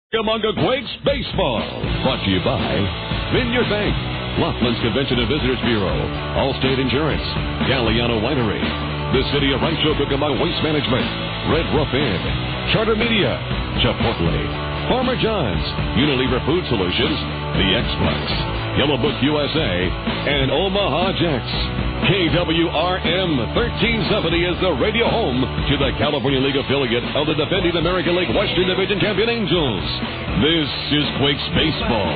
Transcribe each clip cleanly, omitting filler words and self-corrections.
Cucamonga Quakes Baseball. Brought to you by Vineyard Bank, Laughlin's Convention and Visitors Bureau, Allstate Insurance, Galliano Winery, the City of Rancho Cucamonga Waste Management, Red Roof Inn, Charter Media, Chipotle, Farmer John's, Unilever Food Solutions, the X-Plus, Yellow Book USA, and Omaha Jets. KWRM 1370 is the radio home to the California League affiliate of the defending American League Western Division champion Angels. This is Quakes Baseball.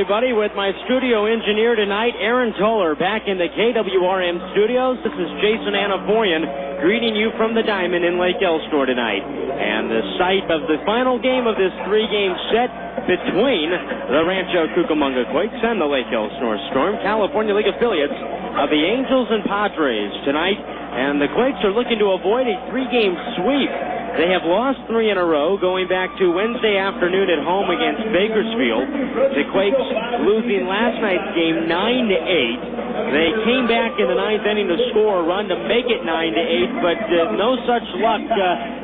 Everybody, with my studio engineer tonight, Aaron Toller, back in the KWRM studios. This is Jason Anaforian greeting you from the Diamond in Lake Elsinore tonight. And the site of the final game of this three-game set between the Rancho Cucamonga Quakes and the Lake Elsinore Storm, California League affiliates of the Angels and Padres tonight. And the Quakes are looking to avoid a three-game sweep. They have lost 3 in a row, going back to Wednesday afternoon at home against Bakersfield. The Quakes losing last night's game 9-8. They came back in the ninth inning to score a run to make it 9-8, but no such luck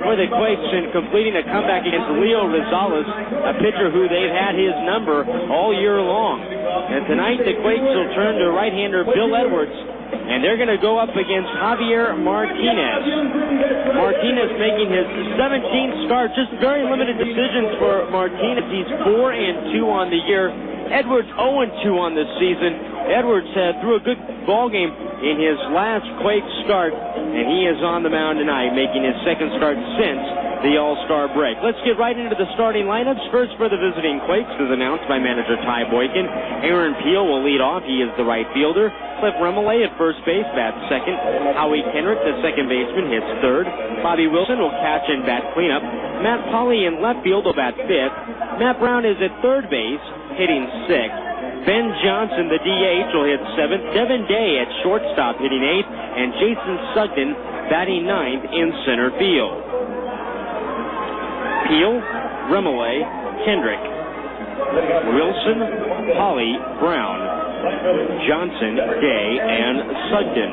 for the Quakes in completing a comeback against Leo Rosales, a pitcher who they've had his number all year long. And tonight the Quakes will turn to right-hander Bill Edwards, and they're going to go up against Javier Martinez. Martinez making his 17th start, just very limited decisions for Martinez. He's 4-2 on the year. Edwards 0-2 on the season. Edwards threw a good ball game in his last Quakes start, and he is on the mound tonight, making his second start since the All-Star break. Let's get right into the starting lineups. First for the visiting Quakes, as announced by manager Ty Boykin. Aaron Peel will lead off. He is the right fielder. Cliff Remolay at first base, bats second. Howie Kendrick, the second baseman, hits third. Bobby Wilson will catch and bat cleanup. Matt Pauley in left field will bat fifth. Matt Brown is at third base, hitting sixth. Ben Johnson, the DH, will hit seventh. Devin Day at shortstop, hitting eighth. And Jason Sugden batting ninth in center field. Peel, Remolay, Kendrick, Wilson, Pauley, Brown, Johnson, Day, and Sugden.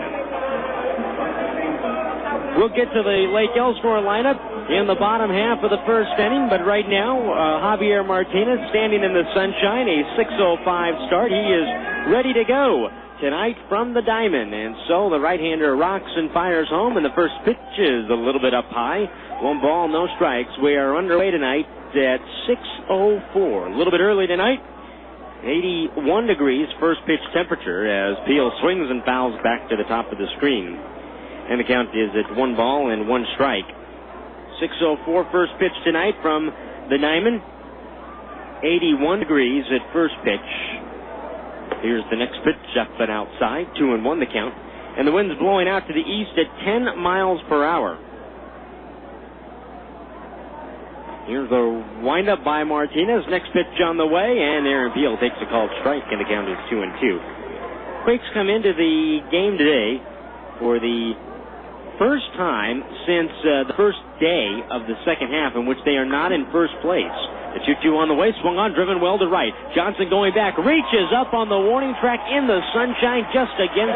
We'll get to the Lake Elsinore lineup in the bottom half of the first inning, but right now, Javier Martinez standing in the sunshine, a 6:05 start. He is ready to go tonight from the Diamond, and so the right-hander rocks and fires home, and the first pitch is a little bit up high. 1 ball, no strikes. We are underway tonight at 6:04. A little bit early tonight. 81 degrees first pitch temperature as Peel swings and fouls back to the top of the screen. And the count is at 1 ball and 1 strike. 6:04 first pitch tonight from the Diamond. 81 degrees at first pitch. Here's the next pitch up and outside. 2-1 the count. And the wind's blowing out to the east at 10 miles per hour. Here's the windup by Martinez. Next pitch on the way, and Aaron Peel takes a called strike, and the count is 2-2. Quakes come into the game today for the first time since the first day of the second half in which they are not in first place. The 2-2 on the way, swung on, driven well to right. Johnson going back, reaches up on the warning track in the sunshine just against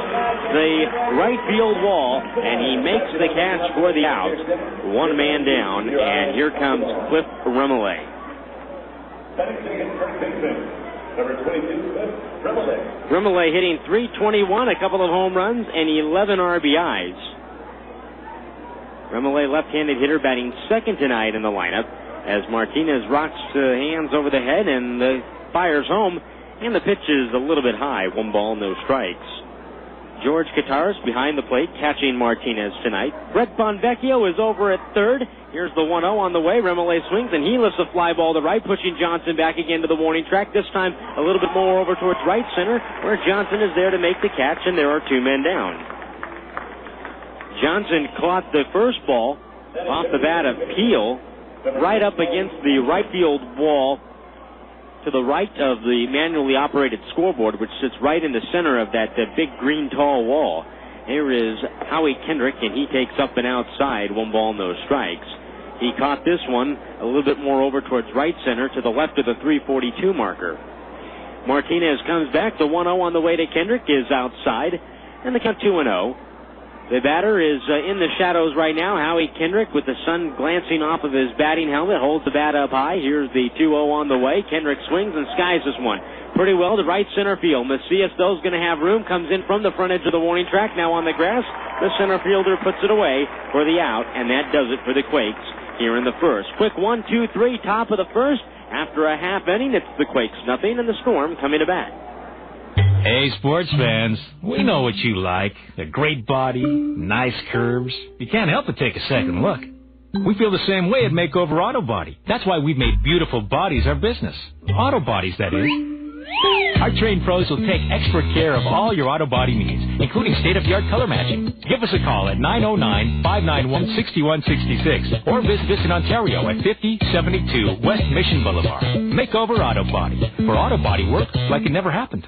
the right field wall, and he makes the catch for the out. 1 man down, and here comes Cliff Remolay. Remolay hitting .321, a couple of home runs, and 11 RBIs. Remolay, left-handed hitter, batting second tonight in the lineup. as Martinez rocks hands over the head and fires home, and the pitch is a little bit high. 1 ball, no strikes. George Kottaras behind the plate, catching Martinez tonight. Brett Bonvecchio is over at third. Here's the 1-0 on the way. Remole swings, and he lifts a fly ball to right, pushing Johnson back again to the warning track. This time a little bit more over towards right center, where Johnson is there to make the catch, and there are 2 men down. Johnson caught the first ball off the bat of Peel, right up against the right field wall to the right of the manually operated scoreboard, which sits right in the center of that big green tall wall. Here is Howie Kendrick, and he takes up and outside. 1 ball, no strikes. He caught this one a little bit more over towards right center to the left of the 342 marker. Martinez comes back. The 1-0 on the way to Kendrick is outside, and the count 2-0. The batter is in the shadows right now. Howie Kendrick, with the sun glancing off of his batting helmet, holds the bat up high. Here's the 2-0 on the way. Kendrick swings and skies this one pretty well to right center field. Macias, though, is going to have room. Comes in from the front edge of the warning track. Now on the grass, the center fielder puts it away for the out, and that does it for the Quakes here in the first. Quick 1, 2, 3, top of the first. After a half inning, it's the Quakes nothing, and the Storm coming to bat. Hey, sports fans, we know what you like. A great body, nice curves. You can't help but take a second look. We feel the same way at Makeover Auto Body. That's why we've made beautiful bodies our business. Auto bodies, that is. Our trained pros will take expert care of all your auto body needs, including state-of-the-art color matching. Give us a call at 909-591-6166 or visit us in Ontario at 5072 West Mission Boulevard. Makeover Auto Body. For auto body work like it never happened.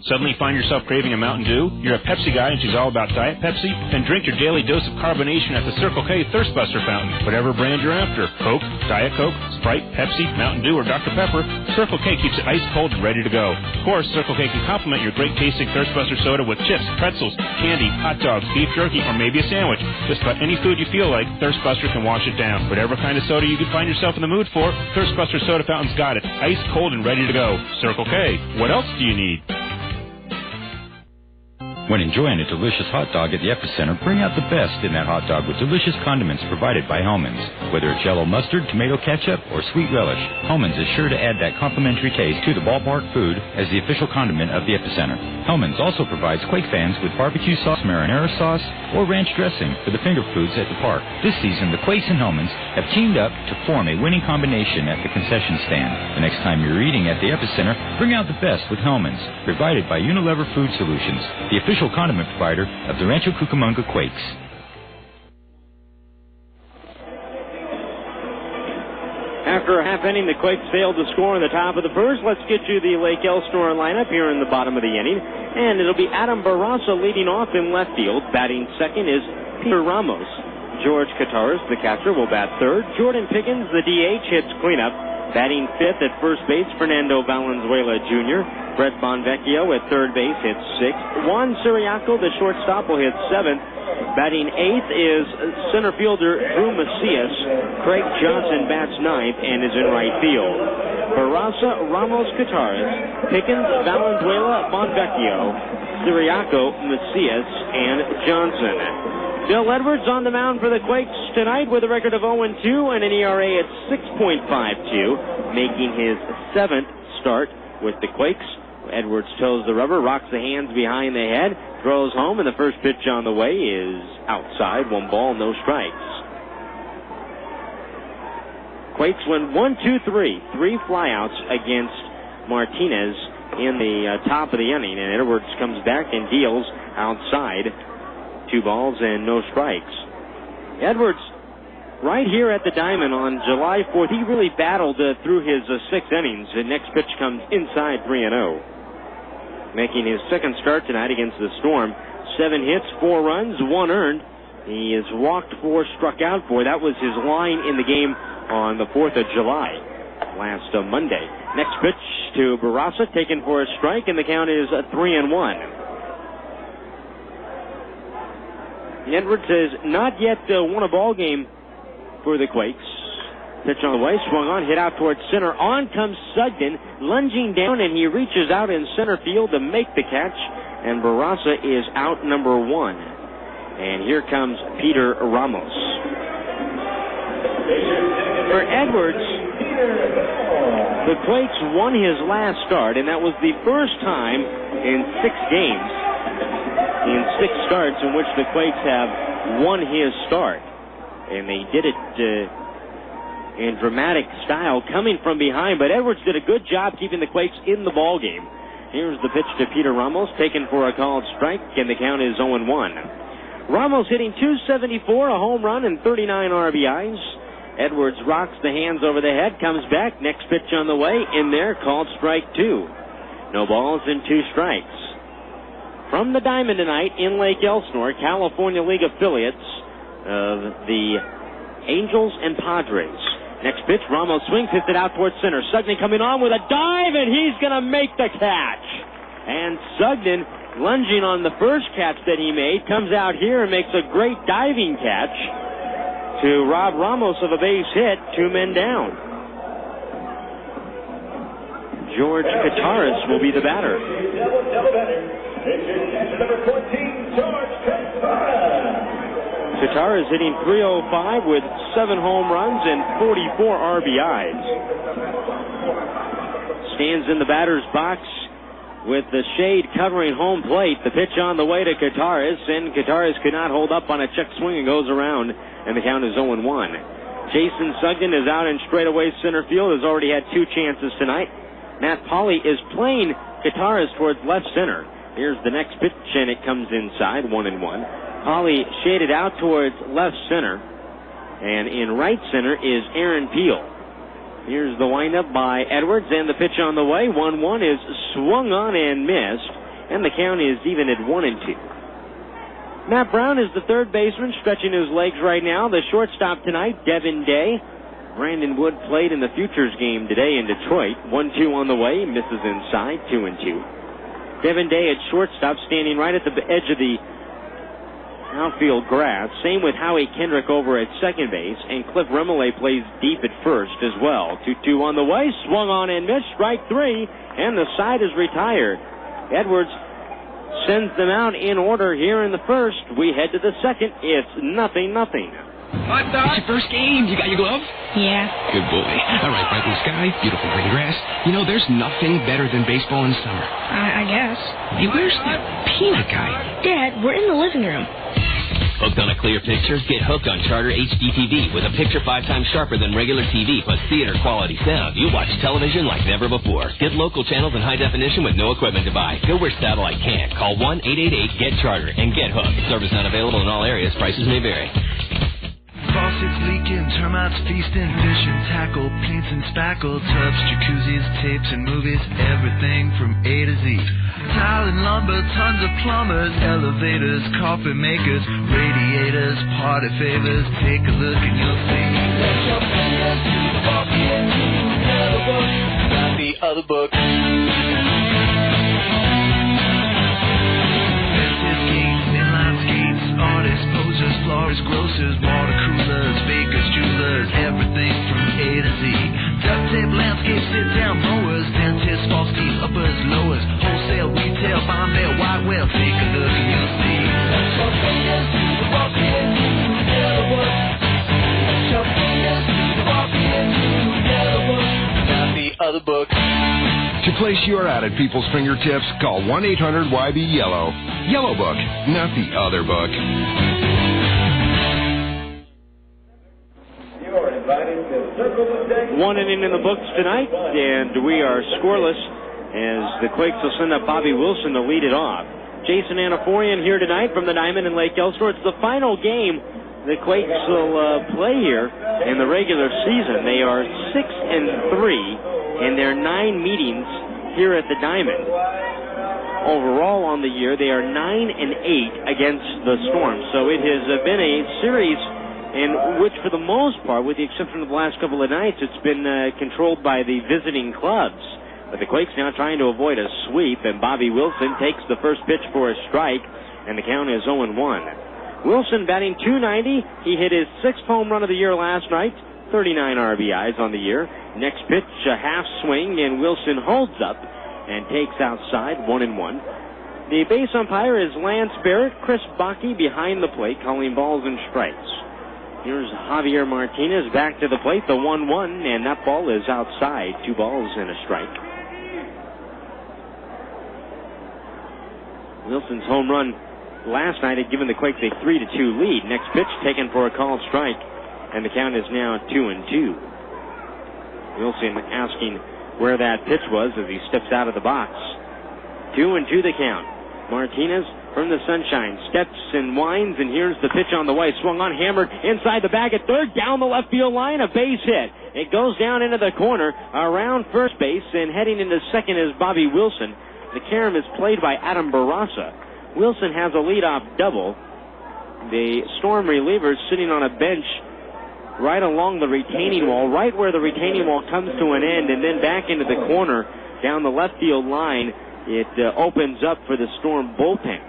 Suddenly find yourself craving a Mountain Dew? You're a Pepsi guy and she's all about Diet Pepsi? Then drink your daily dose of carbonation at the Circle K Thirst Buster fountain. Whatever brand you're after. Coke, Diet Coke, Sprite, Pepsi, Mountain Dew, or Dr. Pepper, Circle K keeps it ice cold and ready to go. Of course, Circle K can complement your great tasting Thirst Buster soda with chips, pretzels, candy, hot dogs, beef jerky, or maybe a sandwich. Just about any food you feel like, Thirst Buster can wash it down. Whatever kind of soda you can find yourself in the mood for, Thirst Buster soda fountain's got it. Ice cold and ready to go. Circle K. What else do you need? When enjoying a delicious hot dog at the Epicenter, bring out the best in that hot dog with delicious condiments provided by Hellman's. Whether it's yellow mustard, tomato ketchup, or sweet relish, Hellman's is sure to add that complimentary taste to the ballpark food as the official condiment of the Epicenter. Hellman's also provides Quake fans with barbecue sauce, marinara sauce, or ranch dressing for the finger foods at the park. This season, the Quakes and Hellman's have teamed up to form a winning combination at the concession stand. The next time you're eating at the Epicenter, bring out the best with Hellman's, provided by Unilever Food Solutions, the official condiment provider of the Rancho Cucamonga Quakes. After a half inning, the Quakes failed to score in the top of the first. Let's get you the Lake Elsinore lineup here in the bottom of the inning. And it'll be Adam Barraza leading off in left field. Batting second is Peter Ramos. George Kottaras, the catcher, will bat third. Jordan Pickens, the DH, hits cleanup. Batting fifth at first base, Fernando Valenzuela Jr. Brett Bonvecchio at third base hits sixth. Juan Siriaco, the shortstop, will hit seventh. Batting eighth is center fielder Drew Macias. Craig Johnson bats ninth and is in right field. Barraza, Ramos, Kottaras, Pickens, Valenzuela, Bonvecchio, Siriaco, Macias, and Johnson. Bill Edwards on the mound for the Quakes tonight with a record of 0-2 and an ERA at 6.52, making his seventh start with the Quakes. Edwards toes the rubber, rocks the hands behind the head, throws home, and the first pitch on the way is outside. 1 ball, no strikes. Quakes win 1-2-3, 3 flyouts against Martinez in the top of the inning, and Edwards comes back and deals outside. 2 balls and no strikes. Edwards, right here at the Diamond on July 4th, he really battled through his 6 innings. The next pitch comes inside 3-0. Making his second start tonight against the Storm. 7 hits, 4 runs, 1 earned. He has walked 4, struck out 4. That was his line in the game on the 4th of July, last Monday. Next pitch to Barraza, taken for a strike, and the count is 3-1. Edwards has not yet won a ball game for the Quakes. Pitch on the way, swung on, hit out towards center. On comes Sugden, lunging down, and he reaches out in center field to make the catch. And Barraza is out number 1. And here comes Peter Ramos. For Edwards, the Quakes won his last start, and that was the first time in 6 games, in 6 starts in which the Quakes have won his start. And they did it in dramatic style, coming from behind. But Edwards did a good job keeping the Quakes in the ball game. Here's the pitch to Peter Ramos, taken for a called strike, and the count is 0-1. Ramos hitting .274, a home run, and 39 RBIs. Edwards rocks the hands over the head, comes back, next pitch on the way, in there, called strike 2. No balls and 2 strikes. From the diamond tonight in Lake Elsinore, California League affiliates of the Angels and Padres. Next pitch, Ramos swings, hits it out towards center. Sugden coming on with a dive, and he's going to make the catch. And Sugden, lunging on the first catch that he made, comes out here and makes a great diving catch to rob Ramos of a base hit, 2 men down. George Kottaras will be the batter. Number 14, George Kottaras. Kottaras hitting .305 with 7 home runs and 44 RBIs. Stands in the batter's box with the shade covering home plate. The pitch on the way to Kottaras, and Kottaras could not hold up on a check swing and goes around, and the count is 0-1. Jason Sugden is out in straightaway center field, has already had 2 chances tonight. Matt Pauley is playing Kottaras towards left center. Here's the next pitch, and it comes inside, 1-1. Pauley shaded out towards left center, and in right center is Aaron Peel. Here's the windup by Edwards, and the pitch on the way. 1-1 is swung on and missed, and the count is even at 1-2. Matt Brown is the third baseman, stretching his legs right now. The shortstop tonight, Devin Day. Brandon Wood played in the Futures game today in Detroit. 1-2 on the way, misses inside, 2-2. Devin Day at shortstop, standing right at the edge of the outfield grass. Same with Howie Kendrick over at second base, and Cliff Remole plays deep at first as well. 2-2 on the way, swung on and missed, strike 3, and the side is retired. Edwards sends them out in order here in the first. We head to the second. It's 0-0. Hot dog. It's your first game. You got your gloves? Yeah. Good boy. All right, bright blue sky, beautiful green grass. You know, there's nothing better than baseball in summer. I guess. Hey, where's that peanut guy? Dad, we're in the living room. Hooked on a clear picture? Get hooked on Charter HD TV with a picture 5 times sharper than regular TV plus theater quality sound. You watch television like never before. Get local channels in high definition with no equipment to buy. Go where satellite can't. Call 1-888-GET-CHARTER and get hooked. Service not available in all areas. Prices may vary. Faucets leaking, termites feasting, fish and tackle, paints and spackle, tubs, jacuzzis, tapes and movies, everything from A to Z. Tile and lumber, tons of plumbers, elevators, coffee makers, radiators, party favors. Take a look and you'll see. Let your fingers do the walking, the book, not the other book. Artists, posers, florists, grocers, water coolers, bakers, jewelers, everything from A to Z. Duct tape, landscape, sit-down mowers, dentists, false teeth, uppers, lowers, wholesale, retail, Bombay, white whale. Take a look and you'll see. Let your fingers do the walking, the other book. Let your fingers do the walking, the other book, not the other book. To place your ad at people's fingertips, call 1-800-YB-YELLOW. Yellow Book, not the other book. You're invited to circle the deck. 1 inning in the books tonight, and we are scoreless as the Quakes will send up Bobby Wilson to lead it off. Jason Anaforian here tonight from the Diamond in Lake Elsinore. It's the final game the Quakes will play here in the regular season. They are 6-3 in their 9 meetings here at the Diamond. Overall on the year, they are 9-8 against the Storm. So it has been a series in which, for the most part, with the exception of the last couple of nights, it's been controlled by the visiting clubs. But the Quakes now trying to avoid a sweep, and Bobby Wilson takes the first pitch for a strike, and the count is 0-1. Wilson batting .290. He hit his 6th home run of the year last night, 39 RBIs on the year. Next pitch, a half swing, and Wilson holds up and takes outside, 1-1. The base umpire is Lance Barrett. Chris Bakke behind the plate, calling balls and strikes. Here's Javier Martinez back to the plate, the 1-1, and that ball is outside. 2 balls and a strike. Wilson's home run last night had given the Quakes a 3-2 lead. Next pitch taken for a called strike, and the count is now 2-2. Wilson asking where that pitch was as he steps out of the box. 2-2 the count. Martinez from the sunshine steps and winds, and here's the pitch on the way. Swung on, hammered inside the bag at third, down the left field line, a base hit. It goes down into the corner, around first base, and heading into second is Bobby Wilson. The carom is played by Adam Barraza. Wilson has a leadoff double. The Storm relievers sitting on a bench right along the retaining wall, right where the retaining wall comes to an end, and then back into the corner down the left field line. It opens up for the Storm bullpen.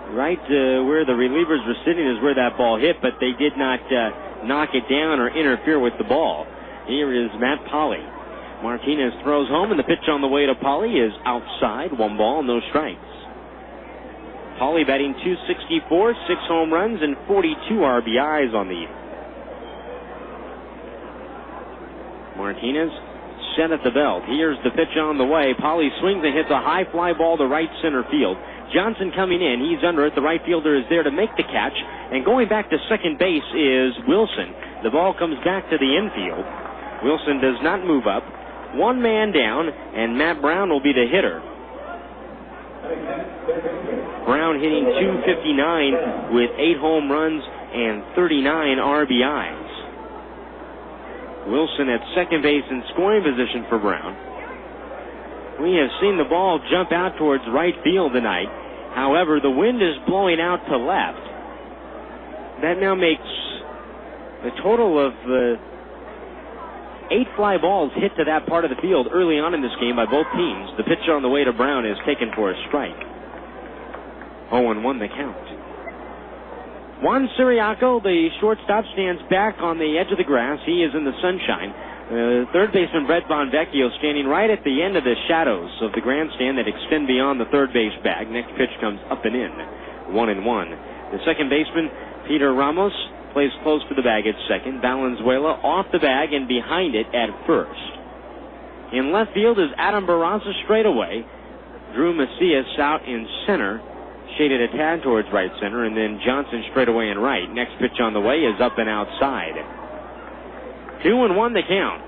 Right where the relievers were sitting is where that ball hit, but they did not knock it down or interfere with the ball. Here is Matt Polly. Martinez throws home, and the pitch on the way to Polly is outside. 1 ball, no strikes. Polly batting .264, 6 home runs, and 42 RBIs on the year. Martinez set at the belt. Here's the pitch on the way. Polly swings and hits a high fly ball to right center field. Johnson coming in. He's under it. The right fielder is there to make the catch. And going back to second base is Wilson. The ball comes back to the infield. Wilson does not move up. 1 man down, and Matt Brown will be the hitter. Brown hitting .259 with 8 home runs and 39 RBIs. Wilson at second base in scoring position for Brown. We have seen the ball jump out towards right field tonight. However, the wind is blowing out to left. That now makes a total of 8 fly balls hit to that part of the field early on in this game by both teams. The pitch on the way to Brown is taken for a strike. 0-1 the count. Juan Ciriaco, the shortstop, stands back on the edge of the grass. He is in the sunshine. Third baseman Brett Von Vecchio standing right at the end of the shadows of the grandstand that extend beyond the third base bag. Next pitch comes up and in. 1-1. The second baseman, Peter Ramos, plays close to the bag at second. Valenzuela off the bag and behind it at first. In left field is Adam Barraza straightaway. Drew Macias out in center, shaded a tad towards right center, and then Johnson straightaway in right. Next pitch on the way is up and outside. 2-1 the count.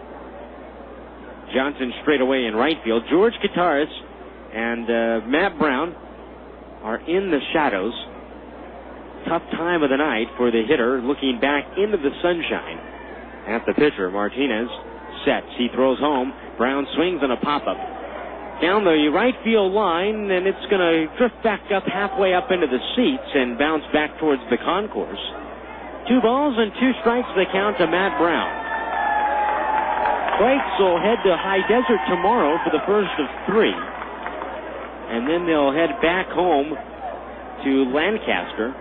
Johnson straightaway in right field. George Kottaras and Matt Brown are in the shadows. Tough time of the night for the hitter, looking back into the sunshine at the pitcher. Martinez sets. He throws home. Brown swings on a pop-up down the right field line, and it's going to drift back up halfway up into the seats and bounce back towards the concourse. 2 balls and 2 strikes the count to Matt Brown. Quakes will head to High Desert tomorrow for the first of 3, and then they'll head back home to Lancaster,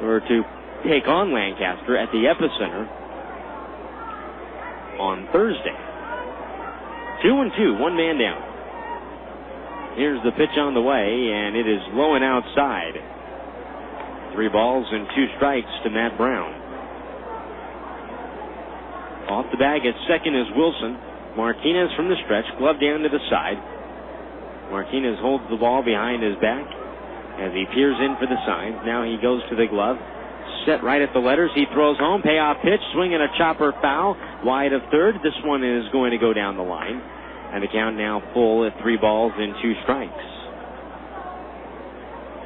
or to take on Lancaster at the Epicenter on Thursday. 2-2, 1 man down. Here's the pitch on the way, and it is low and outside. 3 balls and 2 strikes to Matt Brown. Off the bag at second is Wilson. Martinez from the stretch, glove down to the side. Martinez holds the ball behind his back as he peers in for the signs. Now he goes to the glove. Set right at the letters. He throws home. Payoff pitch. Swinging a chopper foul. Wide of third. This one is going to go down the line. And the count now full at 3 balls and 2 strikes.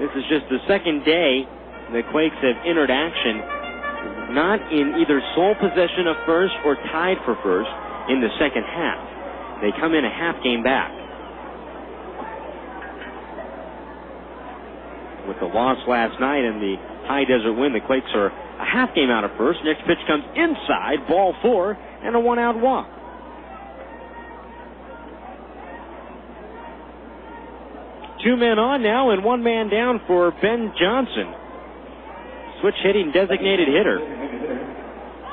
This is just the second day the Quakes have entered action, not in either sole possession of first or tied for first in the second half. They come in a half game back. With the loss last night and the High Desert win, the Quakes are a half game out of first. Next pitch comes inside, ball 4, and a 1-out walk. Two men on now and 1 man down for Ben Johnson. Switch hitting designated hitter.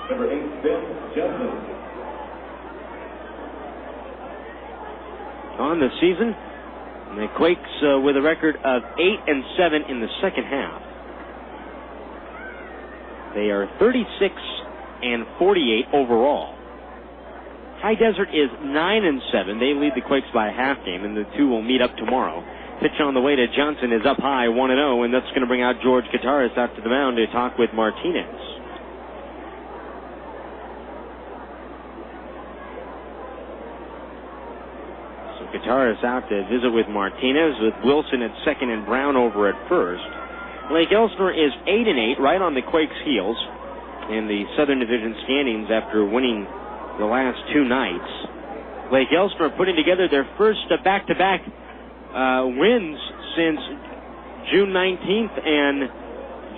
Number 8, Ben Johnson. On the season, And the Quakes with a record of 8-7 in the second half. They are 36-48 overall. High Desert is 9-7. They lead the Quakes by a half game, and the two will meet up tomorrow. Pitch on the way to Johnson is up high, 1-0, and that's going to bring out George Kottaras out to the mound to talk with Martinez. So Kottaras out to visit with Martinez, with Wilson at second and Brown over at first. Lake Elsinore is 8-8, right on the Quakes' heels in the Southern Division standings after winning the last two nights. Lake Elsinore putting together their first back-to-back wins since June 19th and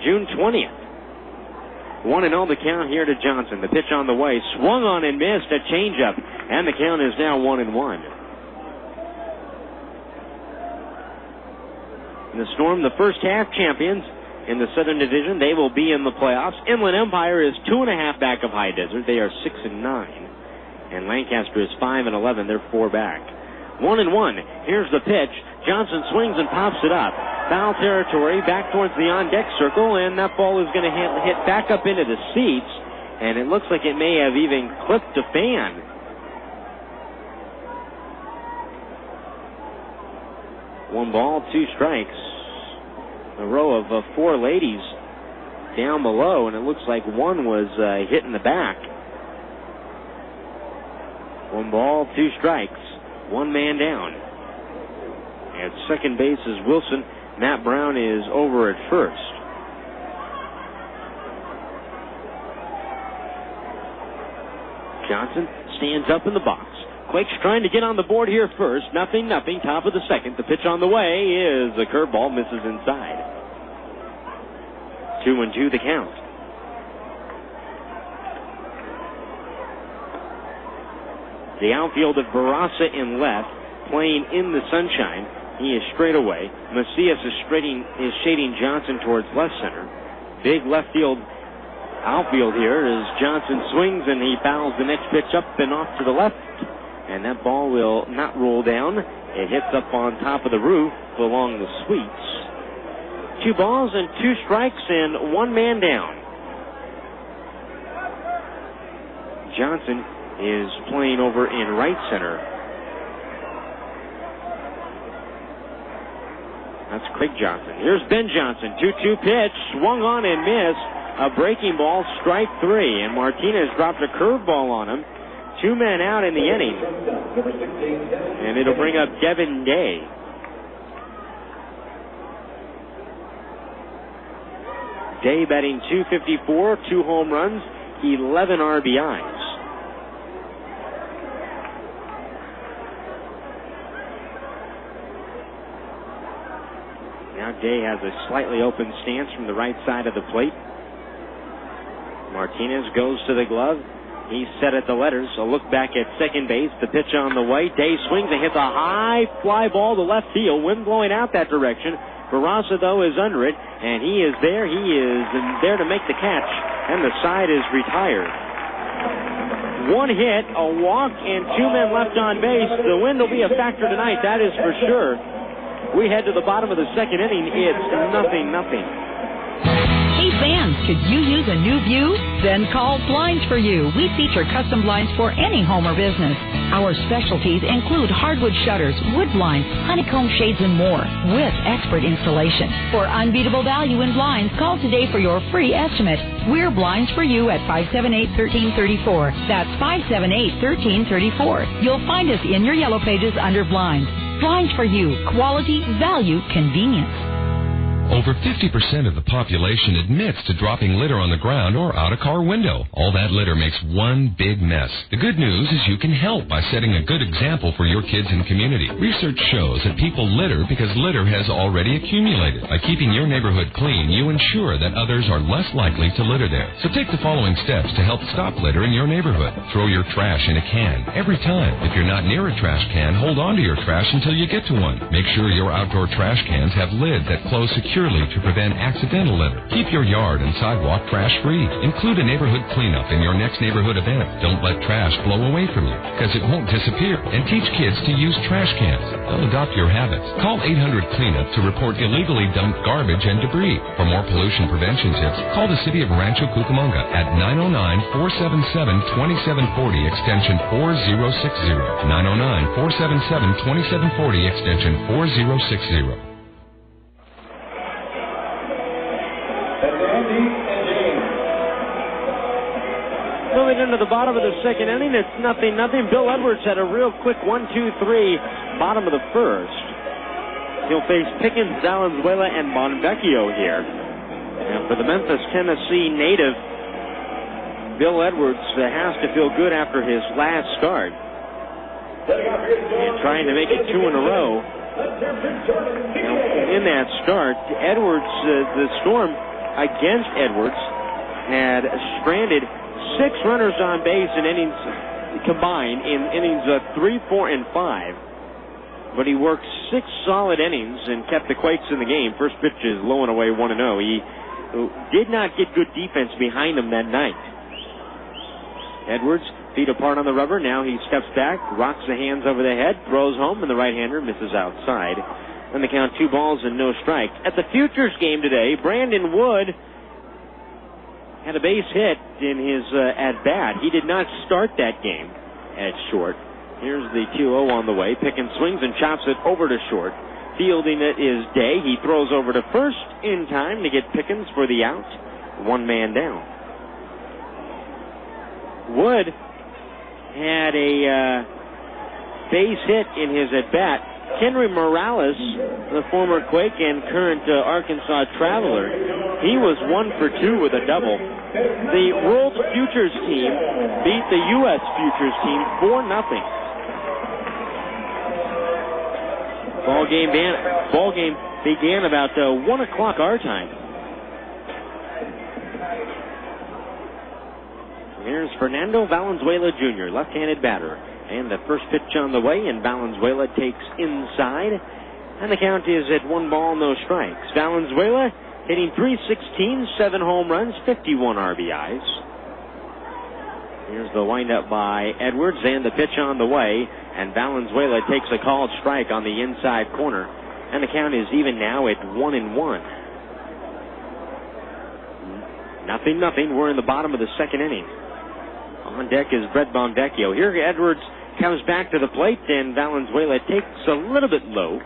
June 20th. 1-0 the count here to Johnson. The pitch on the way, swung on and missed, a changeup, and the count is now 1-1. The Storm, the first half champions in the Southern Division, they will be in the playoffs. Inland Empire is 2.5 back of High Desert. They are 6-9. And Lancaster is 5-11. They're 4 back. 1-1. Here's the pitch. Johnson swings and pops it up. Foul territory, back towards the on-deck circle, and that ball is going to hit back up into the seats, and it looks like it may have even clipped a fan. One ball, 2 strikes. A row of 4 ladies down below, and it looks like one was hit in the back. 1 ball, 2 strikes. 1 man down. At second base is Wilson. Matt Brown is over at first. Johnson stands up in the box. Quakes trying to get on the board here first. 0-0, top of the second. The pitch on the way is a curveball, misses inside. 2-2 the count. The outfield of Barraza in left, playing in the sunshine. He is straight away. Macias is shading Johnson towards left center. Big left field outfield here as Johnson swings and he fouls the next pitch up and off to the left. And that ball will not roll down. It hits up on top of the roof along the suites. 2 balls and 2 strikes and 1 man down. Johnson is playing over in right center. That's Craig Johnson. Here's Ben Johnson. 2-2 pitch. Swung on and missed. A breaking ball, strike 3. And Martinez dropped a curveball on him. 2 men out in the inning. And it'll bring up Devin Day. Day batting .254, 2 home runs, 11 RBIs. Now Day has a slightly open stance from the right side of the plate. Martinez goes to the glove. He's set at the letters. A look back at second base. The pitch on the way. Day swings and hits a high fly ball to left field. Wind blowing out that direction. Barraza, though, is under it, and he is there. He is there to make the catch, and the side is retired. 1 hit, a walk, and 2 men left on base. The wind will be a factor tonight, that is for sure. We head to the bottom of the second inning. It's 0-0. Hey fans, could you use a new view? Then call Blinds for You. We feature custom blinds for any home or business. Our specialties include hardwood shutters, wood blinds, honeycomb shades, and more, with expert installation. For unbeatable value in blinds, call today for your free estimate. We're Blinds for You at 578-1334. That's 578-1334. You'll find us in your yellow pages under Blinds. Blinds for You. Quality, value, convenience. Over 50% of the population admits to dropping litter on the ground or out a car window. All that litter makes one big mess. The good news is you can help by setting a good example for your kids and community. Research shows that people litter because litter has already accumulated. By keeping your neighborhood clean, you ensure that others are less likely to litter there. So take the following steps to help stop litter in your neighborhood. Throw your trash in a can every time. If you're not near a trash can, hold on to your trash until you get to one. Make sure your outdoor trash cans have lids that close securely surely to prevent accidental litter. Keep your yard and sidewalk trash-free. Include a neighborhood cleanup in your next neighborhood event. Don't let trash blow away from you, because it won't disappear. And teach kids to use trash cans. They'll adopt your habits. Call 800-CLEANUP to report illegally dumped garbage and debris. For more pollution prevention tips, call the City of Rancho Cucamonga at 909-477-2740 extension 4060. 909-477-2740 extension 4060. Moving into the bottom of the second inning, it's 0-0. Bill Edwards had a real quick 1-2-3 bottom of the first. He'll face Pickens, Valenzuela, and Bonvecchio here. And for the Memphis, Tennessee native, Bill Edwards has to feel good after his last start. And trying to make it 2 in a row. Now, in that start, Edwards, the Storm against Edwards had stranded 6 runners on base in innings combined in innings 3, 4, and 5. But he worked 6 solid innings and kept the Quakes in the game. First pitch is low and away 1-0. He did not get good defense behind him that night. Edwards, feet apart on the rubber. Now he steps back, rocks the hands over the head, throws home, and the right-hander misses outside. And the count 2 balls and no strikes. At the Futures game today, Brandon Wood had a base hit in his at-bat. He did not start that game at short. Here's the 2-0 on the way. Pickens swings and chops it over to short. Fielding it is Day. He throws over to first in time to get Pickens for the out. 1 man down. Wood had a base hit in his at-bat. Henry Morales, the former Quake and current Arkansas Traveler, he was 1 for 2 with a double. The World Futures team beat the U.S. Futures team 4-0. Ball game began about 1 o'clock our time. Here's Fernando Valenzuela Jr., left-handed batter. And the first pitch on the way, and Valenzuela takes inside. And the count is at 1 ball, no strikes. Valenzuela hitting .316, 7 home runs, 51 RBIs. Here's the windup by Edwards, and the pitch on the way. And Valenzuela takes a called strike on the inside corner. And the count is even now at 1-1. 0-0. We're in the bottom of the second inning. On deck is Brett Bonvecchio. Here Edwards comes back to the plate, and Valenzuela takes a little bit low.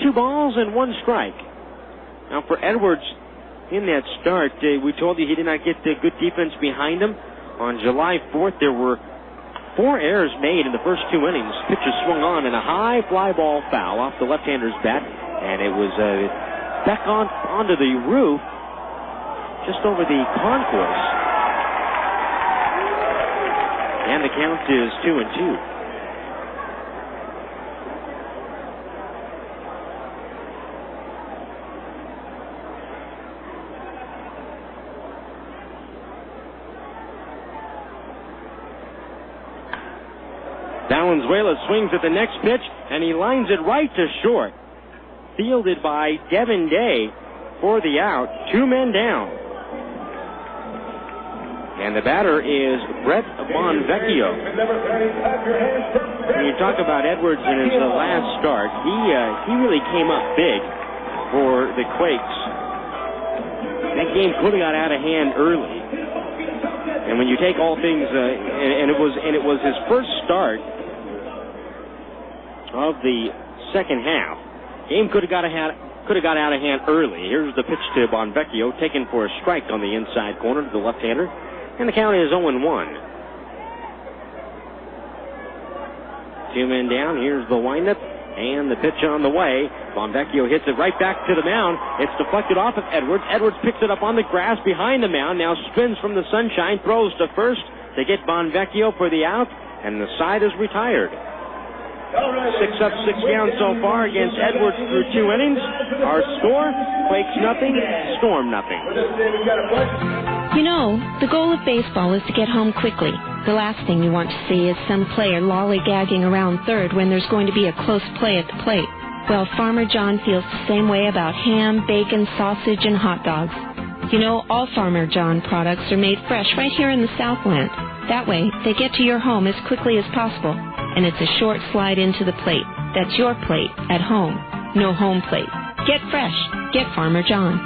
2 balls and 1 strike. Now for Edwards, in that start, we told you he did not get good defense behind him. On July 4th, there were 4 errors made in the first 2 innings. Pitches swung on, and a high fly ball foul off the left-hander's bat, and it was back onto the roof, just over the concourse. And the count is 2-2. Valenzuela swings at the next pitch, and he lines it right to short. Fielded by Devin Day for the out. 2 men down. And the batter is Brett Bonvecchio. When you talk about Edwards in his last start, he really came up big for the Quakes. That game could have got out of hand early. And when you take all things, and it was his first start of the second half. Game could have got out of hand early. Here's the pitch to Bonvecchio, taken for a strike on the inside corner to the left-hander. And the count is 0-1. 2 men down. Here's the windup. And the pitch on the way. Bonvecchio hits it right back to the mound. It's deflected off of Edwards. Edwards picks it up on the grass behind the mound. Now spins from the sunshine. Throws to first to get Bonvecchio for the out. And the side is retired. 6 up, 6 down so far against Edwards through 2 innings. Our score, Quakes nothing, Storm nothing. You know, the goal of baseball is to get home quickly. The last thing you want to see is some player lollygagging around third when there's going to be a close play at the plate. Well, Farmer John feels the same way about ham, bacon, sausage, and hot dogs. You know, all Farmer John products are made fresh right here in the Southland. That way, they get to your home as quickly as possible, and it's a short slide into the plate. That's your plate at home. No home plate. Get fresh. Get Farmer John.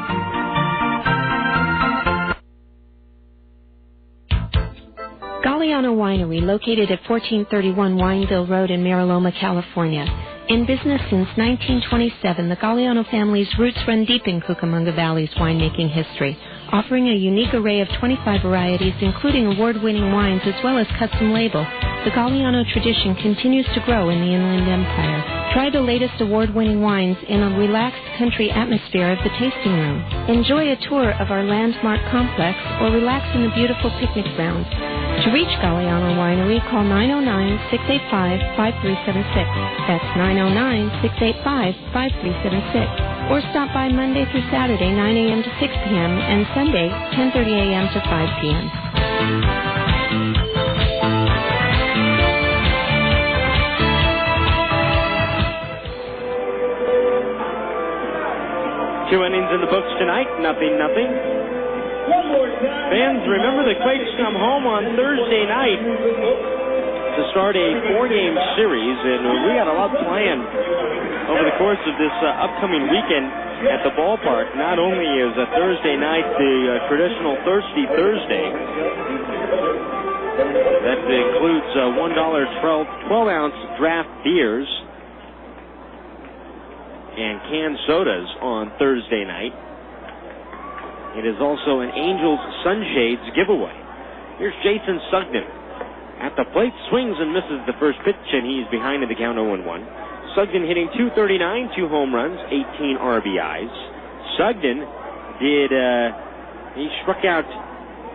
Galliano Winery, located at 1431 Wineville Road in Mariloma, California. In business since 1927, the Galliano family's roots run deep in Cucamonga Valley's winemaking history, offering a unique array of 25 varieties, including award-winning wines as well as custom label. The Galliano tradition continues to grow in the Inland Empire. Try the latest award-winning wines in a relaxed country atmosphere of the tasting room. Enjoy a tour of our landmark complex or relax in the beautiful picnic grounds. To reach Galliano Winery, call 909-685-5376. That's 909-685-5376. Or stop by Monday through Saturday, 9 a.m. to 6 p.m. and Sunday, 10:30 a.m. to 5 p.m. Two innings in the books tonight, 0-0. Fans, remember the Quakes come home on Thursday night to start a 4-game series, and we got a lot planned over the course of this upcoming weekend at the ballpark. Not only is a Thursday night the traditional Thirsty Thursday, that includes $1 12-ounce draft beers and canned sodas on Thursday night. It is also an Angels Sunshades giveaway. Here's Jason Sugden at the plate, swings and misses the first pitch, and he's behind in the count 0-1. Sugden hitting .239, 2 home runs, 18 RBIs. Sugden he struck out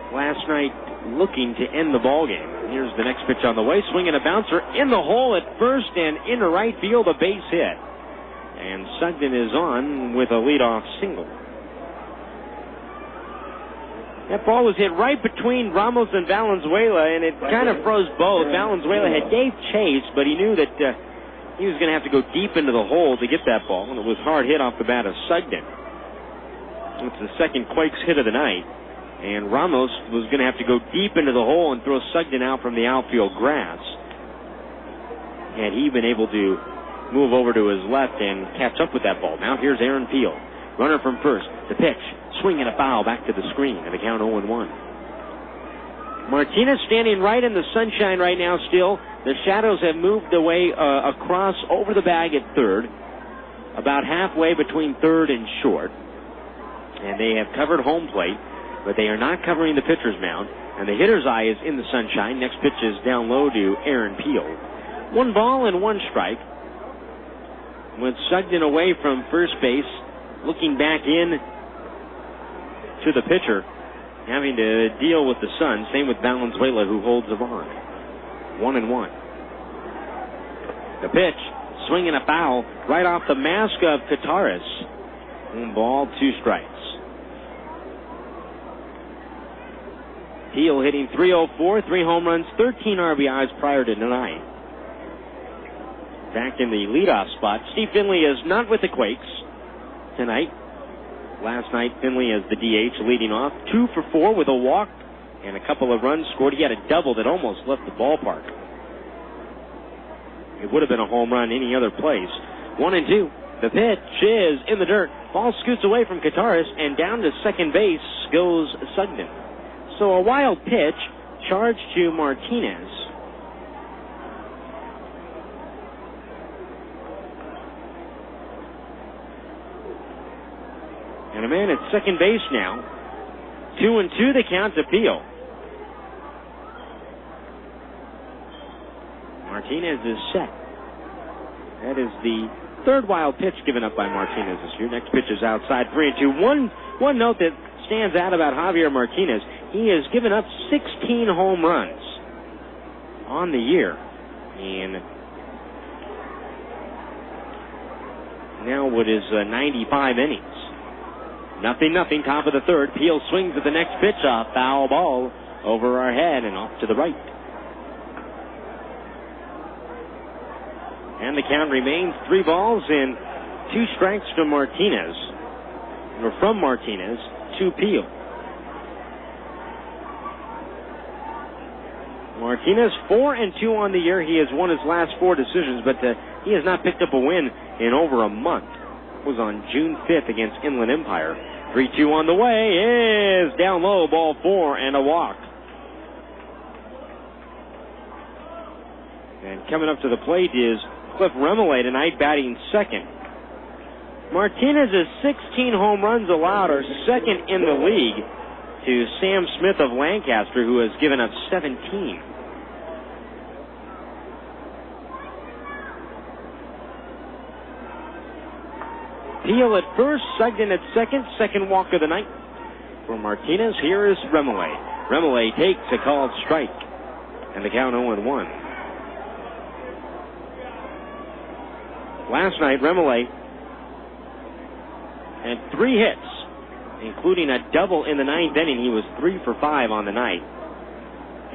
last night looking to end the ball game. Here's the next pitch on the way, swinging a bouncer in the hole at first and into right field, a base hit. And Sugden is on with a leadoff single. That ball was hit right between Ramos and Valenzuela, and it kind of froze both. Valenzuela had gave chase, but he knew that he was going to have to go deep into the hole to get that ball, and it was hard hit off the bat of Sugden. It's the second Quakes hit of the night, and Ramos was going to have to go deep into the hole and throw Sugden out from the outfield grass. Had he been able to move over to his left and catch up with that ball. Now here's Aaron Peel. Runner from first. The pitch. Swing and a foul back to the screen at the count 0-1. Martinez standing right in the sunshine right now still. The shadows have moved away across over the bag at third, about halfway between third and short. And they have covered home plate, but they are not covering the pitcher's mound. And the hitter's eye is in the sunshine. Next pitch is down low to Aaron Peel. 1 ball and 1 strike. With Sugden away from first base, looking back in to the pitcher, having to deal with the sun. Same with Valenzuela, who holds the on. 1-1. The pitch, swinging a foul right off the mask of Kottaras. 1 ball, 2 strikes. Peel hitting .304, 3 home runs, 13 RBIs prior to tonight. Back in the leadoff spot, Steve Finley is not with the Quakes tonight. Last night, Finley as the DH leading off, 2 for 4 with a walk and a couple of runs scored. He had a double that almost left the ballpark. It would have been a home run any other place. 1-2. The pitch is in the dirt. Ball scoots away from Kottaras, and down to second base goes Sugden. So a wild pitch, charged to Martinez. And a man at second base now. 2-2 the count to Peel. Martinez is set. That is the third wild pitch given up by Martinez this year. Next pitch is outside, 3-2. One note that stands out about Javier Martinez, he has given up 16 home runs on the year. And now what is 95 innings. 0-0, top of the third. Peel swings at the next pitch, a foul ball over our head and off to the right. And the count remains 3 balls and 2 strikes to Martinez. Or from Martinez to Peel. Martinez 4-2 on the year. He has won his last 4 decisions, but he has not picked up a win in over a month. It was on June 5th against Inland Empire. 3-2 on the way is down low, ball 4 and a walk. And coming up to the plate is Cliff Remillé tonight, batting second. Martinez's 16 home runs allowed are second in the league to Sam Smith of Lancaster, who has given up 17. Peel at first, Sugden at second. Second walk of the night for Martinez. Here is Remillé. Remillé takes a called strike, and the count 0-1. Last night, Remillé had 3 hits, including a double in the 9th inning. He was 3 for 5 on the night.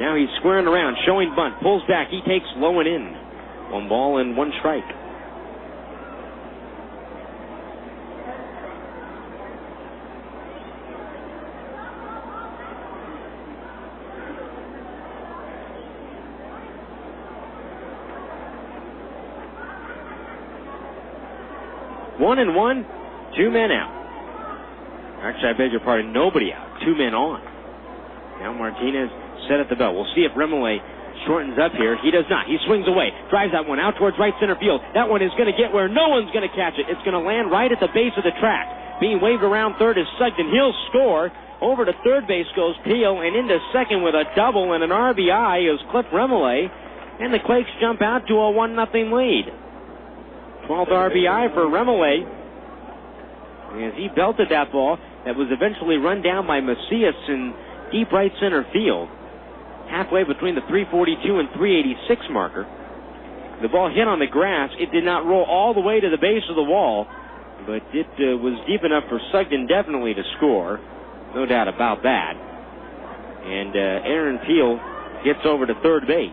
Now he's squaring around, showing bunt, pulls back. He takes low and in. 1 ball and 1 strike. One and 1, 2 men out. Actually, I beg your pardon, nobody out. 2 men on. Now Martinez set at the belt. We'll see if Remillé shortens up here. He does not. He swings away. Drives that one out towards right center field. That one is going to get where no one's going to catch it. It's going to land right at the base of the track. Being waved around third is Sugden. He'll score. Over to third base goes Peel, and into second with a double and an RBI is Cliff Remillé. And the Quakes jump out to a 1-0 lead. 12th RBI for Remillé as he belted that ball that was eventually run down by Macias in deep right center field, halfway between the 342 and 386 marker. The ball hit on the grass. It did not roll all the way to the base of the wall, but it was deep enough for Sugden definitely to score. No doubt about that. And Aaron Peel gets over to third base.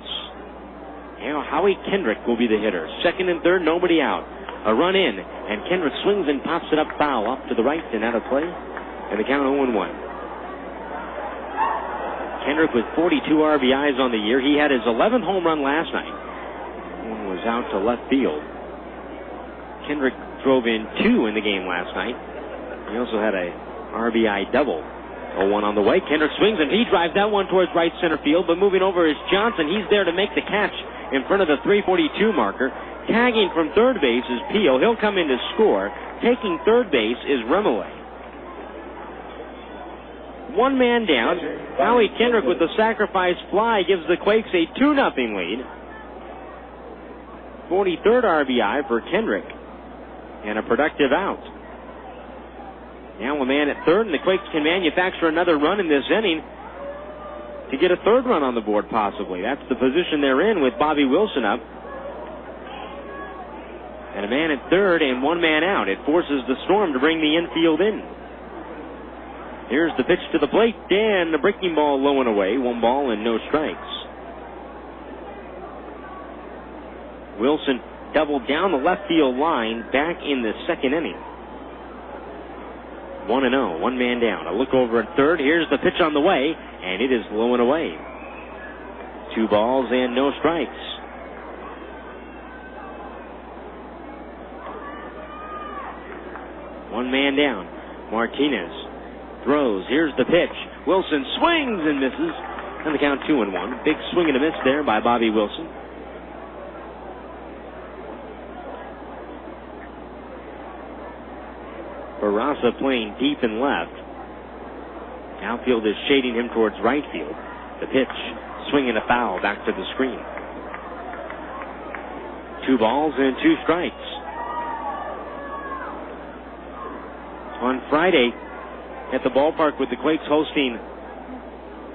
Now Howie Kendrick will be the hitter. Second and third, nobody out. A run in, and Kendrick swings and pops it up foul off to the right and out of play. And the count 0-1. Kendrick with 42 RBIs on the year. He had his 11th home run last night. One was out to left field. Kendrick drove in 2 in the game last night. He also had a RBI double. 0-1 on the way. Kendrick swings, and he drives that one towards right center field, but moving over is Johnson. He's there to make the catch in front of the 342 marker. Tagging from third base is Peel. He'll come in to score. Taking third base is Remillé. 1 man down. Howie Kendrick with the sacrifice fly gives the Quakes a 2-0 lead. 43rd RBI for Kendrick. And a productive out. Now a man at third, and the Quakes can manufacture another run in this inning to get a third run on the board, possibly. That's the position they're in with Bobby Wilson up. And a man at third and 1 man out. It forces the Storm to bring the infield in. Here's the pitch to the plate, and the breaking ball low and away. 1 ball and no strikes. Wilson doubled down the left field line back in the second inning. 1-0, 1 man down. A look over at third. Here's the pitch on the way, and it is low and away. 2 balls and no strikes. One man down. Martinez throws. Here's the pitch. Wilson swings and misses. And the count 2-1. Big swing and a miss there by Bobby Wilson. Barraza playing deep and left. Outfield is shading him towards right field. The pitch, swinging a foul back to the screen. 2 balls and 2 strikes. On Friday, at the ballpark with the Quakes hosting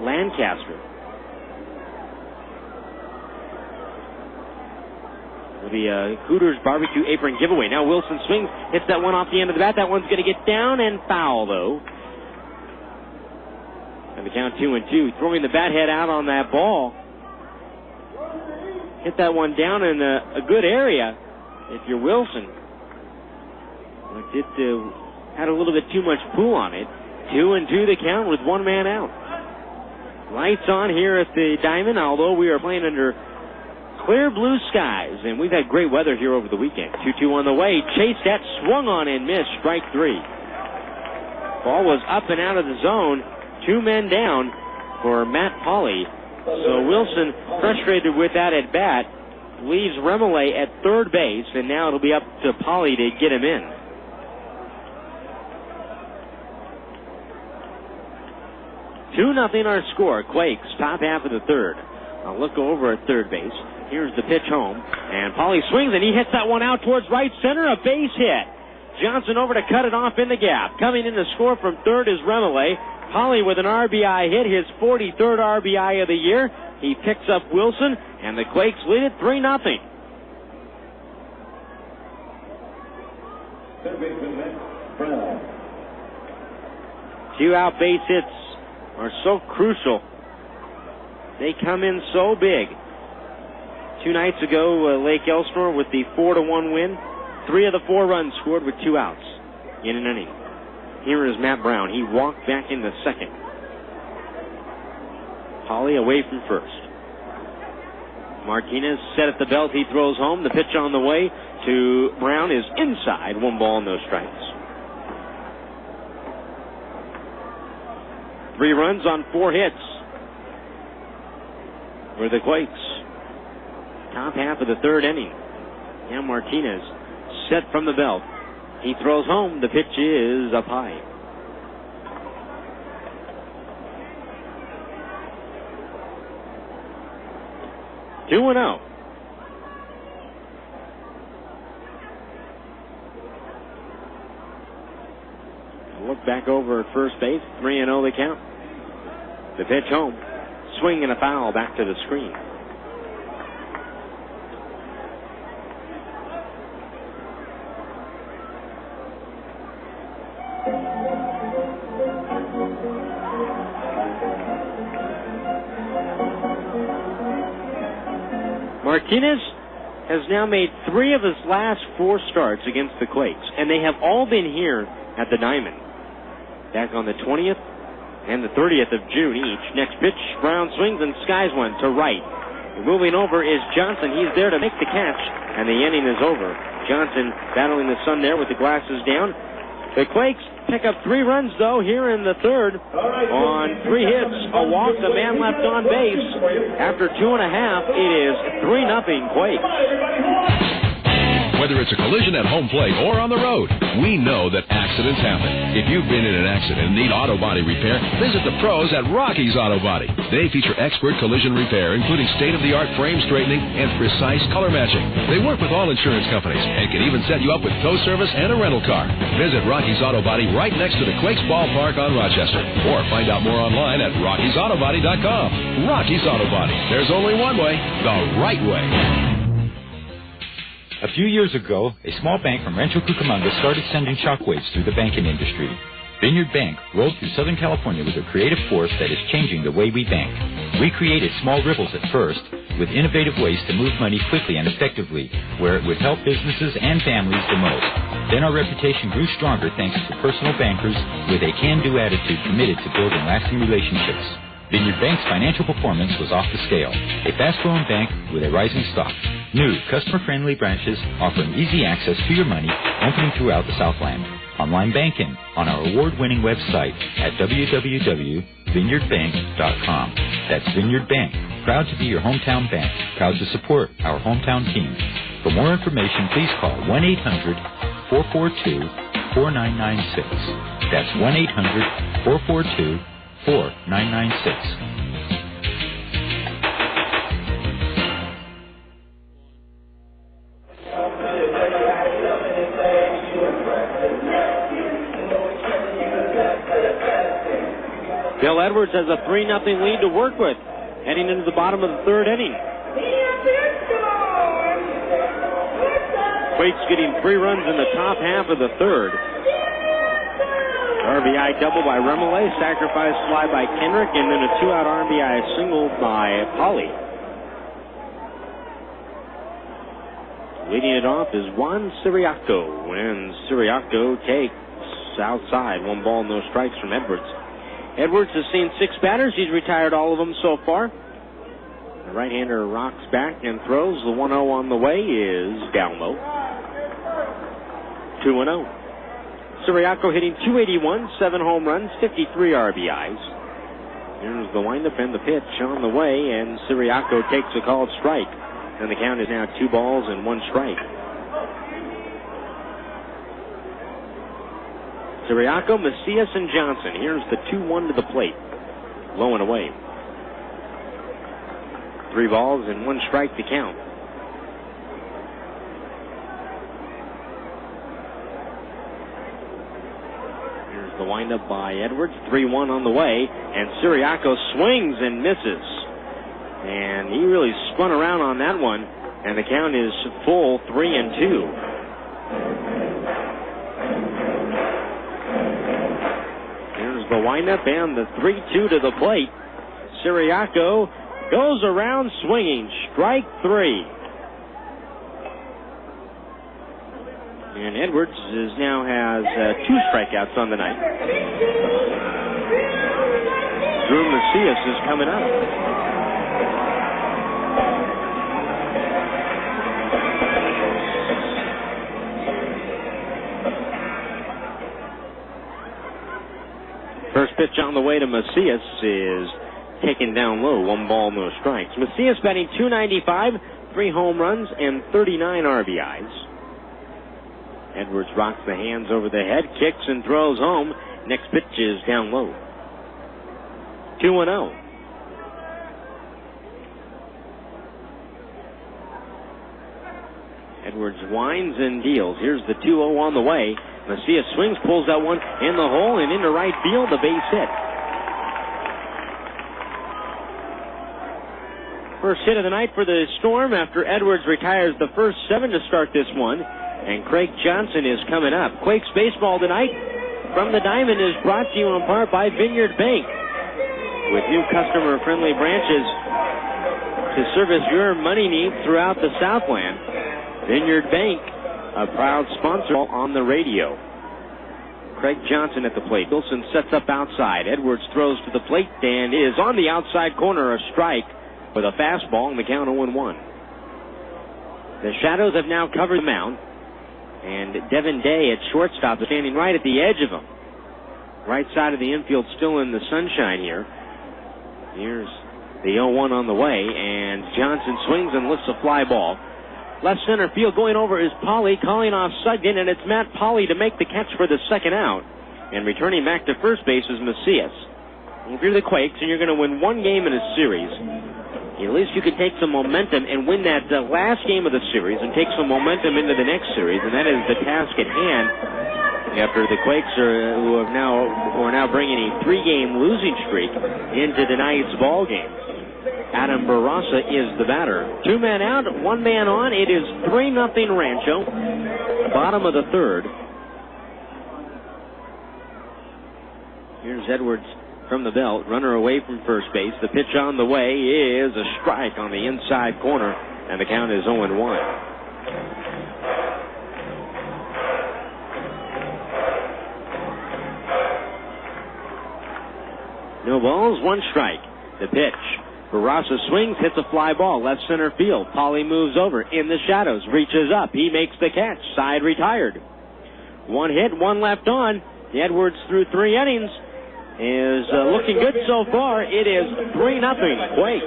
Lancaster, the Hooters barbecue apron giveaway. Now Wilson swings, hits that one off the end of the bat. That one's going to get down and foul, though. And the count 2-2. Throwing the bat head out on that ball. Hit that one down in a good area. if you're Wilson. It had a little bit too much pull on it. 2-2 the count with one man out. Lights on here at the Diamond, although we are playing under clear blue skies, and we've had great weather here over the weekend. 2-2 on the way. Chased that, swung on and missed. Strike 3. Ball was up and out of the zone. 2 men down for Matt Pauley. So Wilson, frustrated with that at bat, leaves Remole at third base, and now it'll be up to Pauley to get him in. 2-0 our score. Quakes, top half of the third. I'll look over at third base. Here's the pitch home, and Pauley swings, and he hits that one out towards right center, a base hit. Johnson over to cut it off in the gap. Coming in to score from third is Remole. Pauley with an RBI hit, his 43rd RBI of the year. He picks up Wilson, and the Quakes lead it 3-0. Two out base hits are so crucial. They come in so big. 2 nights ago, Lake Elsinore with the 4-1 win. 3 of the 4 runs scored with 2 outs in an inning. Here is Matt Brown. He walked back in the second. Pauley away from first. Martinez set at the belt. He throws home. The pitch on the way to Brown is inside. 1 ball, no strikes. 3 runs on 4 hits for the Quakes. Top half of the third inning. Now Martinez set from the belt. He throws home. The pitch is up high. Two and out. Look back over at first base. 3-0 the count. The pitch home. Swing and a foul back to the screen. Martinez has now made 3 of his last 4 starts against the Quakes, and they have all been here at the Diamond. Back on the 20th and the 30th of June each. Next pitch, Brown swings and skies one to right. Moving over is Johnson. He's there to make the catch, and the inning is over. Johnson battling the sun there with the glasses down. The Quakes pick up 3 runs, though, here in the third on 3 hits, a walk, a man left on base. After 2.5, it is 3-0 Quakes. Whether it's a collision at home plate or on the road, we know that accidents happen. If you've been in an accident and need auto body repair, visit the pros at Rocky's Auto Body. They feature expert collision repair, including state-of-the-art frame straightening and precise color matching. They work with all insurance companies and can even set you up with tow service and a rental car. Visit Rocky's Auto Body right next to the Quakes Ballpark on Rochester, or find out more online at rockysautobody.com. Rocky's Auto Body. There's only one way, the right way. A few years ago, a small bank from Rancho, Cucamonga started sending shockwaves through the banking industry. Vineyard Bank rolled through Southern California with a creative force that is changing the way we bank. We created small ripples at first, with innovative ways to move money quickly and effectively, where it would help businesses and families the most. Then our reputation grew stronger thanks to personal bankers with a can-do attitude committed to building lasting relationships. Vineyard Bank's financial performance was off the scale. A fast-growing bank with a rising stock. New, customer-friendly branches offering easy access to your money, opening throughout the Southland. Online banking on our award-winning website at www.vineyardbank.com. That's Vineyard Bank. Proud to be your hometown bank. Proud to support our hometown team. For more information, please call 1-800-442-4996. That's 1-800-442-4996. Bill Edwards has a 3-0 lead to work with, heading into the bottom of the third inning. Quakes getting 3 runs in the top half of the third. RBI double by Remole, sacrifice fly by Kendrick, and then a 2-out RBI single by Pauley. Leading it off is Juan Siriaco, and Siriaco takes outside. 1 ball, no strikes from Edwards. Edwards has seen 6 batters. He's retired all of them so far. The right-hander rocks back and throws. The 1-0 on the way is down low. 2-0. Siriaco hitting .281, 7 home runs, 53 RBIs. Here's the windup and the pitch on the way, and Siriaco takes a called strike. And the count is now 2 balls and 1 strike. Siriaco, Macias, and Johnson. Here's the 2-1 to the plate. Low and away. 3 balls and 1 strike to count. Here's the windup by Edwards. 3-1 on the way. And Siriaco swings and misses. And he really spun around on that one. And the count is full 3-2. The windup and the 3-2 to the plate. Siriaco goes around swinging. Strike 3. And Edwards now has 2 strikeouts on the night. Drew Macias is coming up. First pitch on the way to Macias is taken down low. 1 ball, no strikes. Macias batting .295, 3 home runs, and 39 RBIs. Edwards rocks the hands over the head, kicks and throws home. Next pitch is down low. 2-0. Edwards winds and deals. Here's the 2-0 on the way. Macias swings, pulls that one in the hole and into right field, a base hit. First hit of the night for the Storm after Edwards retires the first 7 to start this one. And Craig Johnson is coming up. Quakes baseball tonight from the Diamond is brought to you in part by Vineyard Bank. With new customer-friendly branches to service your money needs throughout the Southland. Vineyard Bank, a proud sponsor on the radio. Craig Johnson at the plate. Wilson sets up outside. Edwards throws to the plate and is on the outside corner, a strike with a fastball, and the count 0-1. The Shadows have now covered the mound, and Devin Day at shortstop is standing right at the edge of them. Right side of the infield still in the sunshine here. Here's the 0-1 on the way, and Johnson swings and lifts a fly ball. Left center field going over is Polly, calling off Sugden, and it's Matt Polly to make the catch for the second out. And returning back to first base is Macias. If you're the Quakes and you're going to win 1 game in a series, at least you can take some momentum and win that last game of the series and take some momentum into the next series, and that is the task at hand. After the Quakes are now bringing a 3-game losing streak into tonight's ball game. Adam Barraza is the batter. 2 men out, 1 man on. It is 3-0 Rancho. Bottom of the 3rd. Here's Edwards from the belt. Runner away from first base. The pitch on the way is a strike on the inside corner, and the count is 0-1. No balls, 1 strike. The pitch. Barraza swings, hits a fly ball, left center field. Polly moves over in the shadows, reaches up. He makes the catch. Side retired. 1 hit, 1 left on. Edwards through 3 innings is looking good so far. It is 3-0 Quakes.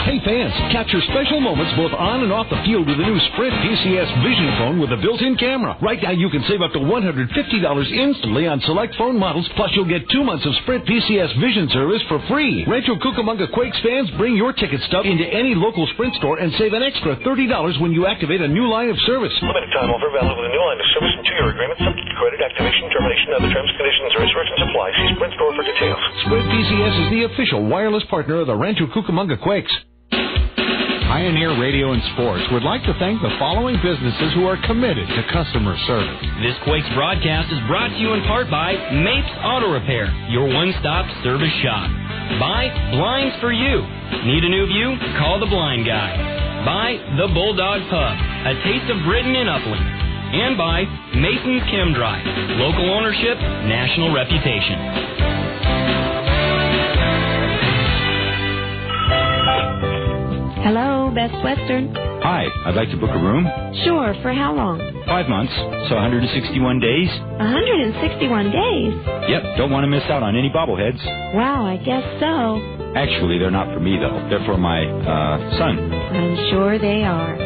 Hey fans, capture special moments both on and off the field with the new Sprint PCS Vision Phone with a built-in camera. Right now you can save up to $150 instantly on select phone models, plus you'll get 2 months of Sprint PCS Vision service for free. Rancho Cucamonga Quakes fans, bring your ticket stub into any local Sprint store and save an extra $30 when you activate a new line of service. Limited time offer valid with a new line of service and 2-year agreement subject to credit, activation, termination, other terms, conditions, or restrictions apply. See Sprint store for details. Sprint PCS is the official wireless partner of the Rancho Cucamonga Quakes. Pioneer Radio and Sports would like to thank the following businesses who are committed to customer service. This Quakes broadcast is brought to you in part by Mapes Auto Repair, your one-stop service shop. By Blinds for You. Need a new view? Call the blind guy. By the Bulldog Pub. a taste of Britain in Upland. And by Mason's Chem Dry, local ownership, national reputation. Hello, Best Western. Hi, I'd like to book a room. Sure, for how long? 5 months, so 161 days. 161 days? Yep, don't want to miss out on any bobbleheads. Wow, I guess so. Actually, they're not for me, though. They're for my, son. I'm sure they are.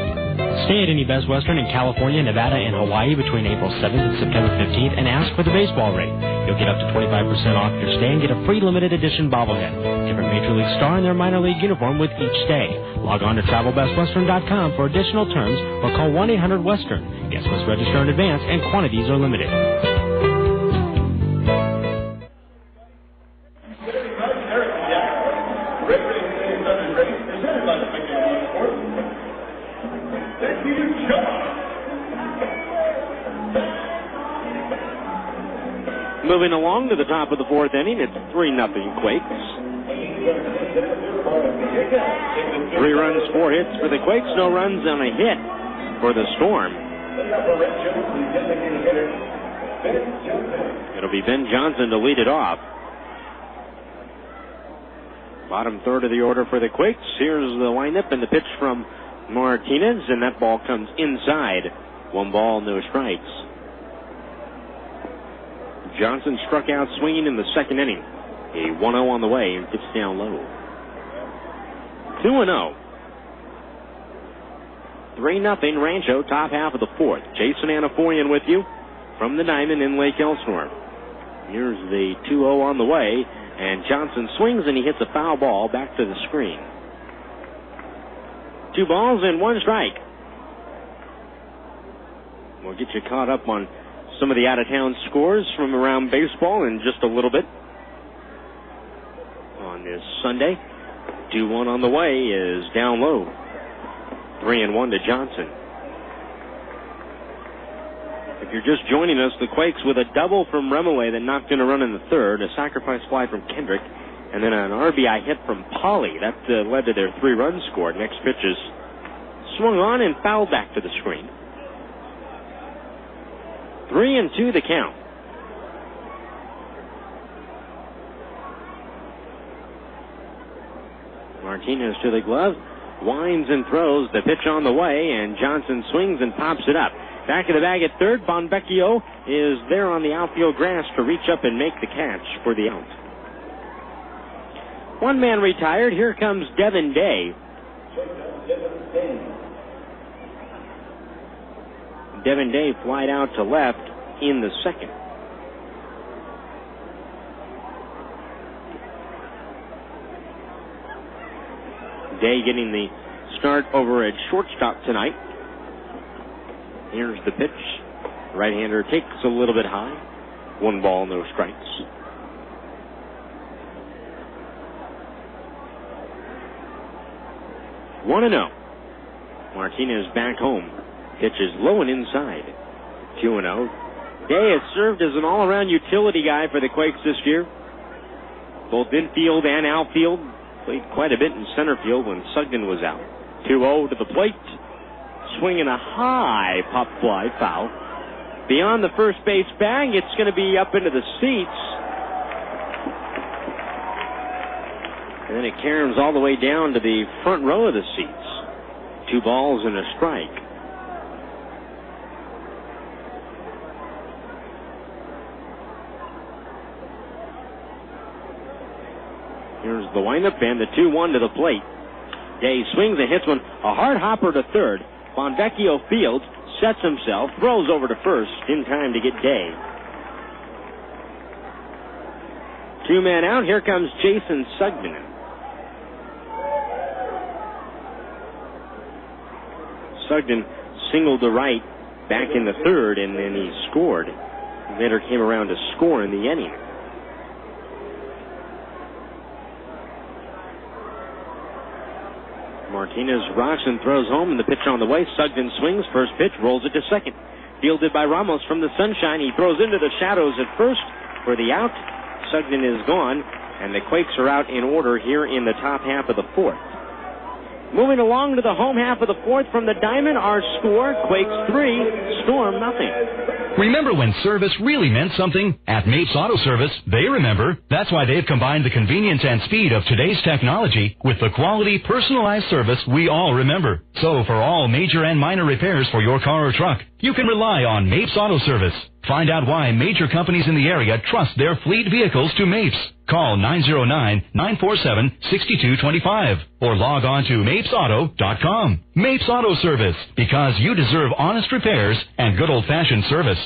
Stay at any Best Western in California, Nevada, and Hawaii between April 7th and September 15th and ask for the baseball rate. You'll get up to 25% off your stay and get a free limited edition bobblehead. Different Major League star in their minor league uniform with each stay. Log on to TravelBestWestern.com for additional terms or call 1-800-WESTERN. Guests must register in advance and quantities are limited. Moving along to the top of the fourth inning, it's 3-0 Quakes. 3 runs, 4 hits for the Quakes, no runs and a hit for the Storm. It'll be Ben Johnson to lead it off. Bottom third of the order for the Quakes. Here's the windup and the pitch from Martinez, and that ball comes inside. 1 ball, no strikes. Johnson struck out swinging in the second inning. A 1-0 on the way and gets down low. 2-0. 3-0 Rancho, top half of the fourth. Jason Anaforian with you from the diamond in Lake Elsinore. Here's the 2-0 on the way, and Johnson swings and he hits a foul ball back to the screen. 2 balls and 1 strike. We'll get you caught up on some of the out-of-town scores from around baseball in just a little bit. On this Sunday, 2-1 on the way is down low. 3-1 to Johnson. If you're just joining us, the Quakes with a double from Remaway that knocked in a run in the third, a sacrifice fly from Kendrick, and then an RBI hit from Polly. That led to their 3-run score. Next pitch is swung on and fouled back to the screen. 3-2 the count. Martinez to the glove, winds and throws. The pitch on the way, and Johnson swings and pops it up. Back of the bag at third, Bonvecchio is there on the outfield grass to reach up and make the catch for the out. 1 man retired. Here comes Devin Day. Devin Day flied out to left in the second. Day getting the start over at shortstop tonight. Here's the pitch. Right-hander takes a little bit high. 1 ball, no strikes. One 1-0. Martinez back home. Pitch is low and inside. 2-0. Day has served as an all-around utility guy for the Quakes this year. Both infield and outfield. Played quite a bit in center field when Sugden was out. 2-0 to the plate. Swinging a high pop fly foul. Beyond the first base bag, it's going to be up into the seats. And then it caroms all the way down to the front row of the seats. 2 balls and a strike. Here's the windup and the 2-1 to the plate. Day swings and hits one. A hard hopper to third. Bonvecchio fields, sets himself, throws over to first in time to get Day. 2 men out. Here comes Jason Sugden. Sugden singled to right back in the third, and then he scored. Later came around to score in the inning. Martinez rocks and throws home, and the pitch on the way. Sugden swings. First pitch, rolls it to second. Fielded by Ramos from the sunshine. He throws into the shadows at first for the out. Sugden is gone, and the Quakes are out in order here in the top half of the fourth. Moving along to the home half of the fourth from the diamond, our score, Quakes 3, Storm nothing. Remember when service really meant something? At Mapes Auto Service, they remember. That's why they've combined the convenience and speed of today's technology with the quality, personalized service we all remember. So for all major and minor repairs for your car or truck, you can rely on Mapes Auto Service. Find out why major companies in the area trust their fleet vehicles to Mapes. Call 909-947-6225 or log on to mapesauto.com. Mapes Auto Service, because you deserve honest repairs and good old-fashioned service.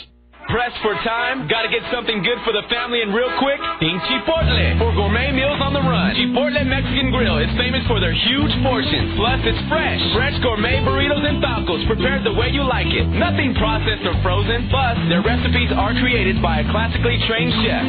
Pressed for time? Gotta get something good for the family and real quick? Think Chipotle. For gourmet meals on the run. Chipotle Mexican Grill is famous for their huge portions. Plus, it's fresh. Fresh gourmet burritos and tacos prepared the way you like it. Nothing processed or frozen. Plus, their recipes are created by a classically trained chef.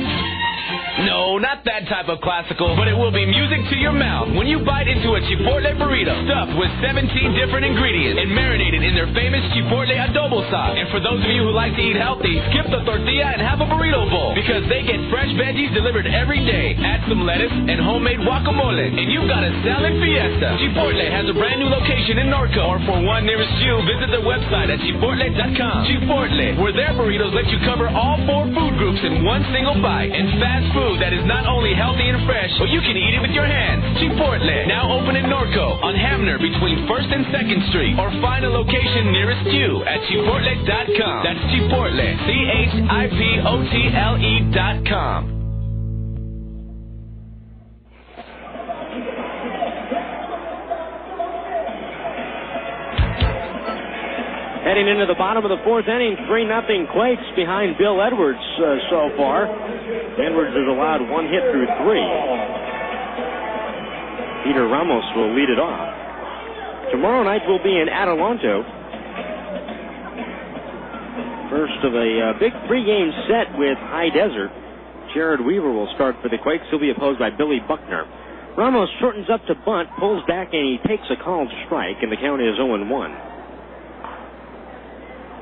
No, not that type of classical, but it will be music to your mouth when you bite into a Chipotle burrito stuffed with 17 different ingredients and marinated in their famous Chipotle adobo sauce. And for those of you who like to eat healthy, skip the tortilla and have a burrito bowl because they get fresh veggies delivered every day. Add some lettuce and homemade guacamole, and you've got a salad fiesta. Chipotle has a brand new location in Norco, or for one nearest you, visit their website at chipotle.com. Chipotle, where their burritos let you cover all 4 food groups in one single bite, and fast food that is not only healthy and fresh, but you can eat it with your hands. Chipotle, now open in Norco on Hamner between 1st and 2nd Street, or find a location nearest you at chipotle.com. That's Chipotle, CHIPOTLE.com. Heading into the bottom of the fourth inning, 3-0 Quakes behind Bill Edwards so far. Edwards has allowed 1 hit through 3. Peter Ramos will lead it off. Tomorrow night we'll be in Adelanto. First of a big 3-game set with High Desert. Jared Weaver will start for the Quakes. He'll be opposed by Billy Buckner. Ramos shortens up to bunt, pulls back, and he takes a called strike, and the count is 0-1.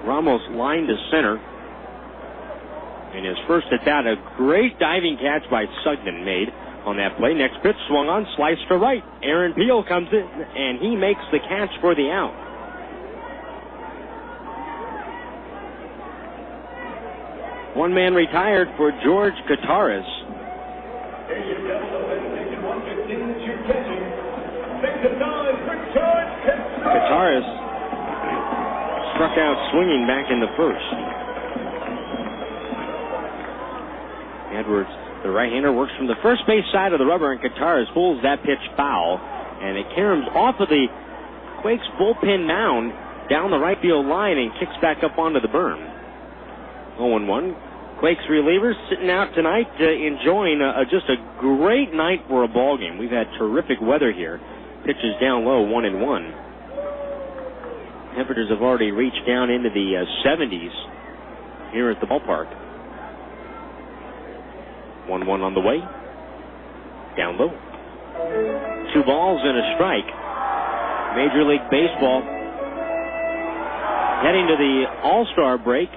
Ramos lined to center. In his first at bat, a great diving catch by Sugden made on that play. Next pitch swung on, sliced to right. Aaron Peel comes in, and he makes the catch for the out. One man retired for George Kottaras. Kottaras struck out swinging back in the first. Edwards, the right-hander, works from the first base side of the rubber, and Kottaras pulls that pitch foul, and it caroms off of the Quakes bullpen mound down the right field line and kicks back up onto the berm. 0-1. Quakes relievers sitting out tonight, enjoying just a great night for a ball game. We've had terrific weather here. Pitches down low, 1-1. Temperatures have already reached down into the 70s here at the ballpark. 1-1 on the way. Down low. 2 balls and a strike. Major League Baseball heading to the All-Star break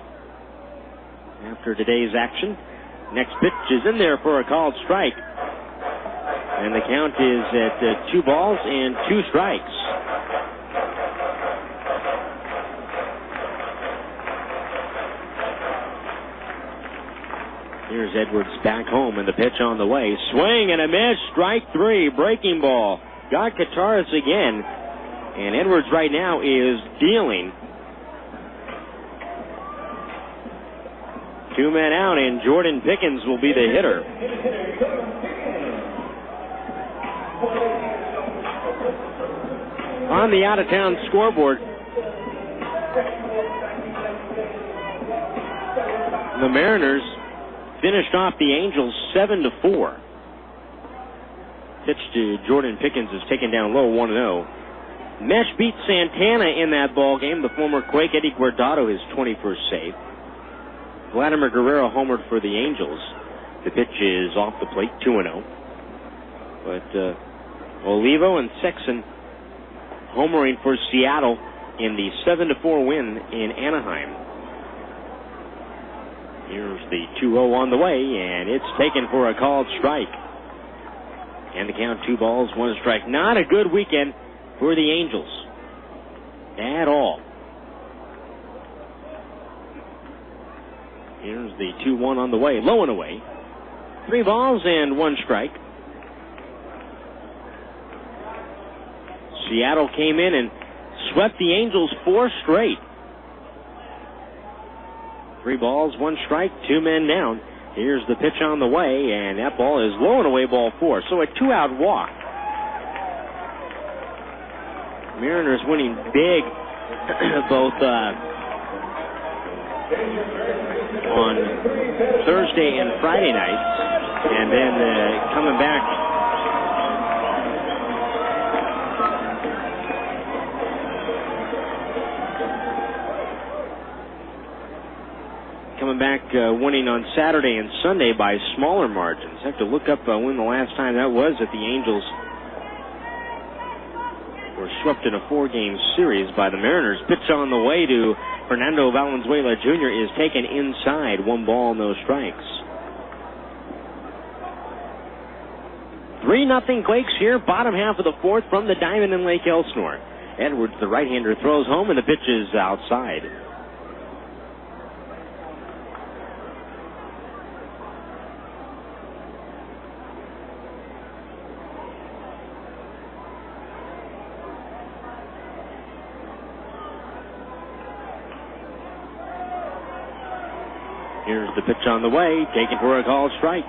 after today's action. Next pitch is in there for a called strike. And the count is at 2 balls and 2 strikes. Here's Edwards back home, and the pitch on the way. Swing and a miss. Strike 3. Breaking ball. Got Kottaras again. And Edwards right now is dealing. 2 men out, and Jordan Pickens will be the hitter. On the out-of-town scoreboard, the Mariners finished off the Angels 7-4. Pitch to Jordan Pickens is taken down low, 1-0. Mesh beat Santana in that ball game. The former Quake, Eddie Guardado, his 21st save. Vladimir Guerrero homered for the Angels. The pitch is off the plate, 2-0. But Olivo and Sexton homering for Seattle in the 7-4 win in Anaheim. Here's the 2-0 on the way, and it's taken for a called strike. And the count, 2 balls, 1 strike. Not a good weekend for the Angels at all. Here's the 2-1 on the way, low and away. 3 balls and 1 strike. Seattle came in and swept the Angels 4 straight. 3 balls, 1 strike, 2 men down. Here's the pitch on the way, and that ball is low and away, ball 4. So a 2-out walk. Mariners winning big both on Thursday and Friday nights, and then coming back winning on Saturday and Sunday by smaller margins. I have to look up when the last time that was that the Angels were swept in a 4-game series by the Mariners. Pitch on the way to Fernando Valenzuela Jr. is taken inside. 1 ball, no strikes. 3-0 Quakes here, bottom half of the 4th from the diamond in Lake Elsinore. Edwards, the right-hander, throws home, and the pitch is outside. Here's the pitch on the way, taken for a called strike.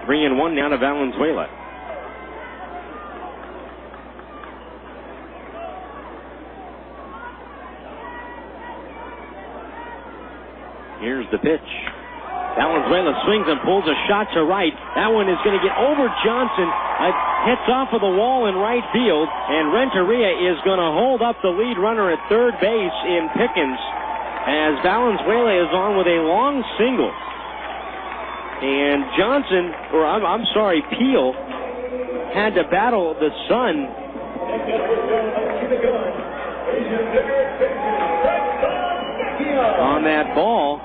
Three and 1 now to Valenzuela. Here's the pitch. Valenzuela swings and pulls a shot to right. That one is going to get over Johnson. Hits off of the wall in right field, and Renteria is going to hold up the lead runner at third base in Pickens as Valenzuela is on with a long single. And Johnson, or I'm sorry, Peel, had to battle the sun. On that ball.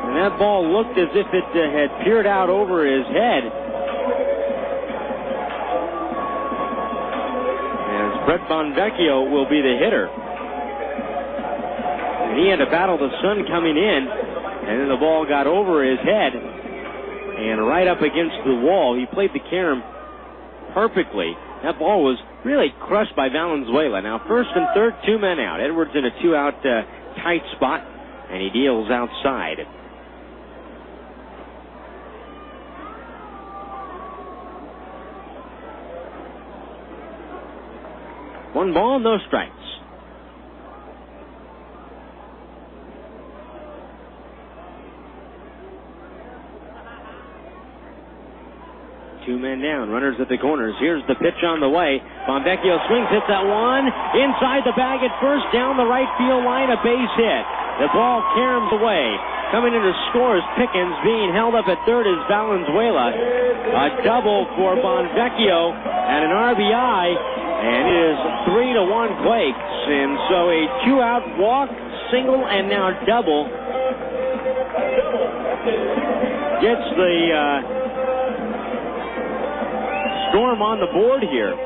And that ball looked as if it had peered out over his head. As Brett Bonvecchio will be the hitter. And he had to battle the sun coming in, and then the ball got over his head and right up against the wall. He played the carom perfectly. That ball was really crushed by Valenzuela. Now first and third, 2 men out. Edwards in a 2-out tight spot, and he deals outside. One ball, no strikes. Two men down, runners at the corners. Here's the pitch on the way. Bonvecchio swings, hits that one. Inside the bag at first, down the right field line, a base hit. The ball caroms away. Coming in to score is Pickens. Being held up at third is Valenzuela. A double for Bonvecchio and an RBI. And it is 3-1 Quakes. And so a 2-out walk, single, and now double gets the Storm on the board here.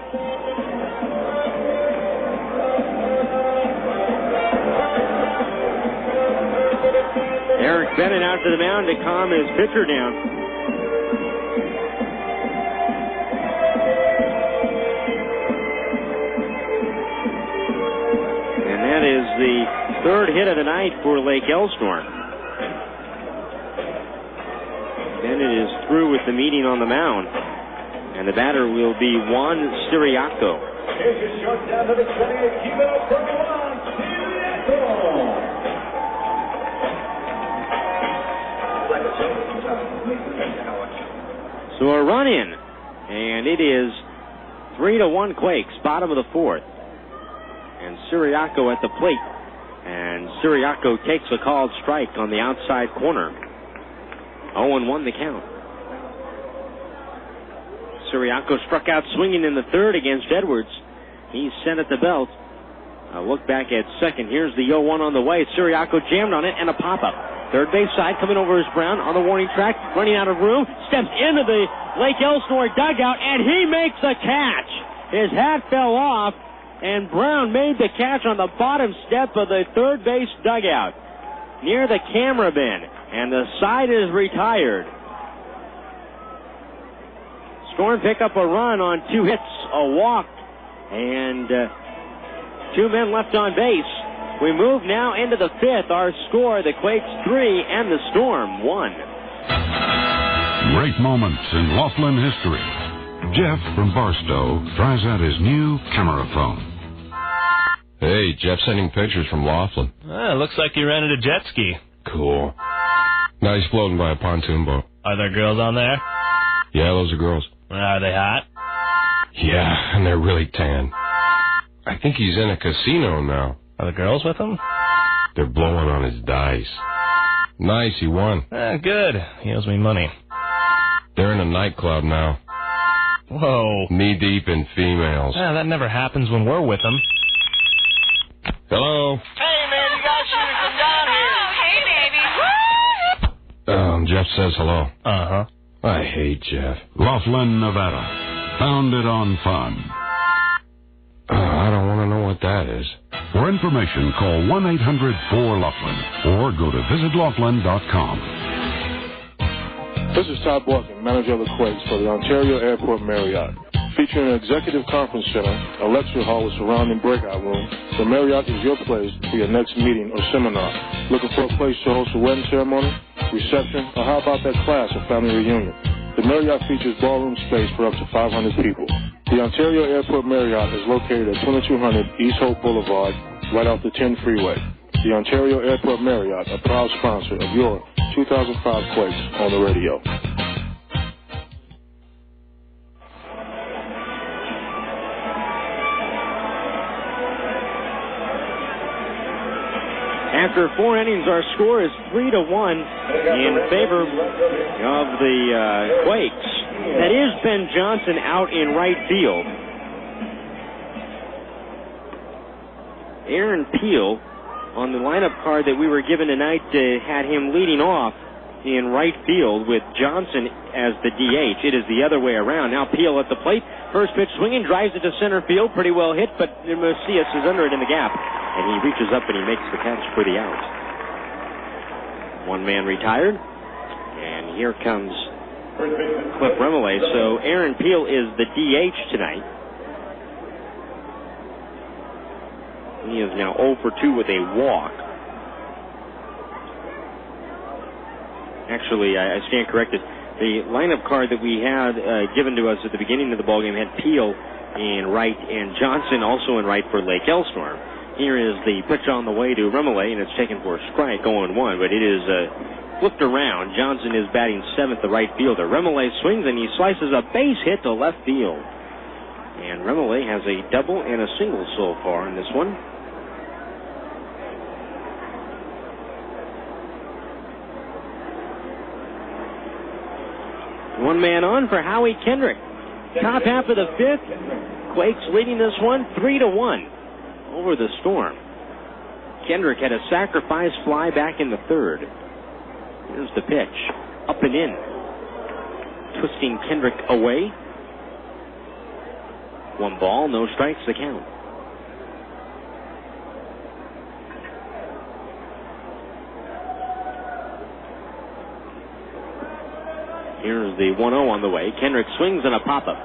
Eric Bennett out to the mound to calm his pitcher down. And that is the third hit of the night for Lake Elsinore. Bennett is through with the meeting on the mound. And the batter will be Juan Siriaco. So a run in, and it is 3-1 Quakes, bottom of the 4th. And Siriaco at the plate. And Siriaco takes a called strike on the outside corner. 0-1 the count. Siriaco struck out swinging in the third against Edwards. He's sent at the belt. A look back at second. Here's the 0-1 on the way. Siriaco jammed on it and a pop-up. Third base side, coming over is Brown on the warning track, running out of room, steps into the Lake Elsinore dugout, and he makes the catch. His hat fell off, and Brown made the catch on the bottom step of the third base dugout near the camera bin, and the side is retired. Storm pick up a run on 2 hits, a walk, and 2 men left on base. We move now into the 5th. Our score, the Quakes 3 and the Storm 1. Great moments in Laughlin history. Jeff from Barstow tries out his new camera phone. Hey, Jeff sending pictures from Laughlin. Looks like you rented a jet ski. Cool. Now he's floating by a pontoon boat. Are there girls on there? Yeah, those are girls. Are they hot? Yeah, and they're really tan. I think he's in a casino now. Are the girls with him? They're blowing on his dice. Nice, he won. Good. He owes me money. They're in a nightclub now. Whoa. Knee-deep in females. That never happens when we're with them. Hello? Hey, man, you guys should have come down here. Hey, baby. Jeff says hello. Uh-huh. I hate Jeff. Laughlin, Nevada. Founded on fun. I don't want to know what that is. For information, call 1-800-4-LAUGHLIN or go to visitlaughlin.com. This is Todd Borkin, manager of the Quakes for the Ontario Airport Marriott. Featuring an executive conference center, a lecture hall with surrounding breakout room, the Marriott is your place for your next meeting or seminar. Looking for a place to host a wedding ceremony, reception, or how about that class or family reunion? The Marriott features ballroom space for up to 500 people. The Ontario Airport Marriott is located at 2200 East Hope Boulevard, right off the 10 freeway. The Ontario Airport Marriott, a proud sponsor of your 2005 Quakes on the radio. After 4 innings, our score is 3-1 in favor of the Quakes. That is Ben Johnson out in right field. Aaron Peel, on the lineup card that we were given tonight, had him leading off in right field with Johnson as the DH. It is the other way around. Now Peel at the plate. First pitch swinging, drives it to center field. Pretty well hit, but Macias is under it in the gap. And he reaches up and he makes the catch for the out. 1 man retired. And here comes Cliff Remole. So Aaron Peel is the DH tonight. He is now 0 for 2 with a walk. Actually, I stand corrected. The lineup card that we had given to us at the beginning of the ballgame had Peel in right and Johnson also in right for Lake Elsinore. Here is the pitch on the way to Remole, and it's taken for a strike, 0-1, but it is flipped around. Johnson is batting 7th, the right fielder. Remole swings, and he slices a base hit to left field. And Remole has a double and a single so far in this one. One man on for Howie Kendrick. Top half of the 5th. Quakes leading this one 3-1 over the Storm. Kendrick had a sacrifice fly back in the 3rd. Here's the pitch. Up and in. Twisting Kendrick away. 1 ball, no strikes, the count. Here's the 1-0 on the way. Kendrick swings and a pop-up.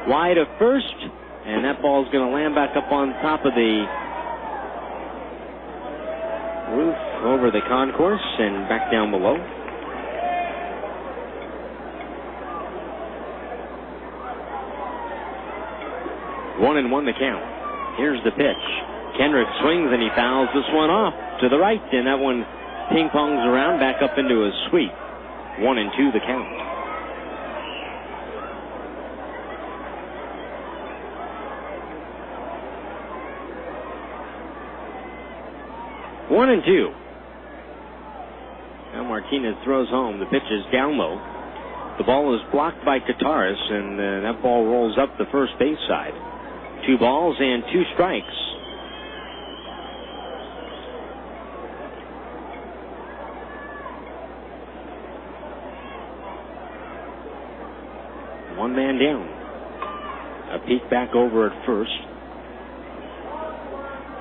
Wide of first, and that ball's going to land back up on top of the roof over the concourse and back down below. One and one the count. Here's the pitch. Kendrick swings and he fouls this one off to the right, and that one ping-pongs around back up into a sweep. 1-2 the count. One and two. Now Martinez throws home. The pitch is down low. The ball is blocked by Kottaras, and that ball rolls up the first base side. 2 balls and 2 strikes. One man down. A peek back over at first.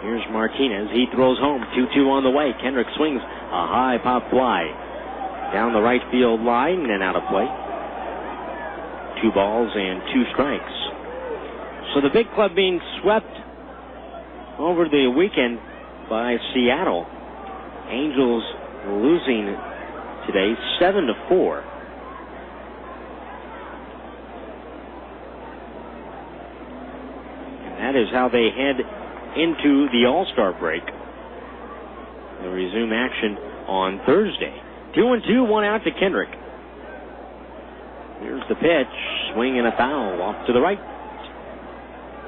Here's Martinez. He throws home. 2-2 on the way. Kendrick swings a high pop fly down the right field line and out of play. 2 balls and 2 strikes. So the big club being swept over the weekend by Seattle. Angels losing today 7-4. And that is how they head into the All-Star break. They'll resume action on Thursday. 2-2, 1 out to Kendrick. Here's the pitch. Swing and a foul off to the right.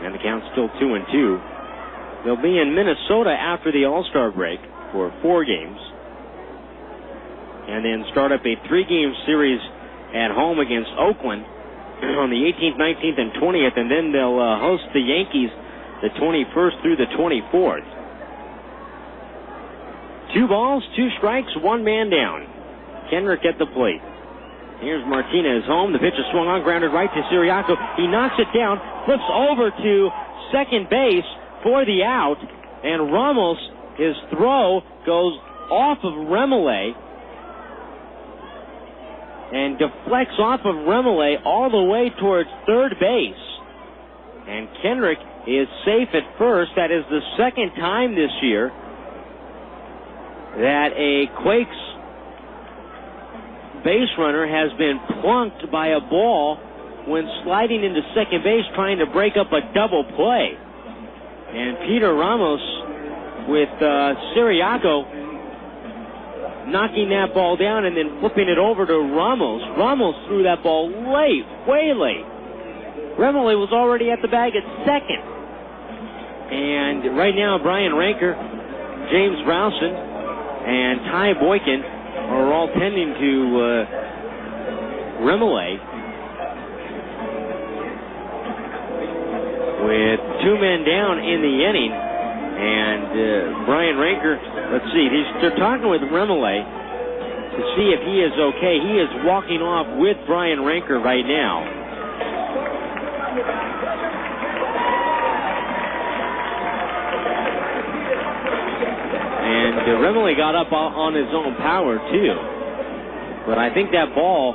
And the count's still 2-2. They'll be in Minnesota after the All-Star break for 4 games. And then start up a 3-game series at home against Oakland on the 18th, 19th, and 20th. And then they'll host the Yankees the 21st through the 24th. 2 balls, 2 strikes, 1 man down. Kendrick at the plate. Here's Martinez home. The pitch is swung on, grounded right to Siriaco. He knocks it down, flips over to second base for the out, and Ramos, his throw goes off of Remole and deflects off of Remole all the way towards third base. And Kendrick is safe at first. That is the second time this year that a Quakes base runner has been plunked by a ball when sliding into second base trying to break up a double play. And Peter Ramos with Siriaco knocking that ball down and then flipping it over to Ramos. Ramos threw that ball late, way late. Remole was already at the bag at second. And right now, Brian Ranker, James Browson, and Ty Boykin are all tending to Remole with 2 men down in the inning. And Brian Ranker, let's see, they're talking with Remole to see if he is okay. He is walking off with Brian Ranker right now. And Remole got up on his own power, too. But I think that ball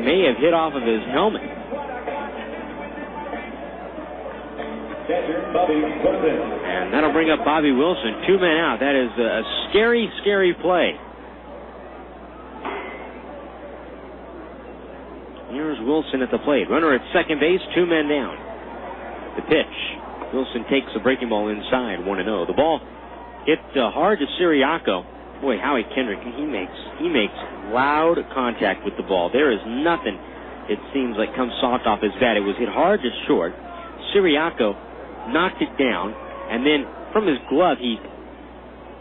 may have hit off of his helmet. And that'll bring up Bobby Wilson. 2 men out. That is a scary, scary play. Here's Wilson at the plate. Runner at second base, 2 men down. The pitch. Wilson takes the breaking ball inside, 1-0. The ball hit hard to Siriaco. Boy, Howie Kendrick, he makes loud contact with the ball. There is nothing, it seems like, comes soft off his bat. It was hit hard to short. Siriaco knocked it down, and then from his glove, he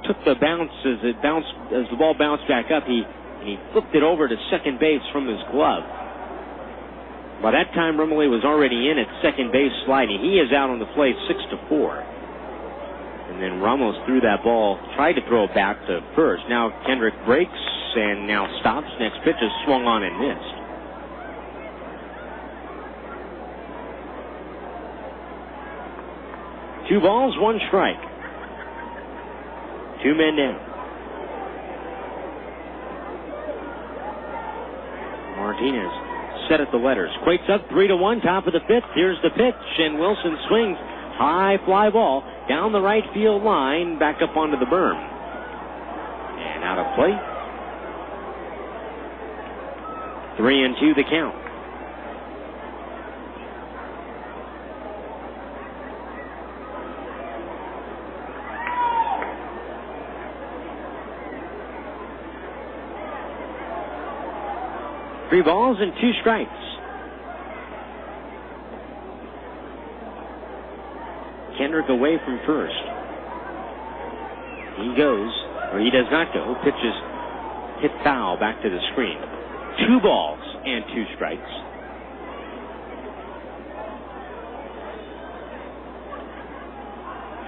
took the bounce as the ball bounced back up. He flipped it over to second base from his glove. By that time, Remole was already in at second base sliding. He is out on the plate 6-4. And then Ramos threw that ball, tried to throw it back to first. Now Kendrick breaks and now stops. Next pitch is swung on and missed. Two balls, 1 strike. 2 men down. Martinez set at the letters. Quakes up 3-1, top of the 5th. Here's the pitch, and Wilson swings. High fly ball down the right field line, back up onto the berm. And out of play. 3-2 the count. Three balls and 2 strikes. Kendrick away from first. He goes, or he does not go. Pitches hit foul back to the screen. 2 balls and 2 strikes.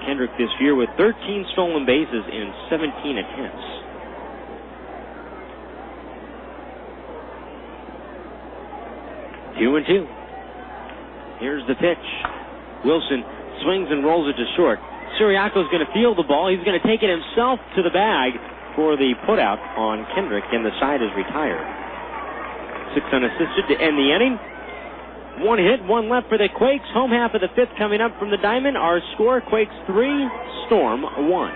Kendrick this year with 13 stolen bases in 17 attempts. Two and 2. Here's the pitch. Wilson swings and rolls it to short. Siriaco's going to field the ball. He's going to take it himself to the bag for the putout on Kendrick, and the side is retired. 6 unassisted to end the inning. 1 hit, 1 left for the Quakes. Home half of the 5th coming up from the diamond. Our score, Quakes 3, Storm 1.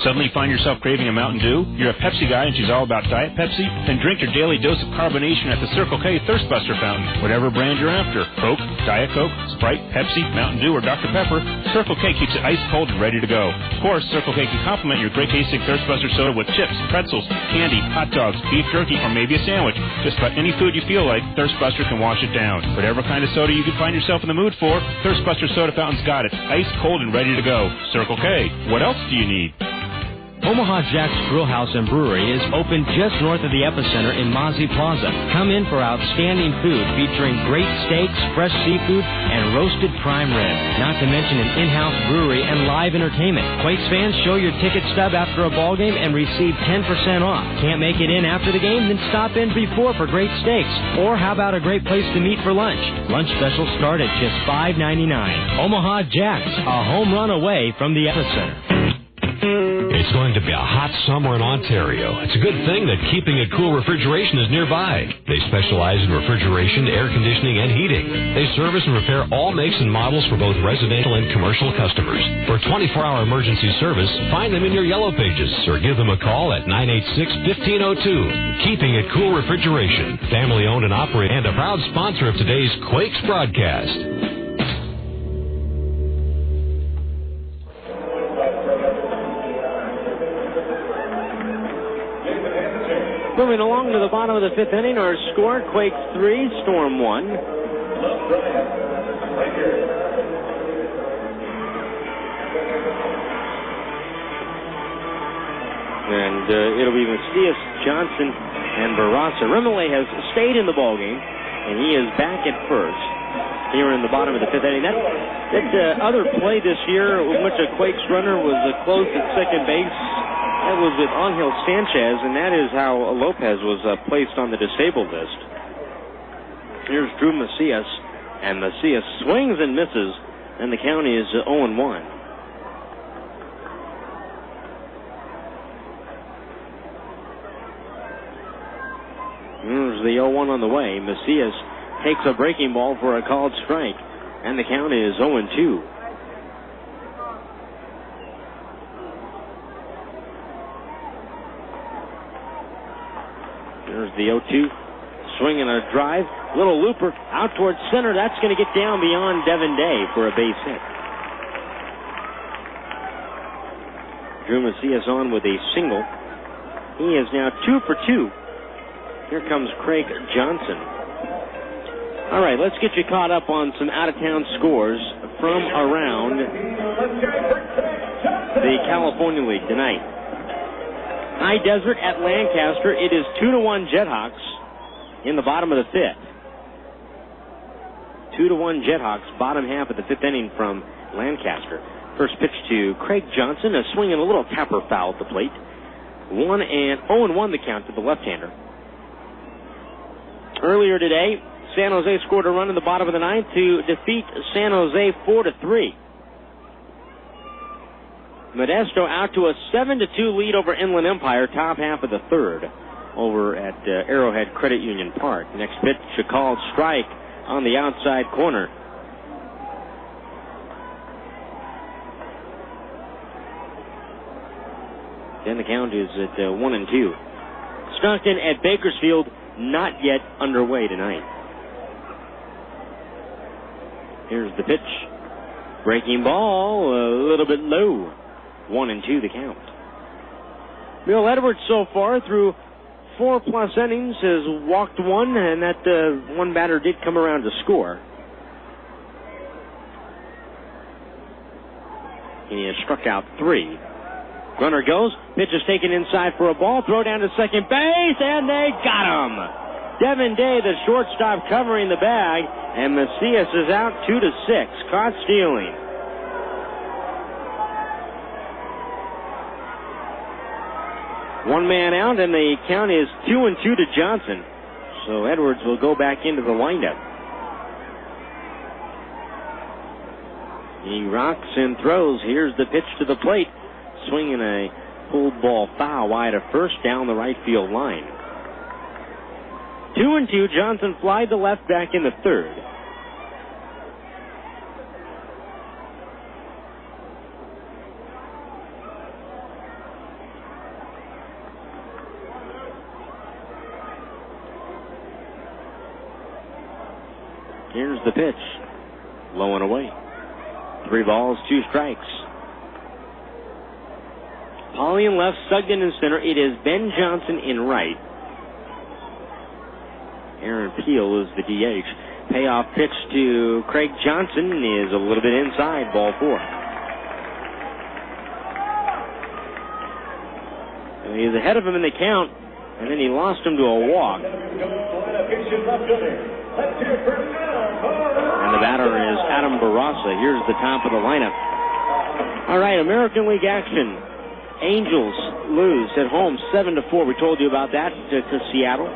Suddenly find yourself craving a Mountain Dew? You're a Pepsi guy and she's all about Diet Pepsi? Then drink your daily dose of carbonation at the Circle K Thirst Buster fountain. Whatever brand you're after, Coke, Diet Coke, Sprite, Pepsi, Mountain Dew, or Dr. Pepper, Circle K keeps it ice cold and ready to go. Of course, Circle K can complement your great tasting Thirst Buster soda with chips, pretzels, candy, hot dogs, beef jerky, or maybe a sandwich. Just about any food you feel like, Thirst Buster can wash it down. Whatever kind of soda you can find yourself in the mood for, Thirst Buster soda fountain's got it. Ice cold and ready to go. Circle K. What else do you need? Omaha Jack's Grill House and Brewery is open just north of the epicenter in Mazi Plaza. Come in for outstanding food featuring great steaks, fresh seafood, and roasted prime rib. Not to mention an in-house brewery and live entertainment. Quakes fans, show your ticket stub after a ball game and receive 10% off. Can't make it in after the game? Then stop in before for great steaks. Or how about a great place to meet for lunch? Lunch specials start at just $5.99. Omaha Jack's, a home run away from the epicenter. It's going to be a hot summer in Ontario. It's a good thing that Keeping It Cool Refrigeration is nearby. They specialize in refrigeration, air conditioning, and heating. They service and repair all makes and models for both residential and commercial customers. For 24-hour emergency service, find them in your yellow pages or give them a call at 986-1502. Keeping It Cool Refrigeration, family-owned and operated, and a proud sponsor of today's Quakes broadcast. Moving along to the bottom of the 5th inning, our score, Quakes 3, Storm 1. And it'll be Macias, Johnson, and Barraza. Remole has stayed in the ballgame, and he is back at first here in the bottom of the 5th inning. That other play this year in which a Quakes runner was close at second base, that was with Angel Sanchez, and that is how Lopez was placed on the disabled list. Here's Drew Macias, and Macias swings and misses, and the count is 0-1. Here's the 0-1 on the way. Macias takes a breaking ball for a called strike, and the count is 0-2. There's the 0-2. Swinging a drive. Little looper out towards center. That's going to get down beyond Devin Day for a base hit. Drew Macias on with a single. He is now 2 for 2. Here comes Craig Johnson. All right, let's get you caught up on some out-of-town scores from around the California League tonight. High Desert at Lancaster. It is 2-1 Jethawks in the bottom of the 5th. 2-1 Jethawks, bottom half of the 5th inning from Lancaster. First pitch to Craig Johnson, a swing and a little tapper foul at the plate. 0-1 the count to the left-hander. Earlier today, San Jose scored a run in the bottom of the 9th to defeat San Jose 4-3. Modesto out to a 7-2 lead over Inland Empire, top half of the 3rd, over at Arrowhead Credit Union Park. Next pitch, a called strike on the outside corner. Then the count is at 1-2. Stockton at Bakersfield, not yet underway tonight. Here's the pitch. Breaking ball, a little bit low. 1-2 the count. Bill Edwards so far through 4+ innings has walked one, and that one batter did come around to score. He has struck out 3. Runner goes, pitch is taken inside for a ball, throw down to second base, and they got him. Devin Day, the shortstop, covering the bag, and Macias is out 2-6, caught stealing. One man out, and the count is 2-2 to Johnson. So Edwards will go back into the windup. He rocks and throws. Here's the pitch to the plate. Swinging a pulled ball foul wide of first down the right field line. 2-2. Johnson flied the left back in the third. Here's the pitch. Low and away. 3 balls, 2 strikes. Pauly in left, Sugden in center. It is Ben Johnson in right. Aaron Peel is the DH. Payoff pitch to Craig Johnson is a little bit inside, ball 4. So he's ahead of him in the count, and then he lost him to a walk. And the batter is Adam Barraza. Here's the top of the lineup. All right, American League action. Angels lose at home 7-4. We told you about that to Seattle.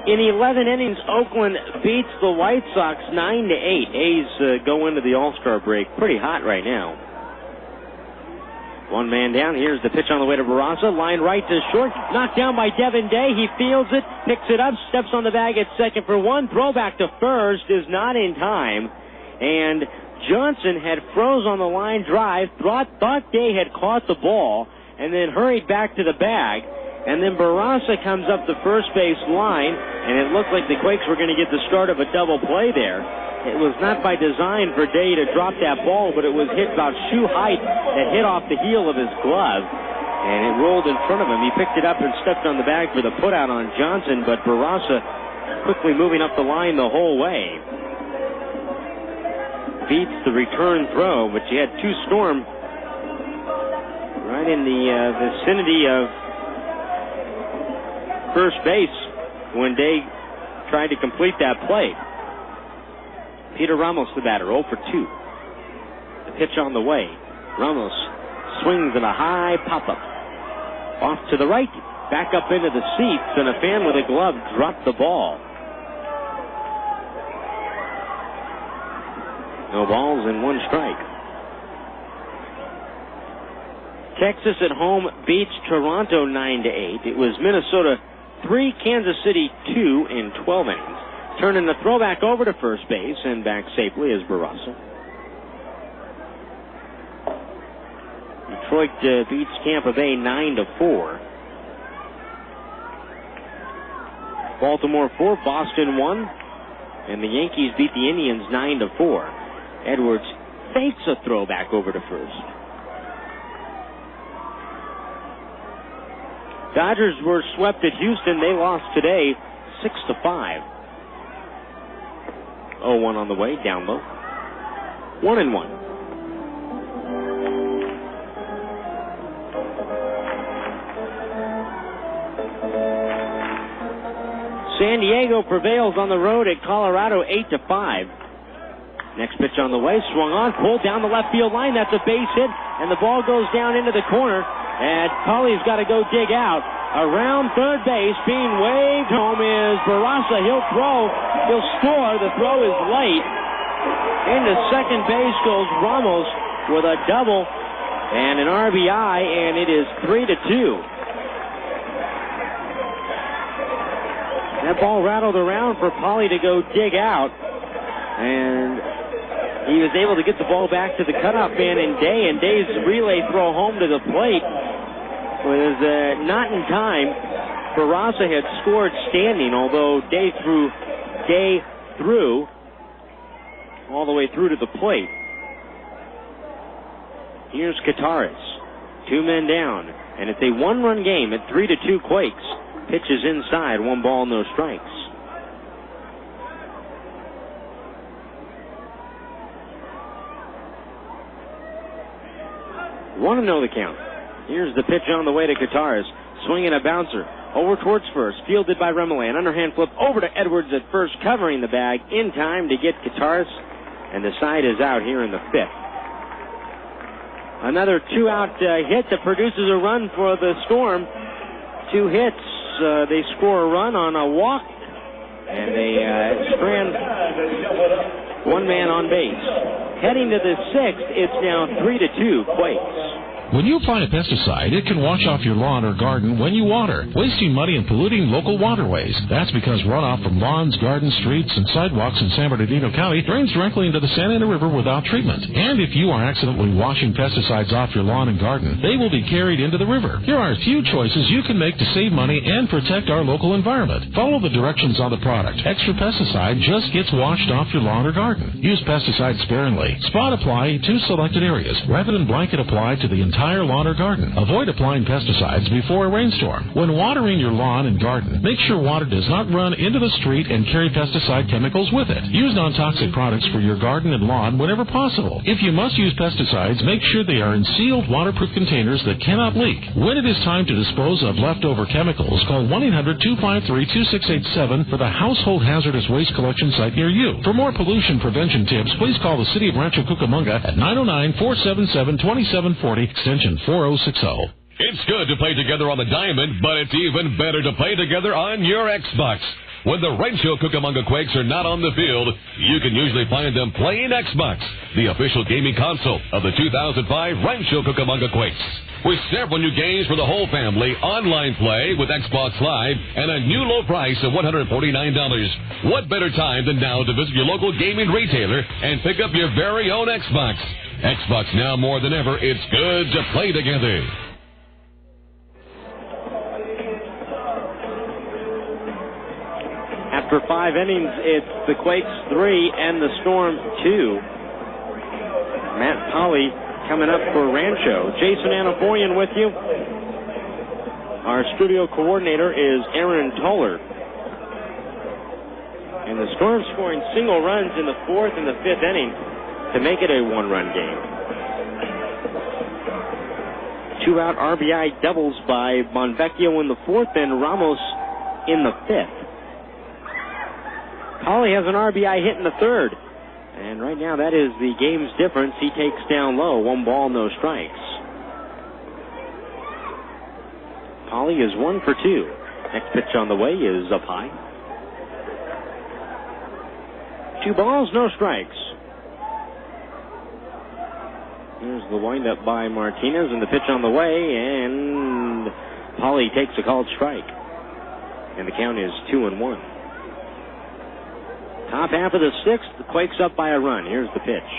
In 11 innings, Oakland beats the White Sox 9-8. A's go into the All-Star break pretty hot right now. 1 man down. Here's the pitch on the way to Barraza. Line right to short. Knocked down by Devin Day. He fields it, picks it up, steps on the bag at second for 1. Throwback to first is not in time. And Johnson had froze on the line drive, thought Day had caught the ball, and then hurried back to the bag. And then Barraza comes up the first base line, and it looked like the Quakes were going to get the start of a double play there. It was not by design for Day to drop that ball, but it was hit about shoe height that hit off the heel of his glove, and it rolled in front of him. He picked it up and stepped on the bag for the putout on Johnson, but Barraza quickly moving up the line the whole way. Beats the return throw, but you had 2 Storm right in the vicinity of first base when Day tried to complete that play. Peter Ramos, the batter, 0 for 2. The pitch on the way. Ramos swings at a high pop-up. Off to the right, back up into the seats, and a fan with a glove dropped the ball. No balls and 1 strike. Texas at home beats Toronto 9-8. It was Minnesota 3, Kansas City 2 in 12 innings. Turning the throwback over to first base and back safely is Barraza. Detroit beats Tampa Bay 9-4. Baltimore 4, Boston 1, and the Yankees beat the Indians 9-4. Edwards fakes a throwback over to first. Dodgers were swept at Houston. They lost today 6-5. 0-1 on the way, down low. 1-1. San Diego prevails on the road at Colorado 8-5. Next pitch on the way, swung on, pulled down the left field line. That's a base hit, and the ball goes down into the corner. And Pauly's got to go dig out. Around third base, being waved home is Barraza. He'll throw. He'll score. The throw is late. Into second base goes Ramos with a double and an RBI, and it is 3-2. That ball rattled around for Pauly to go dig out, and he was able to get the ball back to the cutoff man in Day, and Day's relay throw home to the plate was not in time. Barraza had scored standing, although Day threw all the way through to the plate. Here's Kottaras. 2 men down, and it's a 1-run game at 3-2 Quakes. Pitches inside, 1 ball, no strikes. Want to know the count. Here's the pitch on the way to Kottaras. Swinging a bouncer over towards first. Fielded by Remillé. An underhand flip over to Edwards at first, covering the bag in time to get Kottaras. And the side is out here in the 5th. Another 2-out hit that produces a run for the Storm. 2 hits. They score a run on a walk. And they strand 1 man on base. Heading to the 6th, it's now 3-2 Quakes. When you apply a pesticide, it can wash off your lawn or garden when you water, wasting money and polluting local waterways. That's because runoff from lawns, gardens, streets, and sidewalks in San Bernardino County drains directly into the Santa Ana River without treatment. And if you are accidentally washing pesticides off your lawn and garden, they will be carried into the river. Here are a few choices you can make to save money and protect our local environment. Follow the directions on the product. Extra pesticide just gets washed off your lawn or garden. Use pesticides sparingly. Spot apply to selected areas rather than blanket apply to the entire lawn or garden. Avoid applying pesticides before a rainstorm. When watering your lawn and garden, make sure water does not run into the street and carry pesticide chemicals with it. Use non-toxic products for your garden and lawn whenever possible. If you must use pesticides, make sure they are in sealed, waterproof containers that cannot leak. When it is time to dispose of leftover chemicals, call 1-800-253-2687 for the household hazardous waste collection site near you. For more pollution prevention tips, please call the City of Rancho Cucamonga at 909-477-2740, extension 4060. It's good to play together on the diamond, but it's even better to play together on your Xbox. When the Rancho Cucamonga Quakes are not on the field, you can usually find them playing Xbox, the official gaming console of the 2005 Rancho Cucamonga Quakes. With several new games for the whole family, online play with Xbox Live, and a new low price of $149. What better time than now to visit your local gaming retailer and pick up your very own Xbox? Xbox now more than ever, it's good to play together. After 5 innings, it's the Quakes 3 and the Storm 2. Matt Polly coming up for Rancho. Jason Anaforian with you. Our studio coordinator is Aaron Toller. And the Storm scoring single runs in the 4th and the 5th inning to make it a one-run game. 2-out RBI doubles by Bonvecchio in the 4th and Ramos in the 5th. Polly has an RBI hit in the 3rd. And right now that is the game's difference. He takes down low. 1 ball, no strikes. Polly is 1 for 2. Next pitch on the way is up high. 2 balls, no strikes. Here's the windup by Martinez and the pitch on the way, and Polly takes a called strike. And the count is 2-1. Top half of the 6th, the Quakes up by a run. Here's the pitch.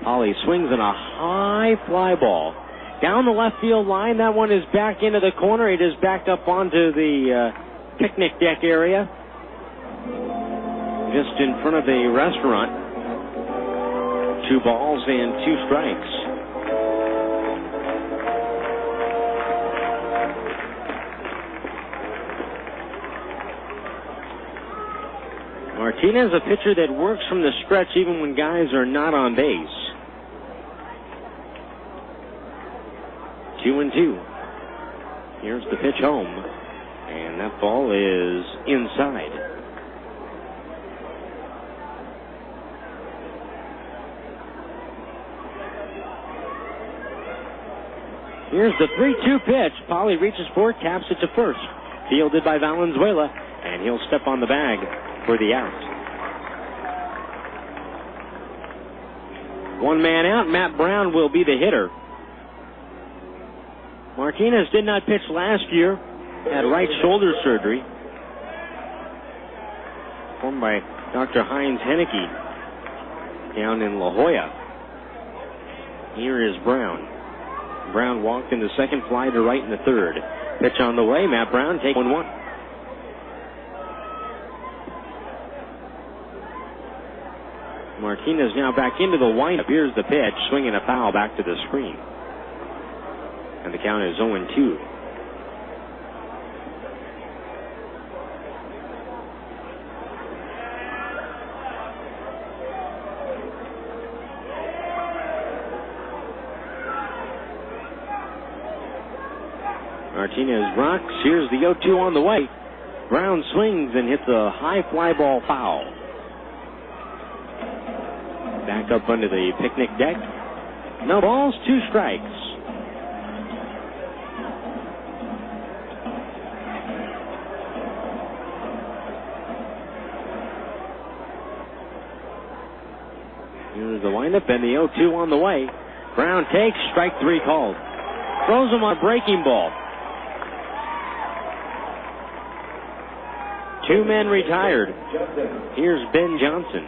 Polly swings in a high fly ball. Down the left field line, that one is back into the corner. It is backed up onto the picnic deck area. Just in front of the restaurant. 2 balls and 2 strikes. Martinez, a pitcher that works from the stretch even when guys are not on base. 2-2. Here's the pitch home. And that ball is inside. Here's the 3-2 pitch. Polly reaches for it, taps it to first. Fielded by Valenzuela, and he'll step on the bag for the out. 1 man out. Matt Brown will be the hitter. Martinez did not pitch last year. Had right shoulder surgery. Performed by Dr. Heinz Henneke down in La Jolla. Here is Brown. Brown walked in the 2nd, fly to right in the 3rd. Pitch on the way. Matt Brown takes 1-1. Martinez now back into the windup. Here's the pitch, swinging a foul back to the screen. And the count is 0-2. Martinez rocks. Here's the 0-2 on the way. Brown swings and hits a high fly ball foul. Back up under the picnic deck. No balls, 2 strikes. Here's Here's the windup and the 0-2 on the way. Brown takes, strike 3 called. Throws him on a breaking ball. 2 men retired. Here's Ben Johnson.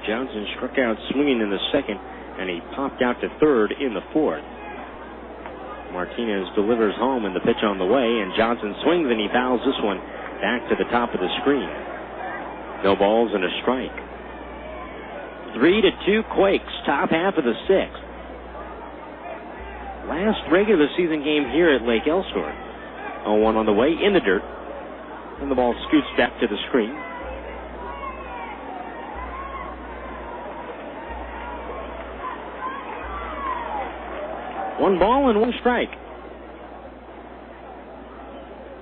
Johnson struck out swinging in the second, and he popped out to third in the fourth. Martinez delivers home, and the pitch on the way, and Johnson swings, and he fouls this one back to the top of the screen. No balls and a strike. 3-2 Quakes, top half of the sixth. Last regular season game here at Lake Elsinore. 0-1 on the way, in the dirt, and the ball scoots back to the screen. One ball and 1 strike.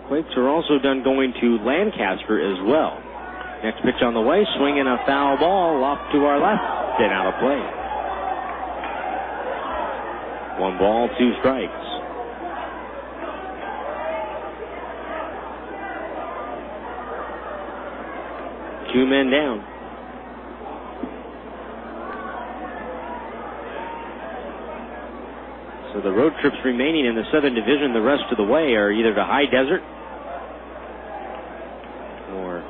Quakes are also done going to Lancaster as well. Next pitch on the way, swinging a foul ball off to our left and out of play. 1 ball, 2 strikes. Two men down. So the road trips remaining in the Southern Division the rest of the way are either to High Desert or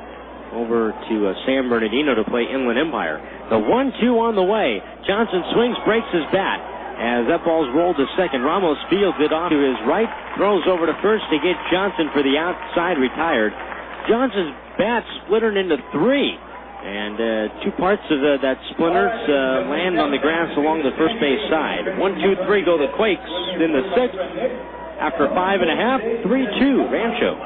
over to San Bernardino to play Inland Empire. The 1-2 on the way. Johnson swings, breaks his bat. As that ball's rolled to second, Ramos fields it off to his right, throws over to first to get Johnson for the outside retired. Johnson's bat splintered into 3. And 2 parts of that splinters land on the grass along the first base side. 1, 2, 3 go the Quakes in the 6th. After 5.5, 3-2 Rancho.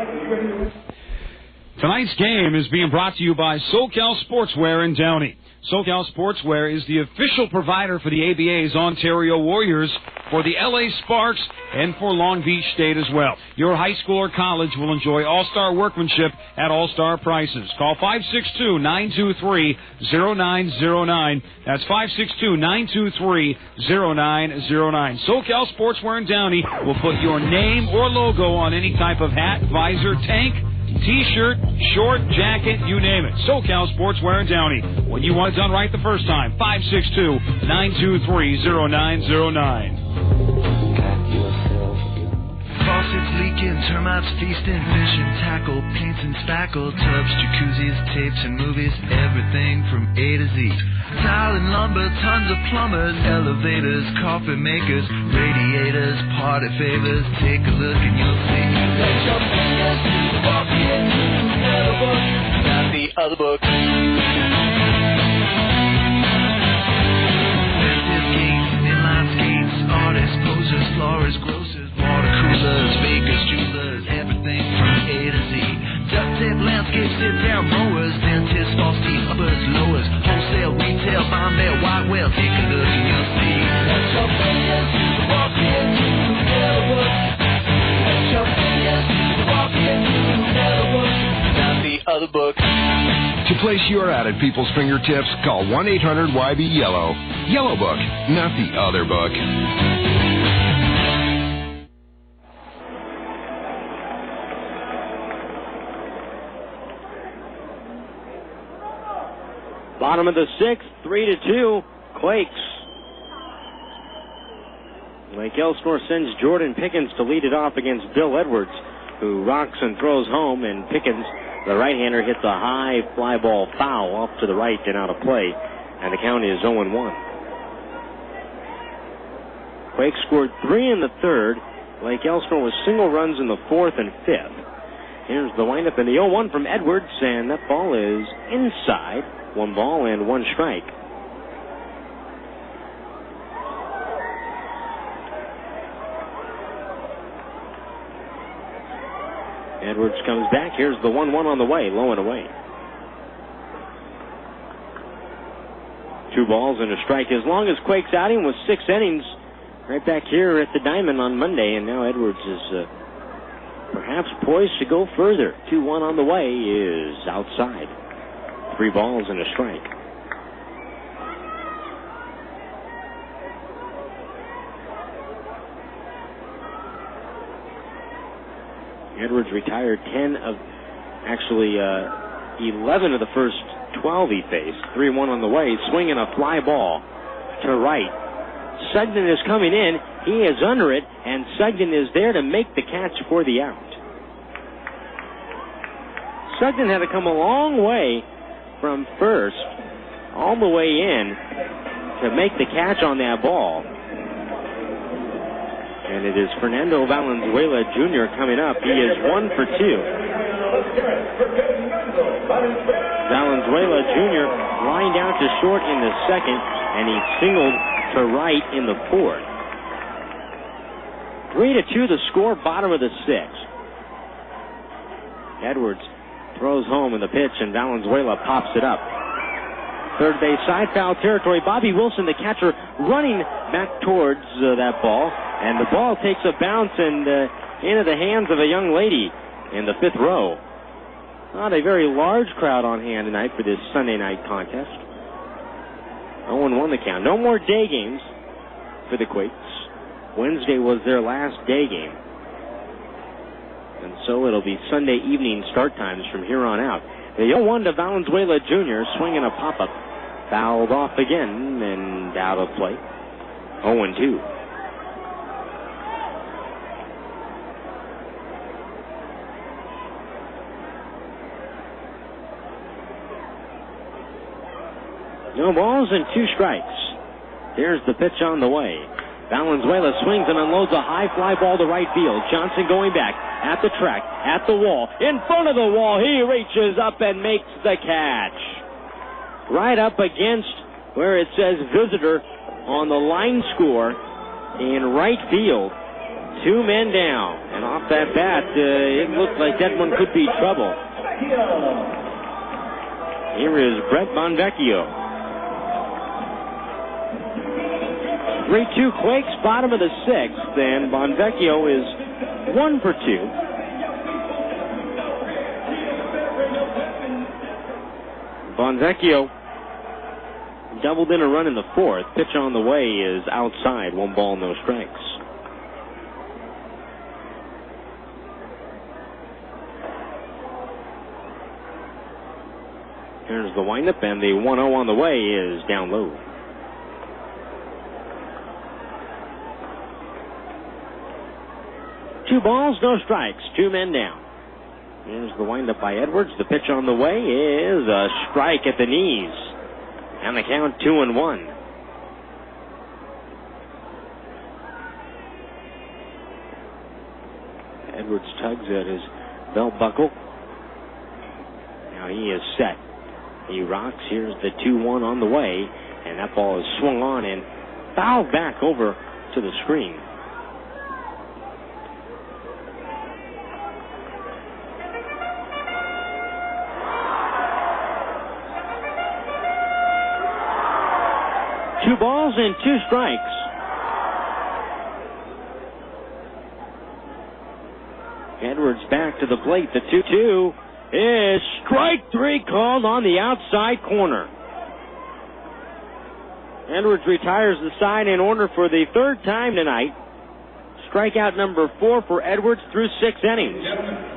Tonight's game is being brought to you by SoCal Sportswear in Downey. SoCal Sportswear is the official provider for the ABA's Ontario Warriors, for the LA Sparks, and for Long Beach State as well. Your high school or college will enjoy all-star workmanship at all-star prices. Call 562-923-0909. That's 562-923-0909. SoCal Sportswear in Downey will put your name or logo on any type of hat, visor, tank, T-shirt, short, jacket, you name it. SoCal Sportswear in Downey. When you want it done right the first time, 562-923-0909. Faucets leaking, termites feasting, fishing, tackle, paints and spackle, tubs, jacuzzis, tapes and movies, everything from A to Z. Tile and lumber, tons of plumbers, elevators, coffee makers, radiators, party favors. Take a look and you'll see. Let your fingers walk into the other book, not the other book. Festive games, inline skates, artists, posers, florists, grocers, water coolers, bakers, jewelers, everything from A to Z. Duct tape, landscape, sit-down mowers, dentists, false teeth, uppers, lowers, wholesale, retail, Bombay, white whale. Take a look and you'll see. Let your fingers walk into the other book. Let your fingers walk into the other book, not the other book. To place your ad at people's fingertips, call 1-800-YB-YELLOW. Yellow Book, not the other book. Bottom of the 6th, 3-2 Quakes. Lake Elsinore sends Jordan Pickens to lead it off against Bill Edwards, who rocks and throws home, and Pickens, the right-hander, hits a high fly ball foul off to the right and out of play, and the count is 0-1. Quakes scored 3 in the 3rd. Lake Elsinore was single runs in the 4th and 5th. Here's the windup and the 0-1 from Edwards, and that ball is inside. 1 ball and 1 strike. Edwards comes back. Here's the 1-1 on the way, low and away. 2 balls and a strike. As long as Quakes' outing was 6 innings, right back here at the Diamond on Monday, and now Edwards is perhaps poised to go further. 2-1 on the way is outside. 3 balls and a strike. Edwards retired 11 of the first 12 he faced. 3-1 on the way, swinging a fly ball to right. Sugden is coming in. He is under it, and Sugden is there to make the catch for the out. Sugden had to come a long way from first all the way in to make the catch on that ball. And it is Fernando Valenzuela Jr. coming up. He is 1 for 2. Valenzuela Jr. lined out to short in the second, and he singled to right in the fourth. 3-2 the score, bottom of the sixth. Edwards throws home in the pitch, and Valenzuela pops it up. Third base side, foul territory. Bobby Wilson, the catcher, running back towards that ball, and the ball takes a bounce and into the hands of a young lady in the fifth row. Not a very large crowd on hand tonight for this Sunday night contest. 0-1 the count. No more day games for the Quakes. Wednesday was their last day game. And so it'll be Sunday evening start times from here on out. The 0-1 to Valenzuela Jr. swinging a pop-up. Fouled off again and out of play. 0-2. No balls and 2 strikes. Here's the pitch on the way. Valenzuela swings and unloads a high fly ball to right field. Johnson going back at the track, at the wall, in front of the wall. He reaches up and makes the catch. Right up against where it says visitor on the line score in right field. 2 men down. And off that bat, it looked like that one could be trouble. Here is Brett Bonvecchio. 3-2 Quakes, bottom of the sixth, and Bonvecchio is 1 for 2. Bonvecchio doubled in a run in the fourth. Pitch on the way is outside. 1 ball, no strikes. Here's the windup, and the 1-0 on the way is down low. Two balls, no strikes. 2 men down. Here's the windup by Edwards. The pitch on the way is a strike at the knees. And the count 2-1. Edwards tugs at his belt buckle. Now he is set. He rocks. Here's the 2-1 on the way. And that ball is swung on and fouled back over to the screen. Two balls and 2 strikes. Edwards back to the plate. The 2-2 is strike 3 called on the outside corner. Edwards retires the side in order for the 3rd time tonight. Strikeout number 4 for Edwards through 6 innings.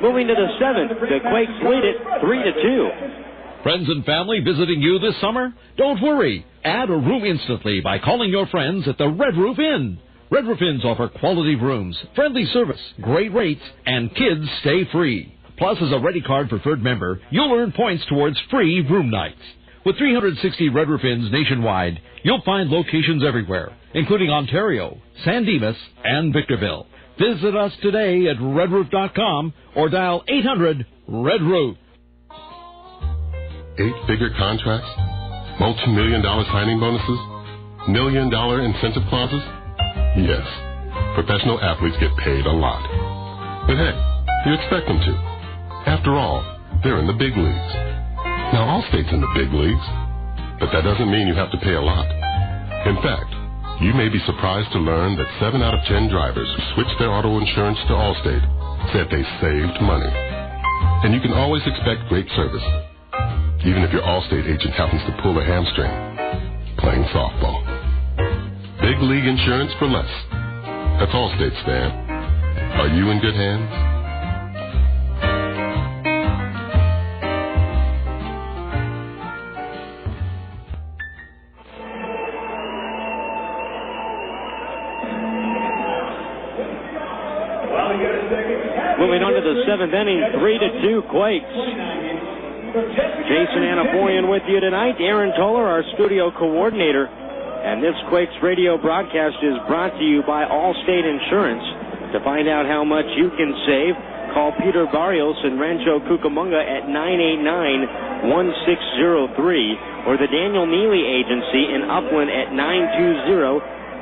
Moving to the 7th, the Quakes lead it 3-2. Friends and family visiting you this summer? Don't worry. Add a room instantly by calling your friends at the Red Roof Inn. Red Roof Inns offer quality rooms, friendly service, great rates, and kids stay free. Plus, as a Ready Card preferred member, you'll earn points towards free room nights. With 360 Red Roof Inns nationwide, you'll find locations everywhere, including Ontario, San Dimas, and Victorville. Visit us today at redroof.com or dial 800-RED-ROOF. 8-figure contracts, multi-million-dollar signing bonuses, million-dollar incentive clauses. Yes, professional athletes get paid a lot. But hey, you expect them to. After all, they're in the big leagues. Now, Allstate's in the big leagues, but that doesn't mean you have to pay a lot. In fact, you may be surprised to learn that 7 out of 10 drivers who switched their auto insurance to Allstate said they saved money. And you can always expect great service, even if your Allstate agent happens to pull a hamstring playing softball. Big league insurance for less. That's Allstate, Stan. Are you in good hands? Moving on to the 7th inning, 3-2 Quakes. Jason Anaforian with you tonight. Aaron Toller, our studio coordinator. And this Quakes radio broadcast is brought to you by Allstate Insurance. To find out how much you can save, call Peter Barrios in Rancho Cucamonga at 989-1603 or the Daniel Neely Agency in Upland at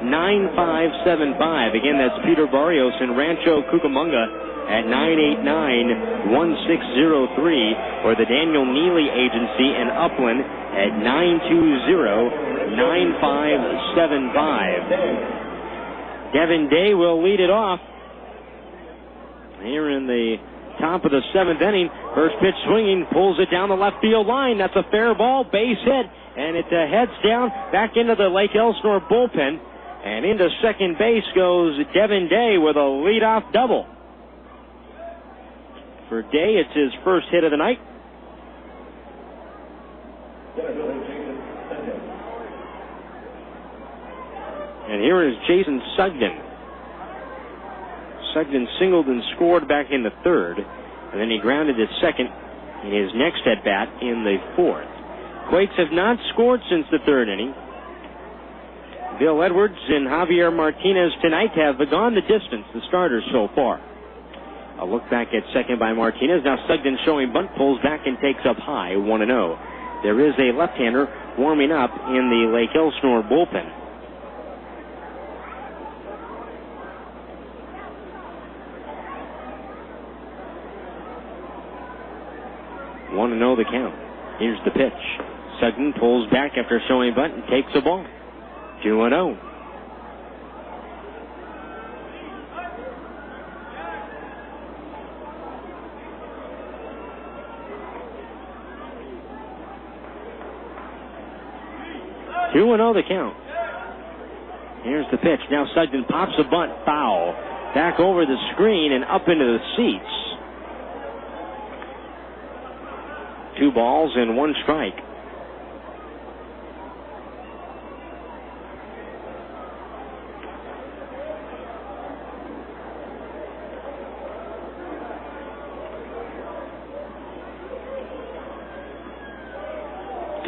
920-9575. Again, that's Peter Barrios in Rancho Cucamonga at 989-1603 or the Daniel Neely Agency in Upland at 920-9575. Devin Day will lead it off here in the top of the 7th inning. First pitch swinging, pulls it down the left field line. That's a fair ball, base hit, and it heads down back into the Lake Elsinore bullpen. And into second base goes Devin Day with a leadoff double. For Day, it's his first hit of the night. And here is Jason Sugden. Sugden singled and scored back in the 3rd, and then he grounded to second in his next at-bat in the 4th. Quakes have not scored since the 3rd inning. Bill Edwards and Javier Martinez tonight have gone the distance, the starters so far. A look back at second by Martinez. Now Sugden showing bunt, pulls back and takes up high, 1-0. There is a left-hander warming up in the Lake Elsinore bullpen. 1-0 the count. Here's the pitch. Sugden pulls back after showing bunt and takes a ball. 2-0. The count. Here's the pitch. Now Sugden pops a bunt, foul. Back over the screen and up into the seats. 2 balls and 1 strike.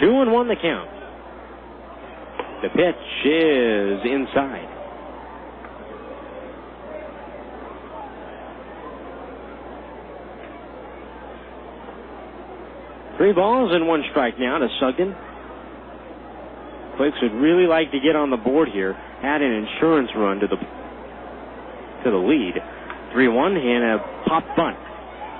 Two and 1 the count. The pitch is inside. Three balls and 1 strike now to Sugden. Quakes would really like to get on the board here, add an insurance run to the lead. 3-1 and a pop bunt.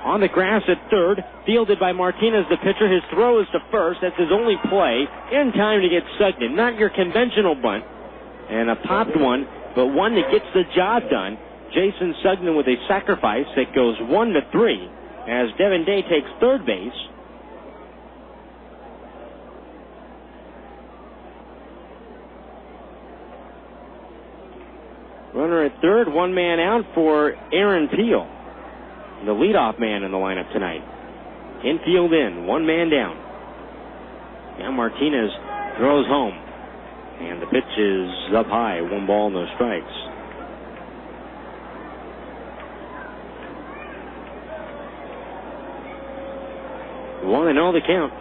On the grass at third, fielded by Martinez, the pitcher. His throw is to first. That's his only play. In time to get Sugden. Not your conventional bunt. And a popped one, but one that gets the job done. Jason Sugden with a sacrifice that goes 1-3 as Devin Day takes third base. Runner at third, 1 man out for Aaron Peel, the leadoff man in the lineup tonight. Infield in, 1 man down. Now Martinez throws home, and the pitch is up high, 1 ball, no strikes. One and 0 the count.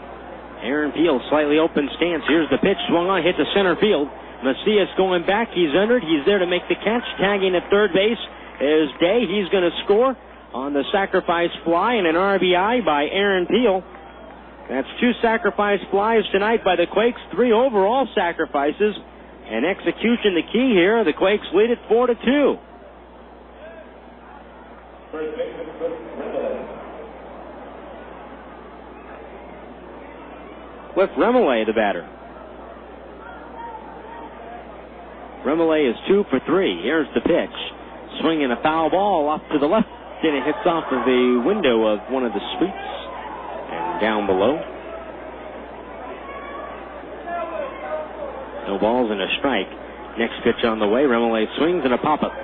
Aaron Peel, slightly open stance. Here's the pitch, swung on, hit to center field. Macias going back. He's under. He's there to make the catch. Tagging at third base is Day. He's going to score on the sacrifice fly and an RBI by Aaron Peel. That's 2 sacrifice flies tonight by the Quakes. 3 overall sacrifices. And execution the key here. The Quakes lead it 4-2. Cliff Remillé, the batter. Remillé is 2 for 3. Here's the pitch. Swinging a foul ball off to the left, and it hits off of the window of one of the suites and down below. No balls and a strike. Next pitch on the way. Remillé swings and a pop-up.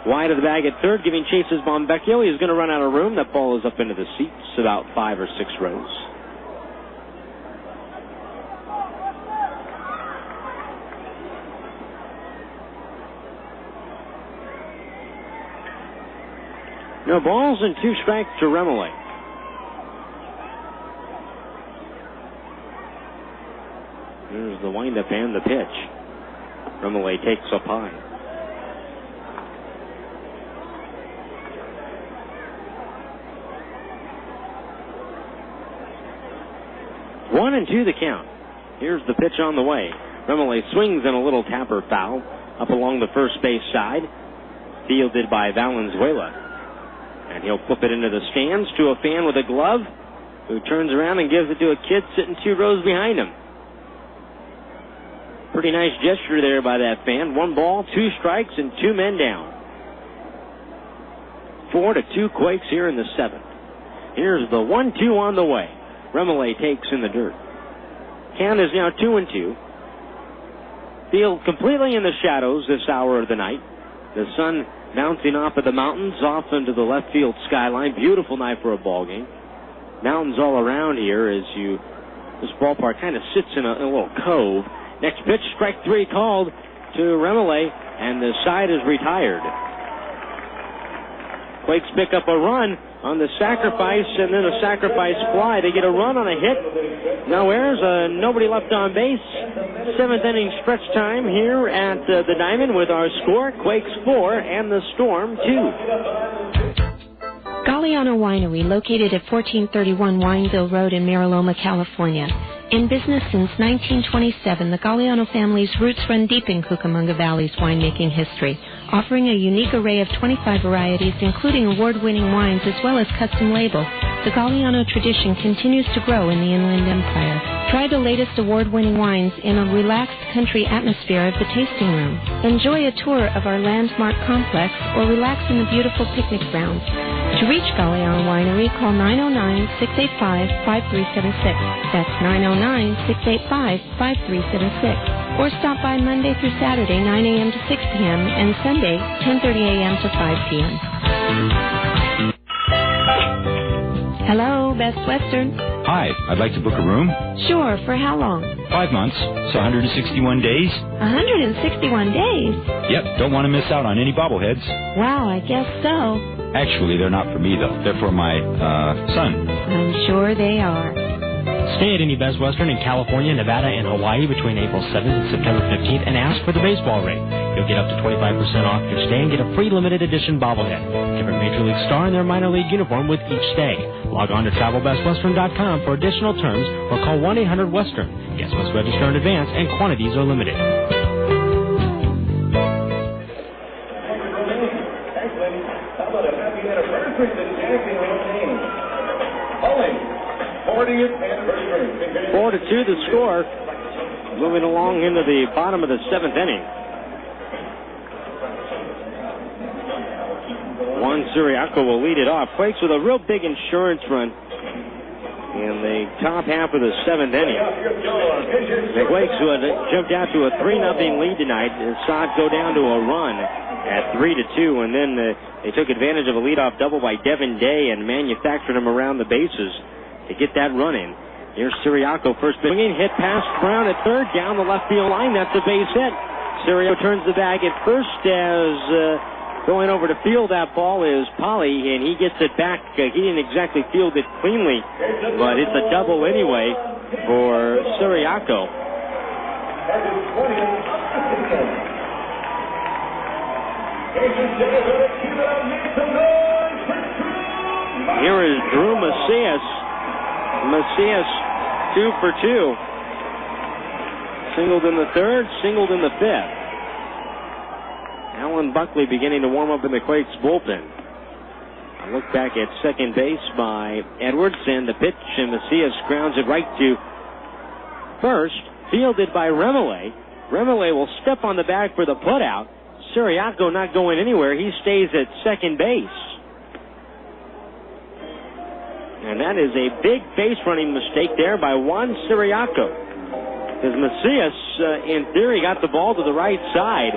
Wide of the bag at third, giving chase is Bombecchio. He's going to run out of room. That ball is up into the seats, about 5 or 6 rows. No balls and 2 strikes to Remillard. Here's the windup and the pitch. Remillard takes up high. 1-2 the count. Here's the pitch on the way. Remillard swings in a little tapper foul up along the first base side, fielded by Valenzuela. And he'll flip it into the stands to a fan with a glove, who turns around and gives it to a kid sitting 2 rows behind him. Pretty nice gesture there by that fan. 1 ball, 2 strikes, and 2 men down. 4-2 Quakes here in the 7th. Here's the 1-2 on the way. Remillard takes in the dirt. Count is now 2-2. Field completely in the shadows this hour of the night. The sun bouncing off of the mountains, off into the left field skyline. Beautiful night for a ball game. Mountains all around here as this ballpark kind of sits in a little cove. Next pitch, strike 3 called to Remillard, and the side is retired. Quakes pick up a run on the sacrifice, and then a sacrifice fly. They get a run on a hit. No errors, nobody left on base. 7th inning stretch time here at the Diamond with our score, Quakes 4 and the Storm 2. Galliano Winery, located at 1431 Wineville Road in Mariloma, California. In business since 1927, the Galliano family's roots run deep in Cucamonga Valley's winemaking history, offering a unique array of 25 varieties, including award-winning wines as well as custom labels. The Galliano tradition continues to grow in the Inland Empire. Try the latest award-winning wines in a relaxed country atmosphere of the tasting room. Enjoy a tour of our landmark complex or relax in the beautiful picnic grounds. To reach Galliano Winery, call 909-685-5376. That's 909-685-5376. Or stop by Monday through Saturday, 9 a.m. to 6 p.m. and Sunday, 10:30 a.m. to 5 p.m. Hello, Best Western. Hi, I'd like to book a room. Sure, for how long? 5 months, so 161 days. 161 days? Yep, don't want to miss out on any bobbleheads. Wow, I guess so. Actually, they're not for me, though. They're for my, son. I'm sure they are. Stay at any Best Western in California, Nevada, and Hawaii between April 7th and September 15th and ask for the baseball rate. You'll get up to 25% off your stay and get a free limited edition bobblehead. Different Major League star in their minor league uniform with each stay. Log on to TravelBestWestern.com for additional terms or call 1-800-WESTERN. Guests must register in advance and quantities are limited. Four to 2 the score. Moving along into the bottom of the 7th inning. Juan Siriaco will lead it off. Quakes with a real big insurance run in the top half of the 7th inning. The Quakes, who had jumped out to a 3-0 lead tonight, saw it go down to a run at 3-2, and then they took advantage of a leadoff double by Devin Day and manufactured him around the bases to get that run in. Here's Siriaco, first swinging, hit past Brown at third, down the left field line. That's a base hit. Siriaco turns the bag at first as going over to field that ball is Polly, and he gets it back. He didn't exactly field it cleanly, but it's a double anyway for Siriaco. Here is Drew Macias. Macias 2 for 2. Singled in the 3rd, singled in the 5th. Alan Buckley beginning to warm up in the Quakes bullpen. A look back at second base by Edwards, and the pitch, and Macias grounds it right to first, fielded by Remillard. Remillard will step on the bag for the putout. Siriaco not going anywhere. He stays at second base. And that is a big base running mistake there by Juan Siriaco. Because Macias, in theory, got the ball to the right side.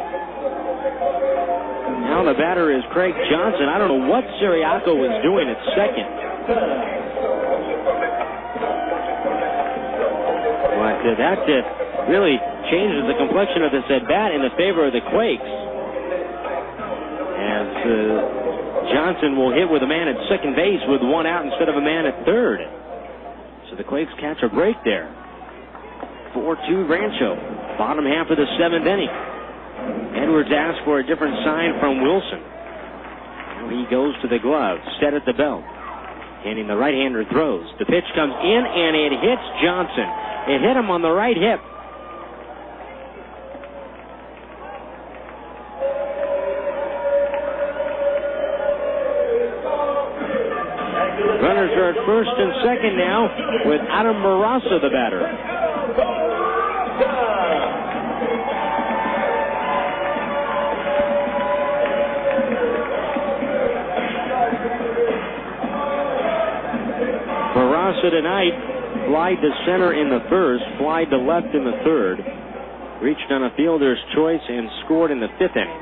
Now the batter is Craig Johnson. I don't know what Siriaco was doing at second. But that really changes the complexion of this at bat in the favor of the Quakes. As Johnson will hit with a man at second base with one out instead of a man at third. So the Quakes catch a break there. 4-2 Rancho. Bottom half of the seventh inning. Edwards asked for a different sign from Wilson. Now he goes to the glove, set at the belt. Handing the right-hander throws. The pitch comes in, and it hits Johnson. It hit him on the right hip. Runners are at first and second now with Adam Barraza, the batter. Barraza tonight flied to center in the first, flied to left in the third, reached on a fielder's choice and scored in the fifth inning.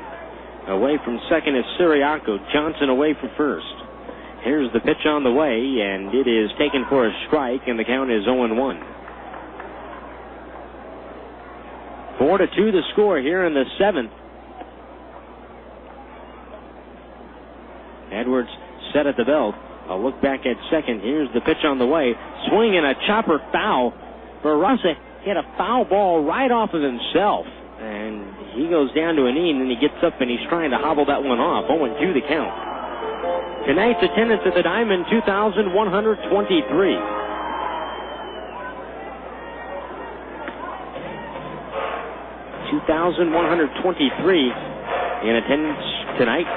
Away from second is Siriaco. Johnson away from first. Here's the pitch on the way, and it is taken for a strike, and the count is 0-1. 4-2 the score here in the seventh. Edwards set at the belt. A look back at second. Here's the pitch on the way. Swing and a chopper foul. Barraza hit a foul ball right off of himself, and he goes down to a knee, and then he gets up and he's trying to hobble that one off. 0-2 the count. Tonight's attendance at the Diamond, 2,123. In attendance tonight.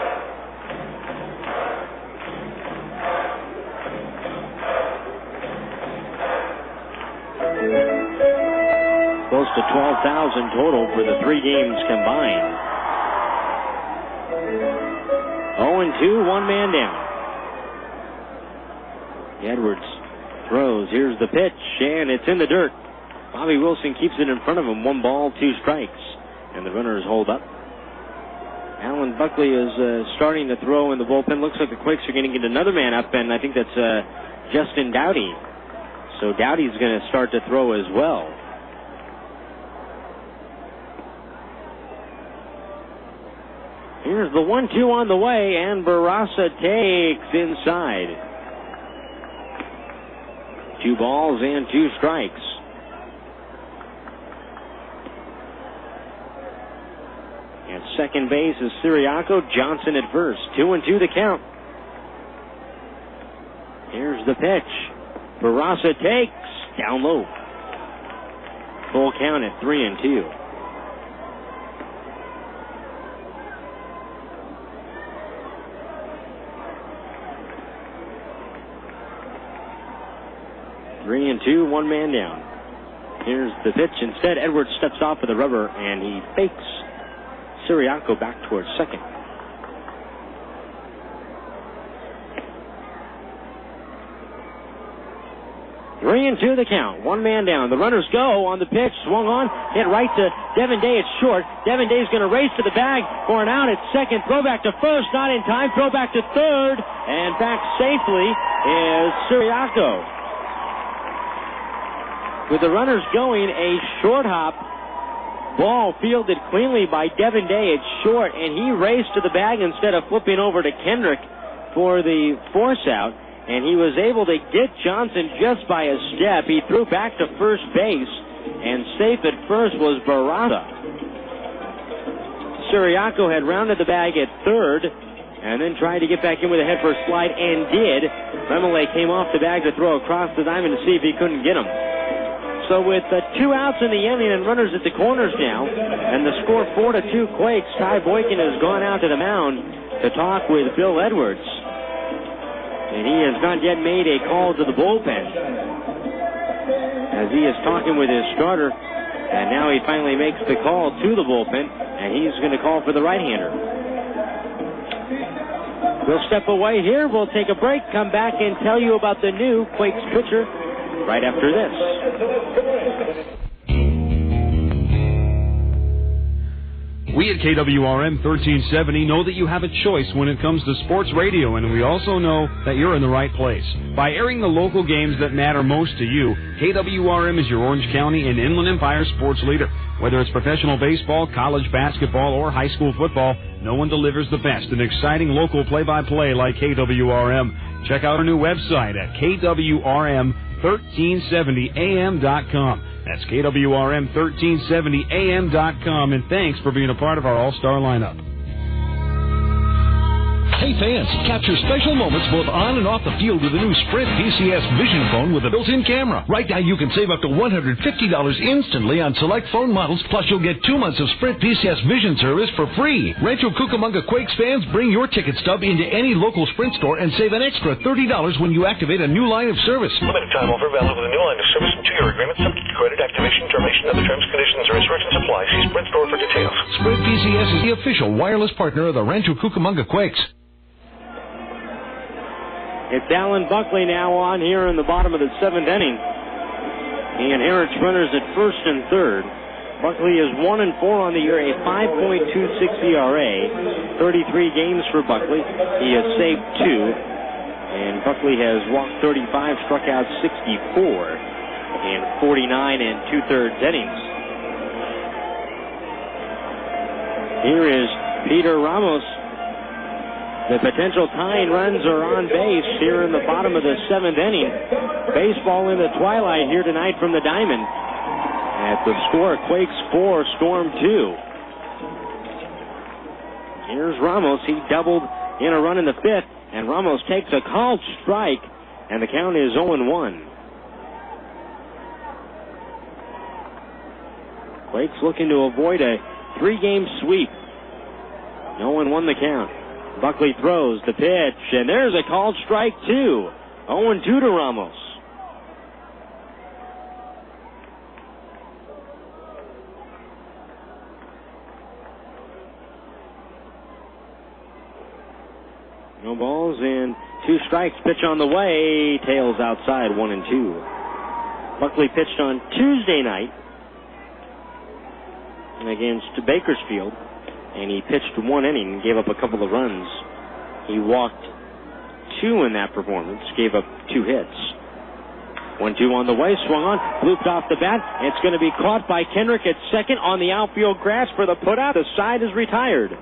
Close to 12,000 total for the three games combined. 0-2, one man down. Edwards throws. Here's the pitch, and it's in the dirt. Bobby Wilson keeps it in front of him. 1 ball, 2 strikes, and the runners hold up. Alan Buckley is starting to throw in the bullpen. Looks like the Quakes are going to get another man up, and I think that's Justin Dowdy. So Dowdy's going to start to throw as well. Here's the 1-2 on the way, and Barraza takes inside. 2 balls and 2 strikes. At second base is Siriaco. Johnson at first. 2-2 the count. Here's the pitch. Barraza takes. Down low. Full count at 3-2. Three and two, one man down. Here's the pitch. Instead, Edwards steps off with the rubber, and he fakes Siriaco back towards second. Three and two the count. One man down. The runners go on the pitch. Swung on. Hit right to Devin Day. It's short. Devin Day's going to race to the bag for an out at second. Throw back to first. Not in time. Throw back to third. And back safely is Siriaco. With the runners going, a short hop. Ball fielded cleanly by Devin Day. It's short, and he raced to the bag instead of flipping over to Kendrick for the force out. And he was able to get Johnson just by a step. He threw back to first base, and safe at first was Barraza. Siriaco had rounded the bag at third, and then tried to get back in with a head first slide, and did. Remele came off the bag to throw across the diamond to see if he couldn't get him. So with 2 outs in the inning and runners at the corners now, and the score 4-2 Quakes, Ty Boykin has gone out to the mound to talk with Bill Edwards. And he has not yet made a call to the bullpen, as he is talking with his starter. And now he finally makes the call to the bullpen, and he's going to call for the right-hander. We'll step away here. We'll take a break, come back and tell you about the new Quakes pitcher right after this. We at KWRM 1370 know that you have a choice when it comes to sports radio, and we also know that you're in the right place. By airing the local games that matter most to you, KWRM is your Orange County and Inland Empire sports leader. Whether it's professional baseball, college basketball, or high school football, no one delivers the best and exciting local play-by-play like KWRM. Check out our new website at KWRM1370am.com. That's KWRM1370am.com, and thanks for being a part of our all-star lineup. Hey fans, capture special moments both on and off the field with the new Sprint PCS Vision Phone with a built-in camera. Right now you can save up to $150 instantly on select phone models, plus you'll get 2 months of Sprint PCS Vision service for free. Rancho Cucamonga Quakes fans, bring your ticket stub into any local Sprint store and save an extra $30 when you activate a new line of service. Limited time offer valid with a new line of service and 2-year agreement subject to credit, activation, termination, other terms, conditions, or restrictions apply. See Sprint store for details. Sprint PCS is the official wireless partner of the Rancho Cucamonga Quakes. It's Alan Buckley now on here in the bottom of the 7th inning. He inherits runners at first and third. Buckley is 1-4 on the year, a 5.26 ERA. 33 games for Buckley. He has saved 2. And Buckley has walked 35, struck out 64 in 49 and 2/3 innings. Here is Peter Ramos. The potential tying runs are on base here in the bottom of the 7th inning. Baseball in the twilight here tonight from the Diamond. At the score, Quakes 4, Storm 2. Here's Ramos. He doubled in a run in the 5th, and Ramos takes a called strike, and the count is 0-1. Quakes looking to avoid a 3-game sweep. 0-1 the count. Buckley throws the pitch, and there's a called strike, too. 0-2 to Ramos. No balls and 2 strikes. Pitch on the way. Tails outside, 1-2. Buckley pitched on Tuesday night against Bakersfield. And he pitched 1 inning and gave up a couple of runs. He walked 2 in that performance, gave up 2 hits. 1-2 on the way, swung on, looped off the bat. It's going to be caught by Kendrick at second on the outfield grass for the putout. The side is retired.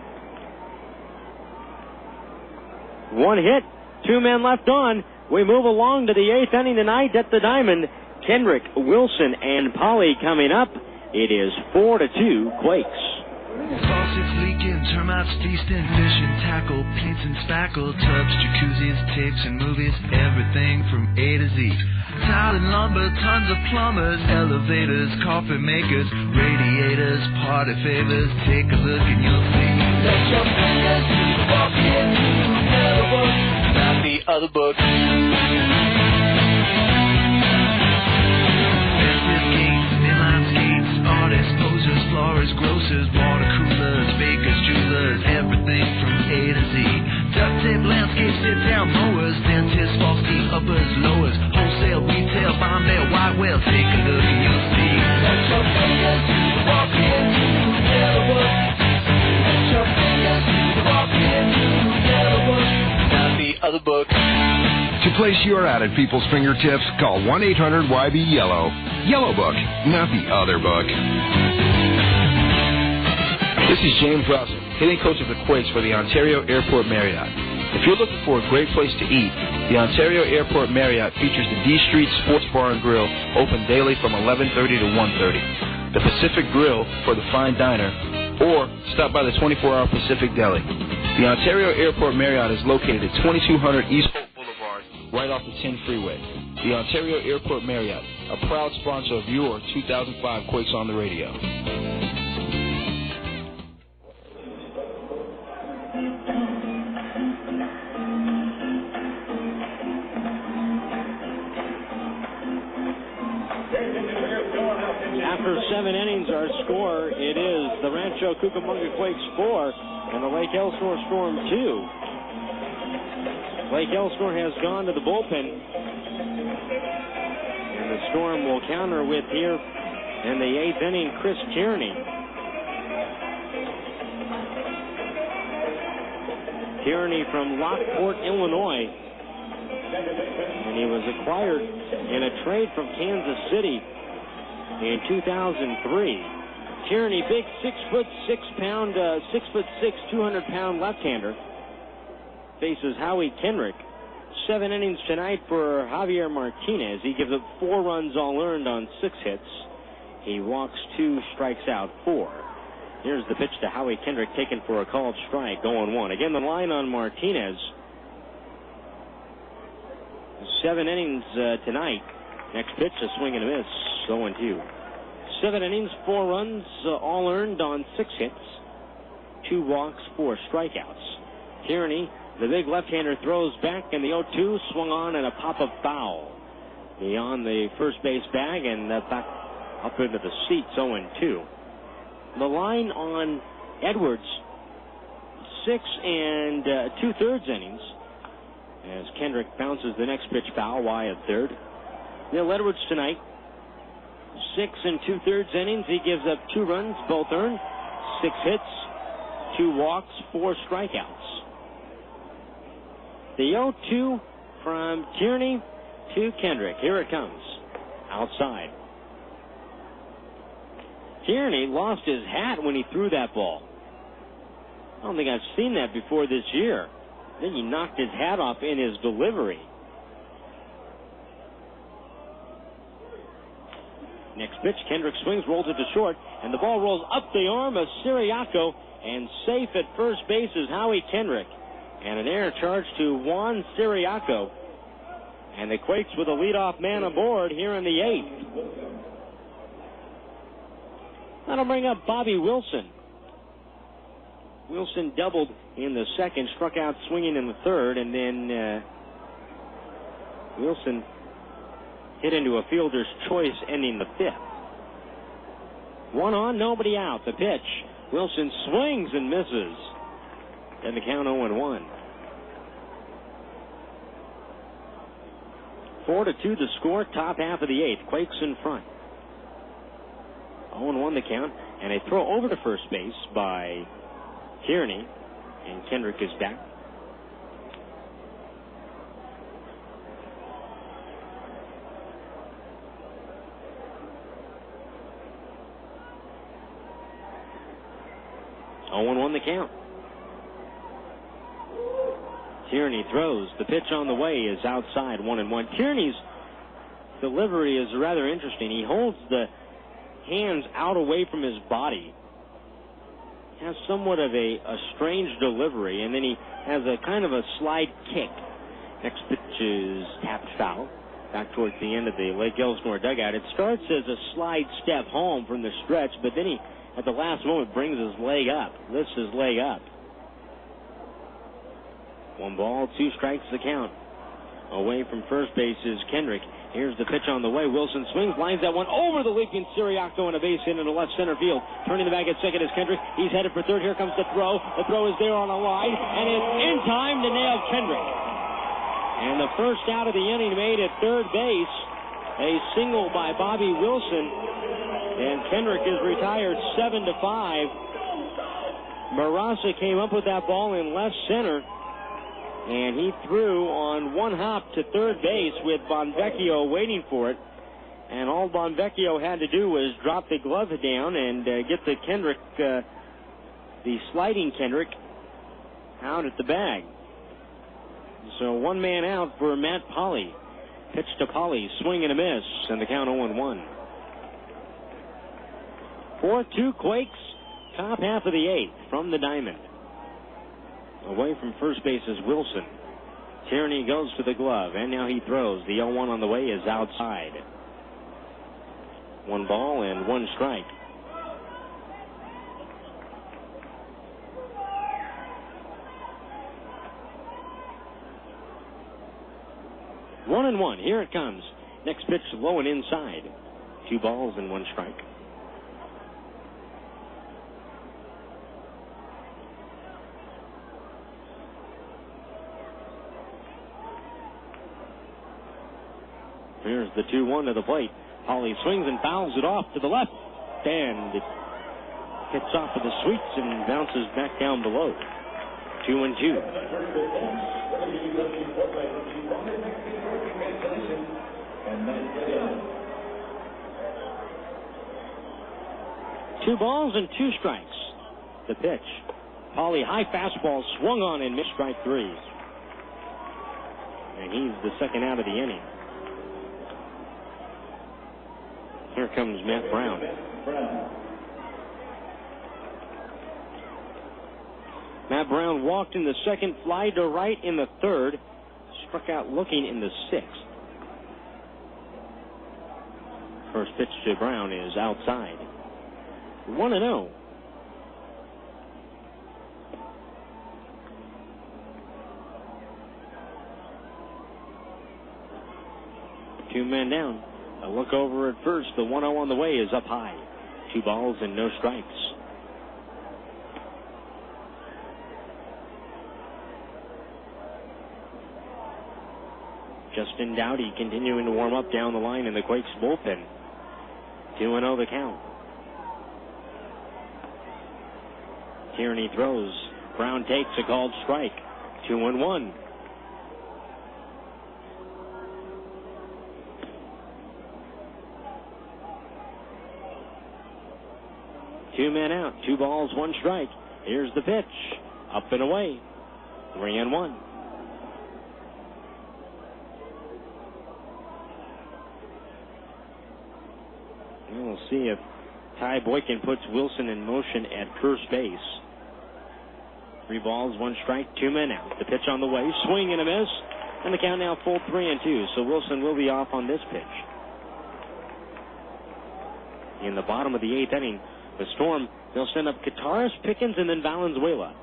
1 hit, 2 men left on. We move along to the 8th inning tonight at the Diamond. Kendrick, Wilson, and Polly coming up. It is 4-2 Quakes. Faucets leaking, termites feasting, fish and tackle, paints and spackle, tubs, jacuzzis, tapes and movies, everything from A to Z. Tile and lumber, tons of plumbers, elevators, coffee makers, radiators, party favors. Take a look and you'll see. Let your fingers walk into the book, not the other book. Artists, posers, florists, grocers, water coolers, bakers, jewelers, everything from A to Z. Duct tape, landscape, sit-down mowers, dentists, false teeth, uppers, lowers, wholesale, retail, Bombay, white whale. Take a look and you'll see. Let your fingers walk into Yellowwood. Let your fingers walk into Yellowwood, not the other book. To place your ad at people's fingertips, call 1-800-YB-YELLOW. Yellow Book, not the other book. This is James Russell, hitting coach of the Quakes for the Ontario Airport Marriott. If you're looking for a great place to eat, the Ontario Airport Marriott features the D Street Sports Bar and Grill, open daily from 11:30 to 1:30. The Pacific Grill for the fine diner, or stop by the 24-hour Pacific Deli. The Ontario Airport Marriott is located at 2200 East Hope Boulevard, right off the 10 freeway. The Ontario Airport Marriott, a proud sponsor of your 2005 Quakes on the Radio. After 7 innings, our score, it is the Rancho Cucamonga Quakes 4 and the Lake Elsinore Storm 2. Lake Elsinore has gone to the bullpen. And the Storm will counter with here in the 8th inning, Chris Tierney. Tierney from Lockport, Illinois. And he was acquired in a trade from Kansas City in 2003. Tierney, big 6'6", 200-pound left-hander, faces Howie Kendrick. 7 innings tonight for Javier Martinez. He gives up 4 runs all earned on 6 hits. He walks 2, strikes out 4. Here's the pitch to Howie Kendrick, taken for a called strike, 0-1. Again, the line on Martinez. 7 innings tonight. Next pitch, a swing and a miss, 0-2. 7 innings, 4 runs, all earned on 6 hits. 2 walks, 4 strikeouts. Tierney, the big left-hander, throws back, and the 0-2 swung on and a pop-up foul. Beyond the first base bag and back up into the seats, 0-2. The line on Edwards, 6 2/3 innings, as Kendrick bounces the next pitch foul, Y at third. Bill Edwards tonight, 6 2/3 innings. He gives up 2 runs, both earned, 6 hits, 2 walks, 4 strikeouts. The 0-2 from Tierney to Kendrick. Here it comes. Outside. Tierney lost his hat when he threw that ball. I don't think I've seen that before this year. Then he knocked his hat off in his delivery. Next pitch, Kendrick swings, rolls it to short, and the ball rolls up the arm of Siriaco, and safe at first base is Howie Kendrick. And an error charge to Juan Siriaco. And the Quakes with a leadoff man aboard here in the 8th. That'll bring up Bobby Wilson. Wilson doubled in the 2nd, struck out swinging in the 3rd, and then Wilson hit into a fielder's choice ending the 5th. 1 on, nobody out. The pitch. Wilson swings and misses. And the count 0-1. 4-2 the score, top half of the 8th. Quakes in front. 0-1 the count, and a throw over to first base by Tierney, and Kendrick is back. The count. Tierney throws. The pitch on the way is outside, 1-1. Tierney's delivery is rather interesting. He holds the hands out away from his body. Has somewhat of a strange delivery, and then he has a kind of a slide kick. Next pitch is tapped foul. Back towards the end of the Lake Elsinore dugout. It starts as a slide step home from the stretch, but then he, at the last moment, brings his leg up, lifts his leg up. 1 ball, 2 strikes the count. Away from first base is Kendrick. Here's the pitch on the way. Wilson swings, lines that one over the leaping Siriaco and a base hit into left center field. Turning the back at second is Kendrick. He's headed for third. Here comes the throw. The throw is there on a line, and it's in time to nail Kendrick. And the first out of the inning made at third base. A single by Bobby Wilson. And Kendrick is retired 7-5. Barraza came up with that ball in left center. And he threw on 1 hop to third base with Bonvecchio waiting for it. And all Bonvecchio had to do was drop the glove down and get the Kendrick, the sliding Kendrick, out at the bag. So 1 man out for Matt Polly. Pitch to Polly, swing and a miss, and the count 0-1. 4-2 Quakes, top half of the 8th from the diamond. Away from first base is Wilson. Tierney goes to the glove, and now he throws. The 0-1 on the way is outside. 1 ball and 1 strike. One and 1. Here it comes. Next pitch low and inside. 2 balls and 1 strike. Here's the 2-1 to the plate. Holly swings and fouls it off to the left. And it hits off of the sweeps and bounces back down below. 2-2. Two balls and two strikes. The pitch. Pauly, high fastball swung on and missed, strike three. And he's the second out of the inning. Here comes Matt Brown. Matt Brown walked in the second, fly to right in the third, struck out looking in the sixth. First pitch to Brown is outside. 1-0. Two men down. A look over at first. The 1-0 on the way is up high. 2 balls and no strikes. Justin Dowdy continuing to warm up down the line in the Quakes bullpen. 2-0 the count. Tierney throws. Brown takes a called strike. 2-1. 2 men out. 2 balls, 1 strike. Here's the pitch. Up and away. 3-1. And we'll see if Ty Boykin puts Wilson in motion at first base. 3 balls, 1 strike, 2 men out. The pitch on the way, swing and a miss, and the count now full 3-2. So Wilson will be off on this pitch. In the bottom of the 8th inning, the Storm, they'll send up Kottaras, Pickens, and then Valenzuela.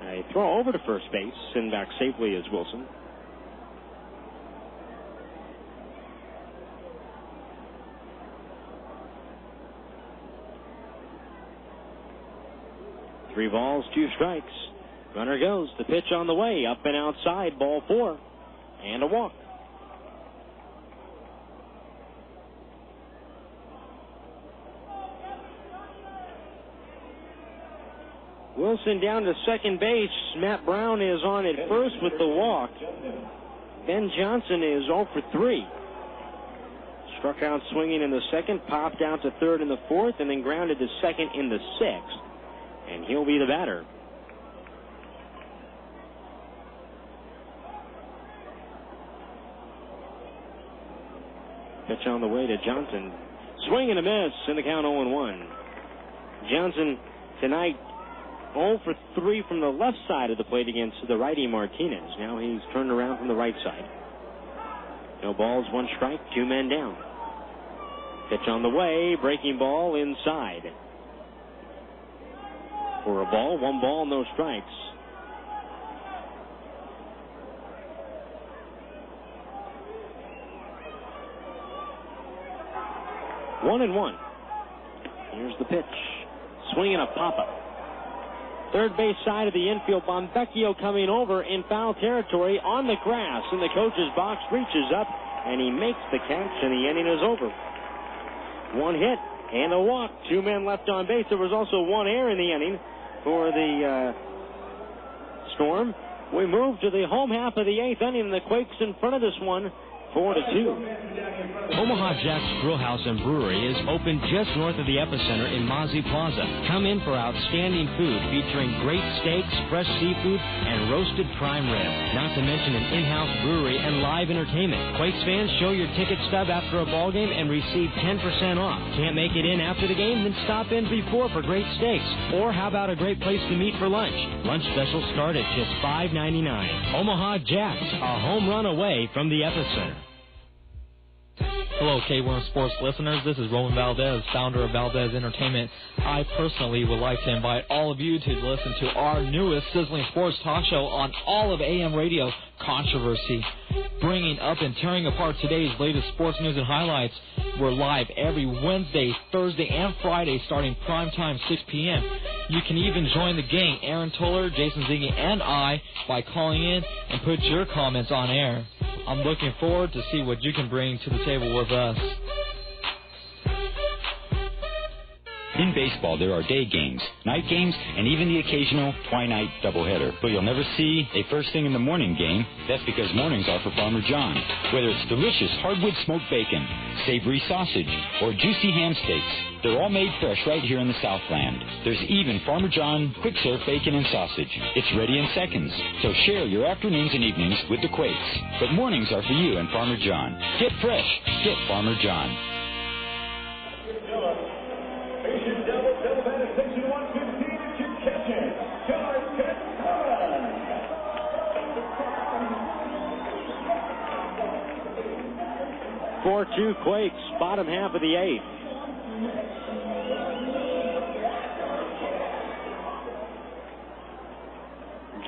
A throw over to first base, send back safely is Wilson. Three balls, 2 strikes. Runner goes. The pitch on the way. Up and outside. Ball 4. And a walk. Wilson down to second base. Matt Brown is on at first with the walk. Ben Johnson is 0 for 3. Struck out swinging in the second, popped out to third in the fourth, and then grounded to second in the sixth. And he'll be the batter. Pitch on the way to Johnson. Swing and a miss, and the count 0-1. Johnson tonight 0 for 3 from the left side of the plate against the righty Martinez. Now he's turned around from the right side. No balls, 1 strike, 2 men down. Pitch on the way, breaking ball inside. For a ball, 1 ball, no strikes. One and 1. Here's the pitch. Swing and a pop-up. Third base side of the infield, Bombecchio coming over in foul territory on the grass in the coach's box, reaches up, and he makes the catch, and the inning is over. 1 hit and a walk. 2 men left on base. There was also 1 error in the inning for the Storm. We move to the home half of the 8th inning, and the Quakes in front of this one, 4-2. Omaha Jack's Grill House and Brewery is open just north of the Epicenter in Mozzie Plaza. Come in for outstanding food featuring great steaks, fresh seafood, and roasted prime rib. Not to mention an in-house brewery and live entertainment. Quakes fans, show your ticket stub after a ball game and receive 10% off. Can't make it in after the game? Then stop in before for great steaks. Or how about a great place to meet for lunch? Lunch specials start at just $5.99. Omaha Jack's, a home run away from the Epicenter. Hello, K1 Sports listeners. This is Roman Valdez, founder of Valdez Entertainment. I personally would like to invite all of you to listen to our newest sizzling sports talk show on all of AM radio, Controversy. Bringing up and tearing apart today's latest sports news and highlights. We're live every Wednesday, Thursday, and Friday starting primetime 6 p.m. You can even join the gang, Aaron Toller, Jason Zingy, and I, by calling in and put your comments on air. I'm looking forward to see what you can bring to the table with us. In baseball, there are day games, night games, and even the occasional twilight doubleheader. But you'll never see a first thing in the morning game. That's because mornings are for Farmer John. Whether it's delicious hardwood smoked bacon, savory sausage, or juicy ham steaks, they're all made fresh right here in the Southland. There's even Farmer John quick serve bacon and sausage. It's ready in seconds. So share your afternoons and evenings with the Quakes. But mornings are for you and Farmer John. Get fresh. Get Farmer John. 4-2 Quakes, bottom half of the eighth.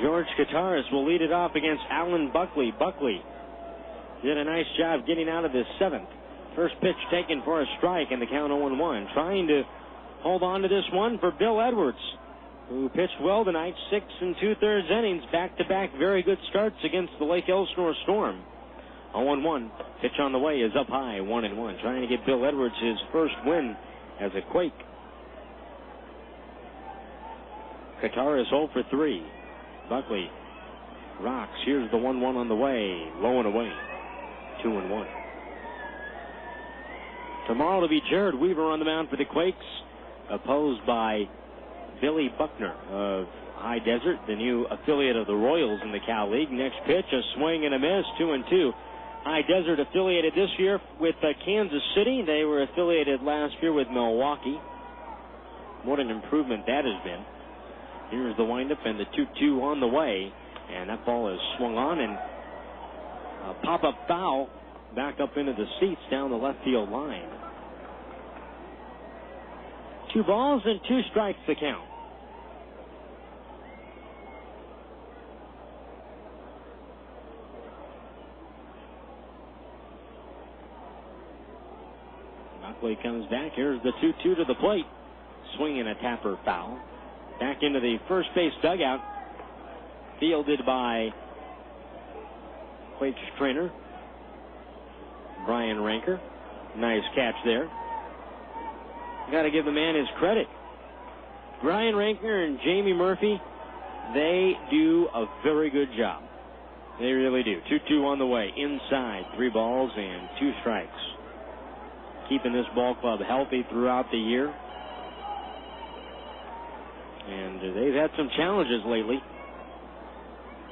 George Kottaras will lead it off against Alan Buckley. Buckley did a nice job getting out of this seventh. First pitch taken for a strike, and the count 0-1. Trying to hold on to this one for Bill Edwards, who pitched well tonight, 6 2/3 innings, back-to-back very good starts against the Lake Elsinore Storm. 0-1. Pitch on the way is up high, 1-1. Trying to get Bill Edwards his first win as a Quake. Kottaras 0 for 3. Buckley rocks. Here's the 1-1 on the way. Low and away. 2-1. Tomorrow to be Jared Weaver on the mound for the Quakes, opposed by Billy Buckner of High Desert, the new affiliate of the Royals in the Cal League. Next pitch, a swing and a miss, 2-2. High Desert affiliated this year with Kansas City. They were affiliated last year with Milwaukee. What an improvement that has been. Here's the windup and the 2-2 on the way. And that ball is swung on and a pop-up foul back up into the seats down the left field line. 2 balls and 2 strikes to count. Buckley comes back. Here's the 2-2 to the plate. Swing and a tapper foul. Back into the first base dugout. Fielded by Quakes trainer Brian Ranker. Nice catch there. Got to give the man his credit. Brian Ranker and Jamie Murphy, they do a very good job. They really do. 2-2 on the way. Inside, 3 balls and 2 strikes. Keeping this ball club healthy throughout the year. And they've had some challenges lately.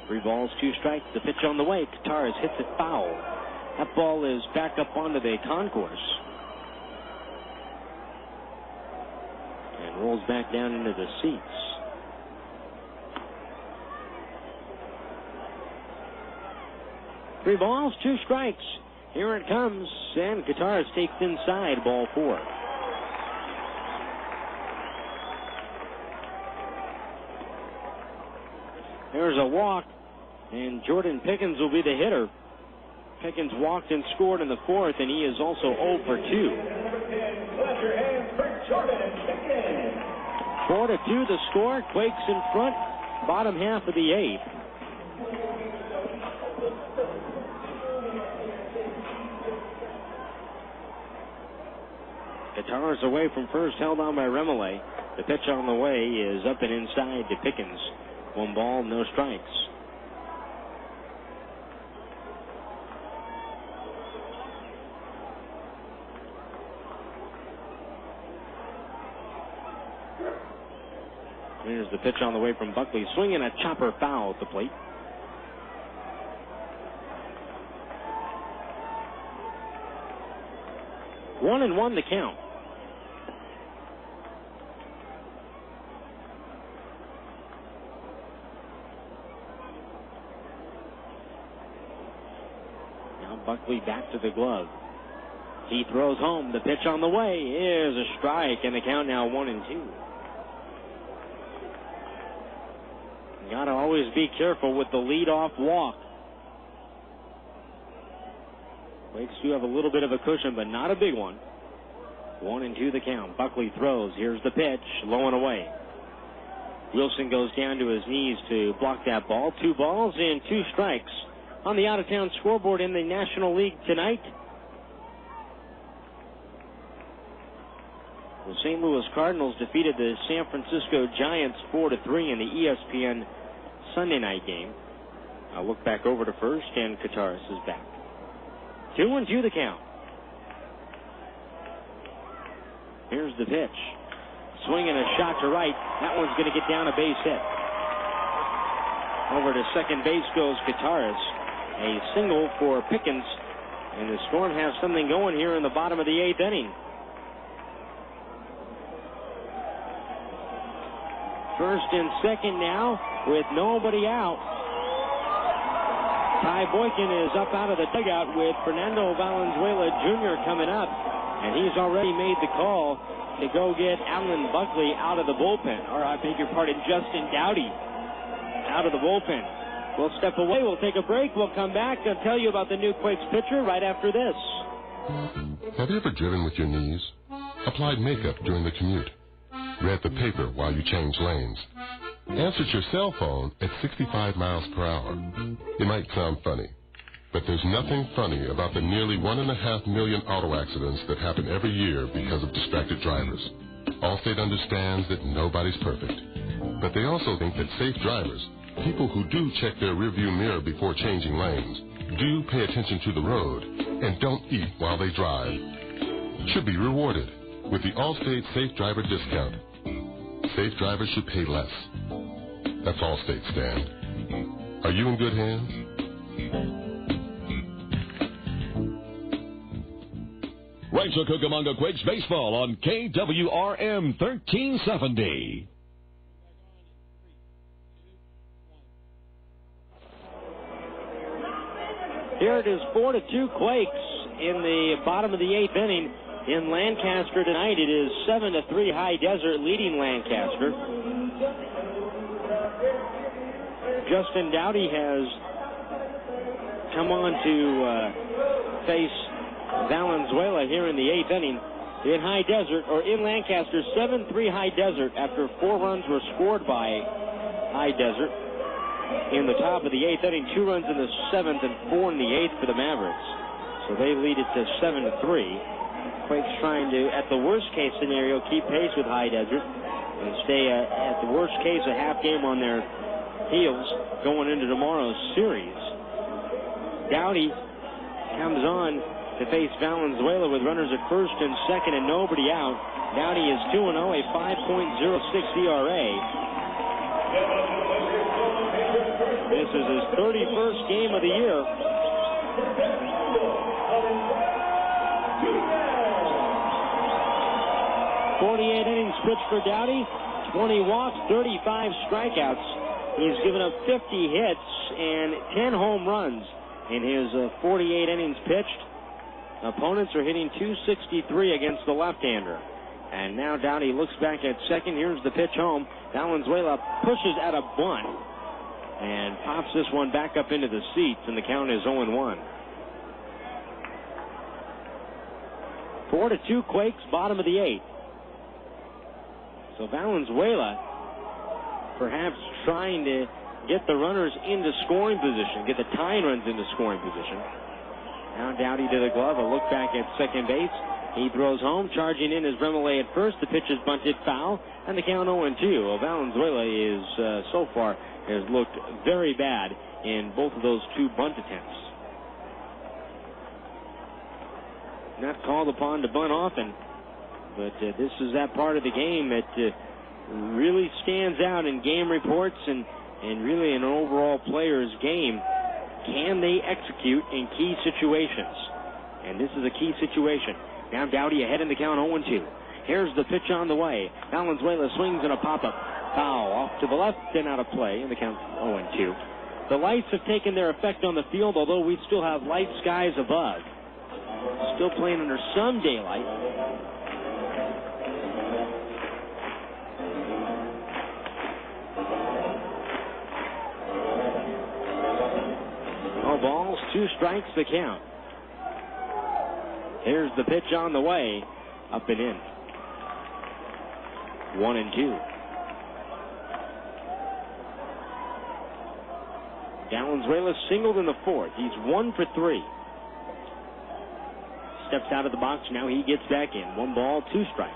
3 balls, 2 strikes. The pitch on the way. Kottaras hits it foul. That ball is back up onto the concourse. And rolls back down into the seats. Three balls, 2 strikes. Here it comes. And Kottaras takes inside, ball 4. There's a walk, and Jordan Pickens will be the hitter. Pickens walked and scored in the 4th, and he is also 0 for 2. 4-2 the score. Quakes in front, bottom half of the 8th. Kottaras away from first, held on by Remele. The pitch on the way is up and inside to Pickens. 1 ball, no strikes. Here's the pitch on the way from Buckley. Swinging a chopper foul at the plate. One and 1 the count. Buckley back to the glove. He throws home. The pitch on the way is a strike, and the count now 1-2. You got to always be careful with the leadoff walk. Quakes do have a little bit of a cushion, but not a big one. 1-2 the count. Buckley throws. Here's the pitch, low and away. Wilson goes down to his knees to block that ball. 2 balls and 2 strikes. On the out-of-town scoreboard in the National League tonight, The St. Louis Cardinals defeated the San Francisco Giants 4-3 in the ESPN Sunday night game. I'll look back over to first, and Kottaras is back. 2-2 the count. Here's the pitch. Swinging a shot to right. That one's going to get down a base hit. Over to second base goes Kottaras. A single for Pickens. And the Storm have something going here in the bottom of the 8th inning. First and second now with nobody out. Ty Boykin is up out of the dugout with Fernando Valenzuela Jr. coming up. And he's already made the call to go get Alan Buckley out of the bullpen. Or I beg your pardon, Justin Dowdy out of the bullpen. We'll step away. We'll take a break. We'll come back and tell you about the new Quakes pitcher right after this. Have you ever driven with your knees? Applied makeup during the commute? Read the paper while you changed lanes? Answered your cell phone at 65 miles per hour? It might sound funny, but there's nothing funny about the nearly 1.5 million auto accidents that happen every year because of distracted drivers. Allstate understands that nobody's perfect, but they also think that safe drivers, people who do check their rearview mirror before changing lanes, do pay attention to the road, and don't eat while they drive, should be rewarded with the Allstate Safe Driver Discount. Safe drivers should pay less. That's Allstate stand. Are you in good hands? Rancho Cucamonga Quakes baseball on KWRM 1370. Here it is, 4-2 Quakes in the bottom of the 8th inning. In Lancaster tonight, it is 7-3 High Desert leading Lancaster. Justin Dowdy has come on to face Valenzuela here in the 8th inning. In High Desert, or in Lancaster, 7-3 High Desert after 4 runs were scored by High Desert. In the top of the 8th inning, 2 runs in the 7th and 4 in the 8th for the Mavericks. So they lead it to 7-3. Quakes trying to, at the worst case scenario, keep pace with High Desert and stay at the worst case a half game on their heels going into tomorrow's series. Dowdy comes on to face Valenzuela with runners at first and second and nobody out. Dowdy is 2-0, a 5.06 ERA. This is his 31st game of the year. 48 innings pitched for Dowdy, 20 walks, 35 strikeouts. He's given up 50 hits and 10 home runs in his 48 innings pitched. Opponents are hitting .263 against the left-hander. And now Dowdy looks back at second. Here's the pitch home. Valenzuela pushes at a bunt and pops this one back up into the seats, and the count is 0-1. 4-2 Quakes, bottom of the 8th. So Valenzuela perhaps trying to get the runners into scoring position, get the tying runs into scoring position. Now Dowdy to the glove, a look back at second base. He throws home, charging in is Remolay at first. The pitch is bunted foul, and the count 0-2. Well, Valenzuela is, so far, has looked very bad in both of those 2 bunt attempts. Not called upon to bunt often, but this is that part of the game that really stands out in game reports and really an overall player's game. Can they execute in key situations? And this is a key situation. Now Dowdy ahead in the count, 0-2. Here's the pitch on the way. Valenzuela swings in a pop-up. Foul off to the left and out of play, and the count 0-2. The lights have taken their effect on the field, although we still have light skies above. Still playing under some daylight. No balls, 2 strikes, the count. Here's the pitch on the way, up and in. 1-2. Valenzuela singled in the 4th. He's 1 for 3. Steps out of the box. Now he gets back in. 1 ball, 2 strikes.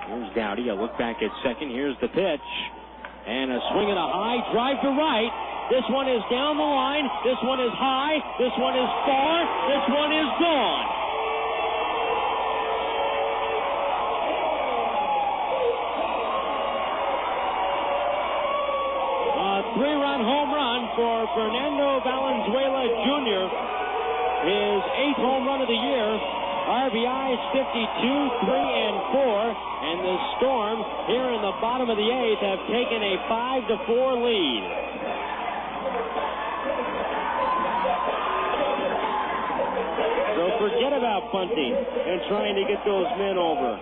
Here's Dowdy. A look back at second. Here's the pitch. And a swing and a high drive to right. This one is down the line. This one is high. This one is far. This one is gone. A 3-run home run for Fernando Valenzuela Jr. His 8th home run of the year. RBIs 52, 3, and 4. And the Storm here in the bottom of the 8th have taken a 5-4 lead. So forget about bunting and trying to get those men over.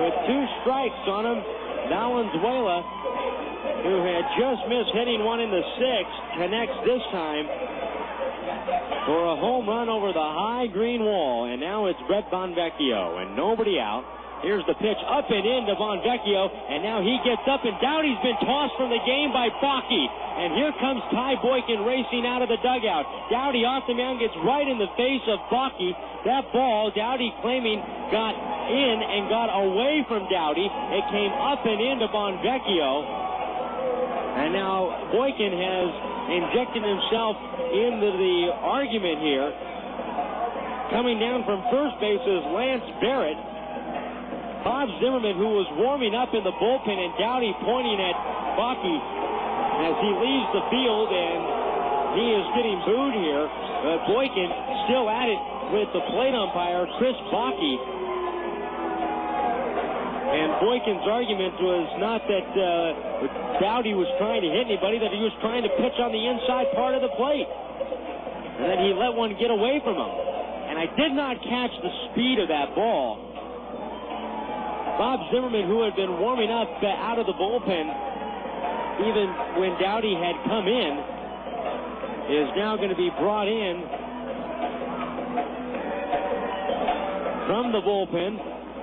With 2 strikes on him, Valenzuela, who had just missed hitting one in the 6th, connects this time for a home run over the high green wall. And now it's Brett Bonvecchio and nobody out. Here's the pitch up and in to Bonvecchio, and now he gets up, and Dowdy's been tossed from the game by Bakke. And here comes Ty Boykin racing out of the dugout. Dowdy off the mound, gets right in the face of Bakke. That ball, Dowdy claiming, got in and got away from Dowdy. It came up and in to Bonvecchio. And now Boykin has injected himself into the argument here. Coming down from first base is Lance Barrett. Bob Zimmerman, who was warming up in the bullpen, and Dowdy pointing at Bakke as he leaves the field, and he is getting booed here. Boykin still at it with the plate umpire, Chris Bakke. And Boykin's argument was not that Dowdy was trying to hit anybody, that he was trying to pitch on the inside part of the plate. And then he let one get away from him. And I did not catch the speed of that ball. Bob Zimmerman, who had been warming up out of the bullpen even when Dowdy had come in, is now going to be brought in from the bullpen.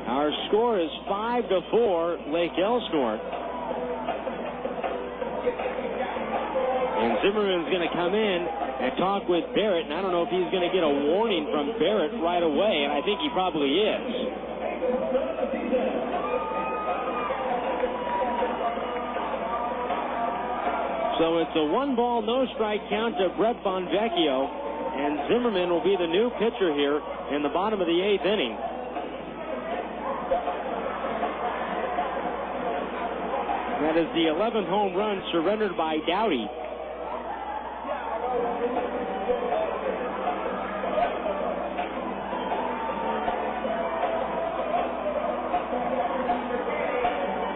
Our score is 5-4, Lake Elsinore. And Zimmerman's going to come in and talk with Barrett, and I don't know if he's going to get a warning from Barrett right away, and I think he probably is. So it's a 1-ball, no-strike count to Brett Bonvecchio, and Zimmerman will be the new pitcher here in the bottom of the 8th inning. That is the 11th home run surrendered by Dowdy.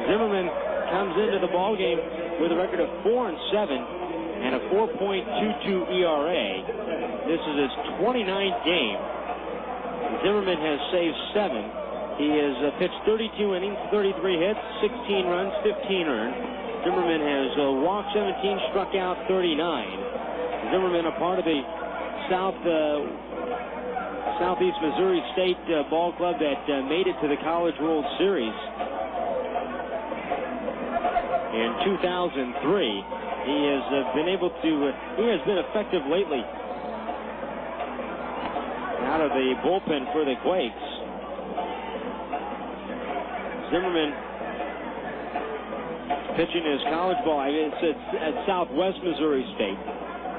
Zimmerman comes into the ballgame with a record of 4-7 and a 4.22 ERA. This is his 29th game. Zimmerman has saved 7. He has pitched 32 innings, 33 hits, 16 runs, 15 earned. Zimmerman has walked 17, struck out 39. Zimmerman, a part of the Southeast Missouri State ball club that made it to the College World Series in 2003. He has he has been effective lately out of the bullpen for the Quakes. Zimmerman pitching his college ball. It's at Southwest Missouri State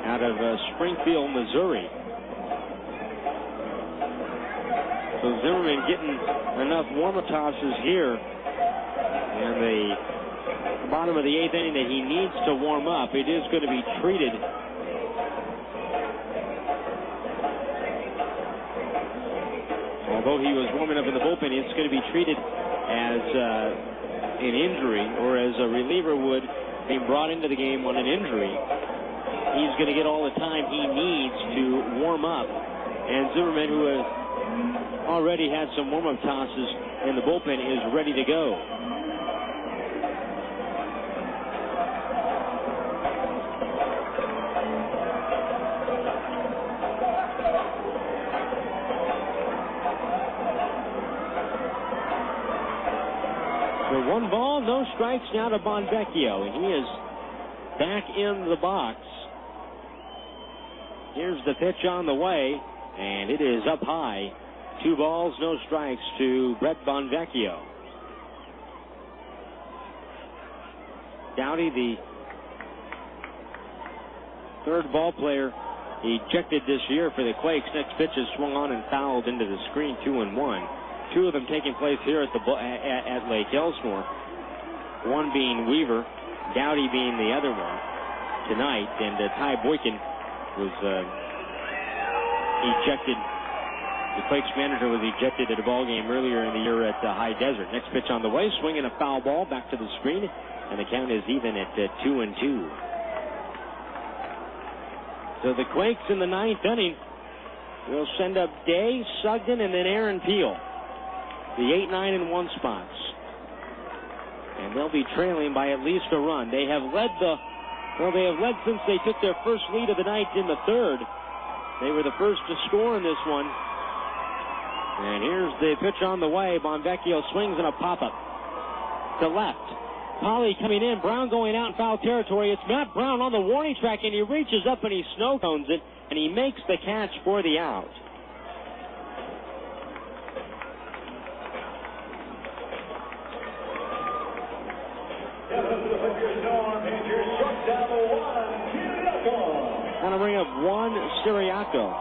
out of Springfield, Missouri. So Zimmerman getting enough warm-up tosses here in the bottom of the 8th inning that he needs to warm up. It is going to be treated although he was warming up in the bullpen, it's going to be treated as an injury, or as a reliever would be brought into the game on an injury. He's going to get all the time he needs to warm up. And Zimmerman, who has already had some warm-up tosses in the bullpen, is ready to go. So 1 ball, no strikes now to Bonvecchio, and he is back in the box. Here's the pitch on the way, and it is up high. 2 balls, no strikes to Brett Bonvecchio. Dowdy, the third ball player ejected this year for the Quakes. Next pitch is swung on and fouled into the screen, 2-1. Two of them taking place here at Lake Elsinore. One being Weaver, Dowdy being the other one tonight. And Ty Boykin was ejected. The Quakes manager was ejected at a ball game earlier in the year at High Desert. Next pitch on the way, swinging a foul ball back to the screen, and the count is even at 2-2. So the Quakes in the ninth inning will send up Day, Sugden, and then Aaron Peel. The 8, 9, and 1 spots. And they'll be trailing by at least a run. They have led since they took their first lead of the night in the third. They were the first to score in this one. And here's the pitch on the way. Bonvecchio swings in a pop-up to left. Polly coming in. Brown going out in foul territory. It's Matt Brown on the warning track, and he reaches up and he snow cones it, and he makes the catch for the out. Going to bring up one Siriaco.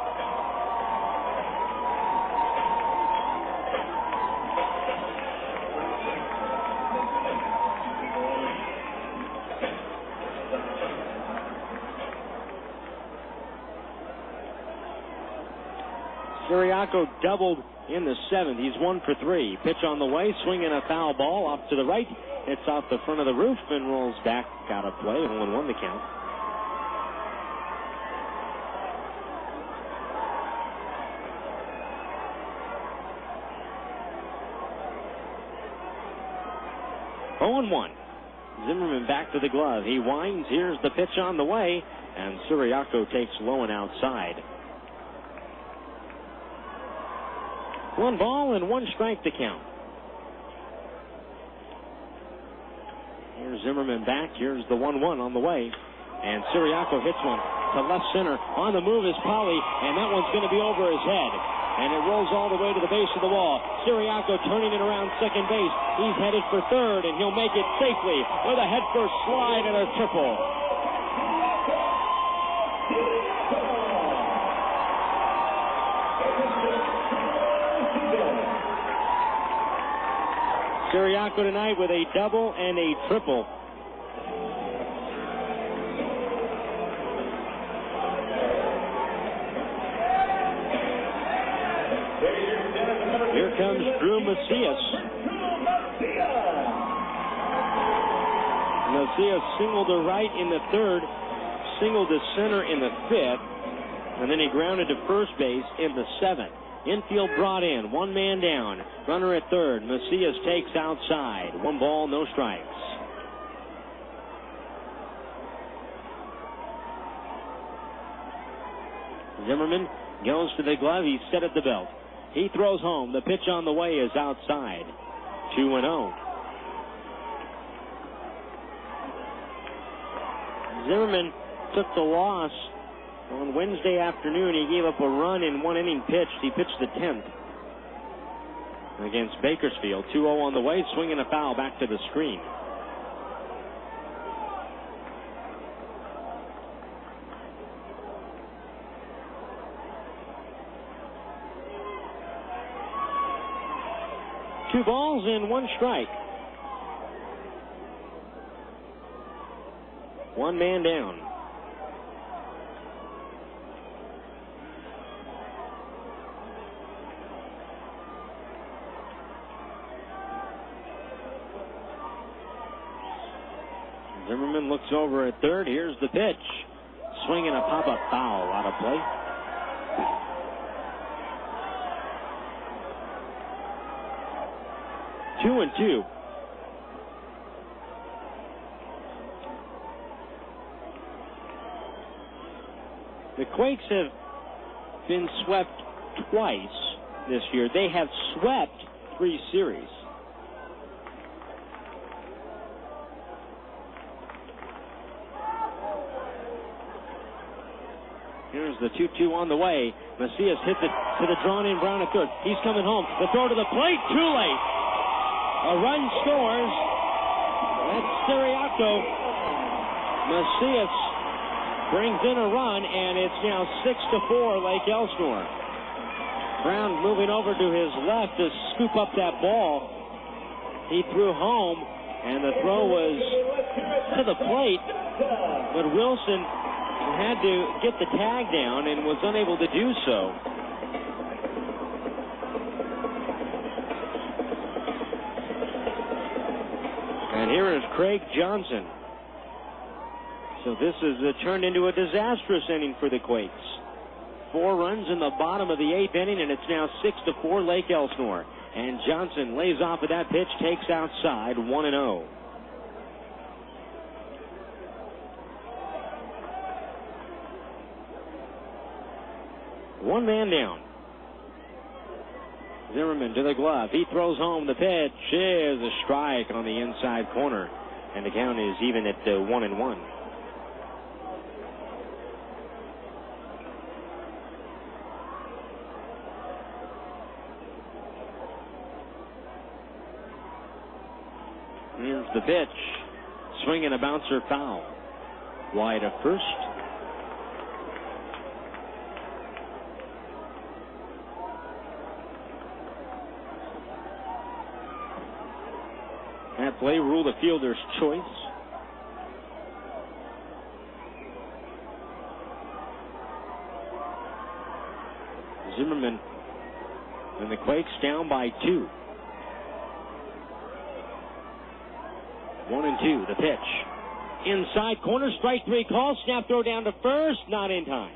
Siriaco doubled in the seventh. He's 1 for 3. Pitch on the way, swinging a foul ball off to the right. It's off the front of the roof and rolls back out of play. 0-1 the count. Zimmerman back to the glove. He winds. Here's the pitch on the way, and Siriaco takes low and outside. 1 ball and 1 strike to count. Here's Zimmerman back. Here's the 1-1 on the way. And Siriaco hits one to left center. On the move is Polly, and that one's going to be over his head. And it rolls all the way to the base of the wall. Siriaco turning it around second base. He's headed for third, and he'll make it safely with a headfirst slide and a triple. Siriaco tonight with a double and a triple. Here comes Drew Macias. Macias singled to right in the third, singled to center in the fifth, and then he grounded to first base in the seventh. Infield brought in, 1 man down. Runner at third. Macias takes outside. 1 ball, no strikes. Zimmerman goes to the glove. He's set at the belt. He throws home. The pitch on the way is outside. 2-0. Zimmerman took the loss on Wednesday afternoon. He gave up a run in 1 inning pitched. He pitched the 10th against Bakersfield. 2-0 on the way, swinging a foul back to the screen. Two balls and 1 strike. 1 man down. Zimmerman looks over at third. Here's the pitch. Swinging a pop-up foul out of play. Two and two. The Quakes have been swept twice this year. They have swept 3 series. Here's the 2-2 on the way. Macias hits it to the drawn-in Brown at third. He's coming home. The throw to the plate, too late. A run scores. That's Siriaco. Macias brings in a run, and it's now 6-4 Lake Elsinore. Brown moving over to his left to scoop up that ball. He threw home, and the throw was to the plate, but Wilson had to get the tag down and was unable to do so. And here is Craig Johnson. So this is turned into a disastrous inning for the Quakes. 4 runs in the bottom of the 8th inning, and it's now 6-4 Lake Elsinore. And Johnson lays off of that pitch, takes outside, 1-0. One man down. Zimmerman to the glove. He throws home the pitch. Is a strike on the inside corner. And the count is even at 1-1. Here's the pitch. Swinging a bouncer foul. Wide of first. That play ruled a fielder's choice. Zimmerman and the Quakes down by 2. 1-2, the pitch. Inside corner, strike 3 call. Snap throw down to first, not in time.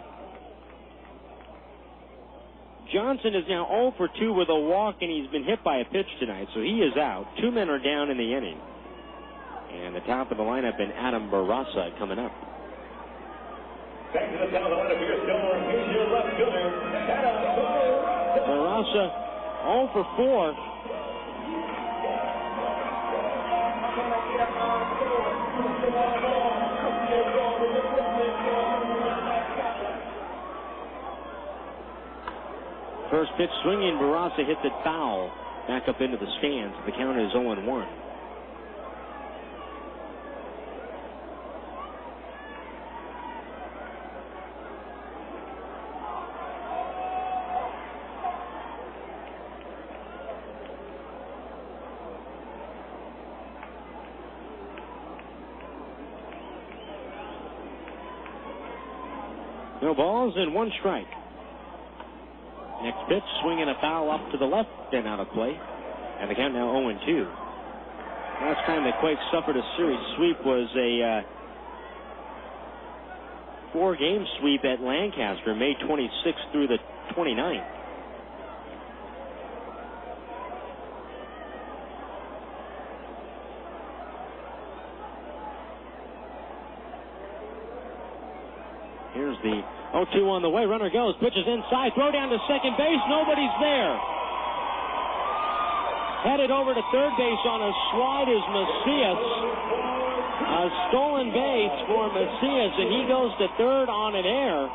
Johnson is now 0 for 2 with a walk, and he's been hit by a pitch tonight, so he is out. 2 men are down in the inning. And the top of the lineup in Adam Barraza coming up. Back to the top of the lineup here, here's your left fielder, Barraza 0 for 4. First pitch swinging, Barraza hits it foul back up into the stands. The count is 0-1. No balls and 1 strike. Next pitch, swinging a foul up to the left and out of play. And the count now 0-2. Last time the Quakes suffered a series sweep was a 4-game sweep at Lancaster, May 26th through the 29th. Here's the 0-2 on the way. Runner goes. Pitches inside. Throw down to second base. Nobody's there. Headed over to third base on a slide is Macias. A stolen base for Macias, and he goes to third on an error.